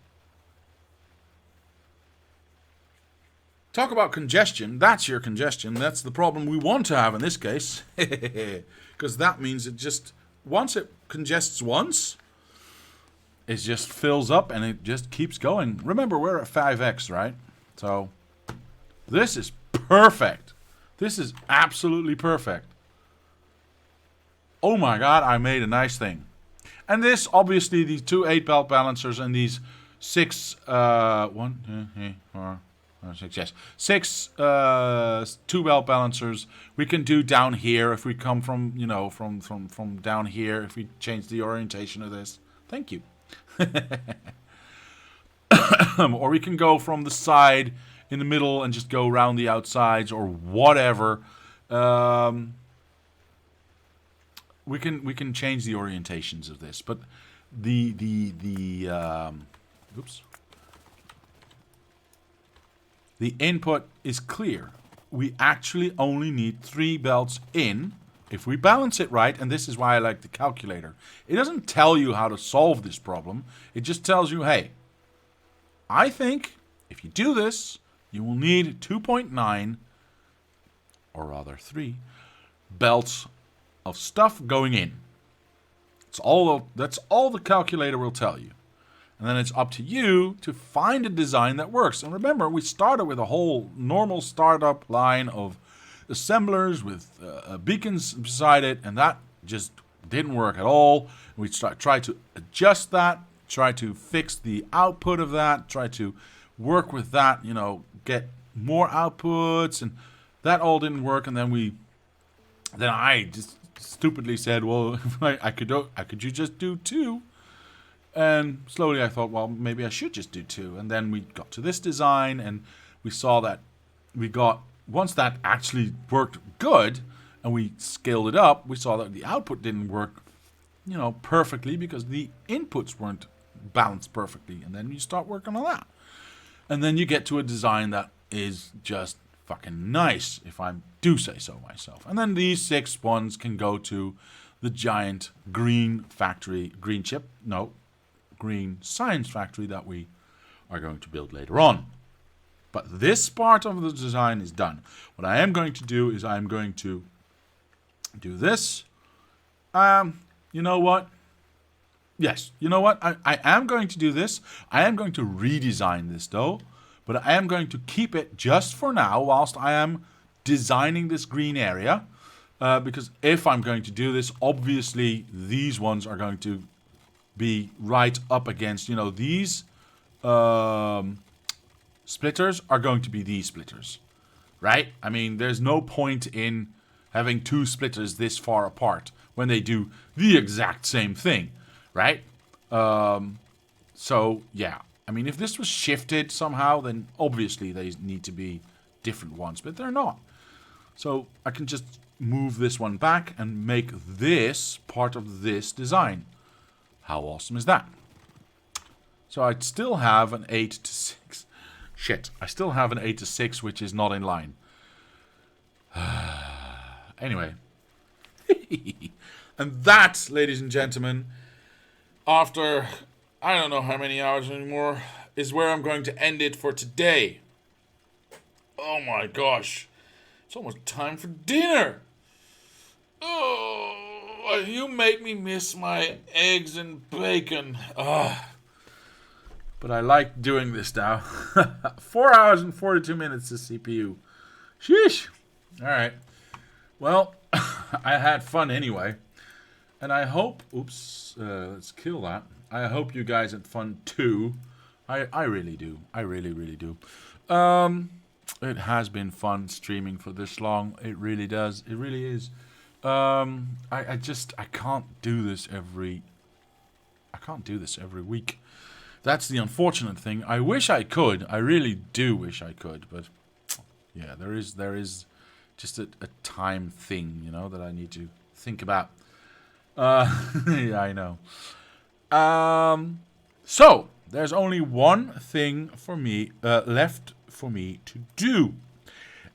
Speaker 1: Talk about congestion. That's your congestion. That's the problem we want to have in this case. Because that means it just, once it congests once, it just fills up and it just keeps going. Remember, we're at 5x, right? So, this is perfect. This is absolutely perfect. Oh my god, I made a nice thing. And this, obviously, these two 8-belt balancers and these 6, 1, 2, 3, 4, 5, 6, yes. 6 2-belt balancers we can do down here if we come from, you know, from down here, if we change the orientation of this. Thank you. Or we can go from the side in the middle and just go around the outsides or whatever. We can change the orientations of this, but oops. The input is clear. We actually only need 3 belts in if we balance it right, and this is why I like the calculator. It doesn't tell you how to solve this problem. It just tells you, hey, I think if you do this, you will need 2.9, or rather 3, belts of stuff going in. That's all the calculator will tell you. And then it's up to you to find a design that works. And remember, we started with a whole normal startup line of assemblers with beacons beside it, and that just didn't work at all. We tried to adjust that, try to fix the output of that, try to work with that, you know, get more outputs, and that all didn't work. And then I just stupidly said, well, I could you just do 2? And slowly I thought, well, maybe I should just do 2. And then we got to this design, and we saw that once that actually worked good, and we scaled it up, we saw that the output didn't work, you know, perfectly because the inputs weren't balanced perfectly. And then you start working on that. And then you get to a design that is just fucking nice, if I do say so myself. And then these 6 ones can go to the giant green science factory that we are going to build later on. But this part of the design is done. What I am going to do is I'm going to do this. You know what? Yes, you know what? I am going to do this. I am going to redesign this, though. But I am going to keep it just for now whilst I am designing this green area. Because if I'm going to do this, obviously these ones are going to be right up against, these splitters are going to be these splitters, right? I mean, there's no point in having two splitters this far apart when they do the exact same thing, right? So, yeah. I mean, if this was shifted somehow, then obviously they need to be different ones, but they're not. So I can just move this one back and make this part of this design. How awesome is that? So I still have an 8 to 6. Shit, I still have an 8 to 6, which is not in line. Anyway. And that, ladies and gentlemen, after I don't know how many hours anymore, is where I'm going to end it for today. Oh my gosh. It's almost time for dinner. Oh, you make me miss my eggs and bacon. But I like doing this now. 4 hours and 42 minutes to CPU. Sheesh. Alright. Well, I had fun anyway. And I hope... Oops. Let's kill that. I hope you guys had fun too. I really do. I really, really do. It has been fun streaming for this long. It really does. It really is. I can't do this every week. That's the unfortunate thing. I wish I could. I really do wish I could, but yeah, there is just a time thing, that I need to think about. Yeah, I know. So there's only one thing for me left for me to do,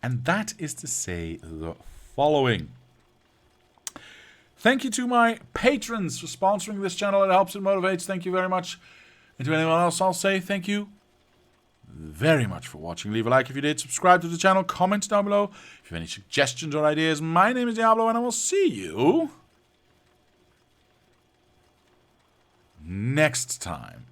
Speaker 1: and that is to say the following. Thank you to my patrons for sponsoring this channel. It helps, it motivates. Thank you very much. And to anyone else, I'll say thank you very much for watching. Leave a like if you did. Subscribe to the channel. Comment down below if you have any suggestions or ideas. My name is Diablo, and I will see you next time.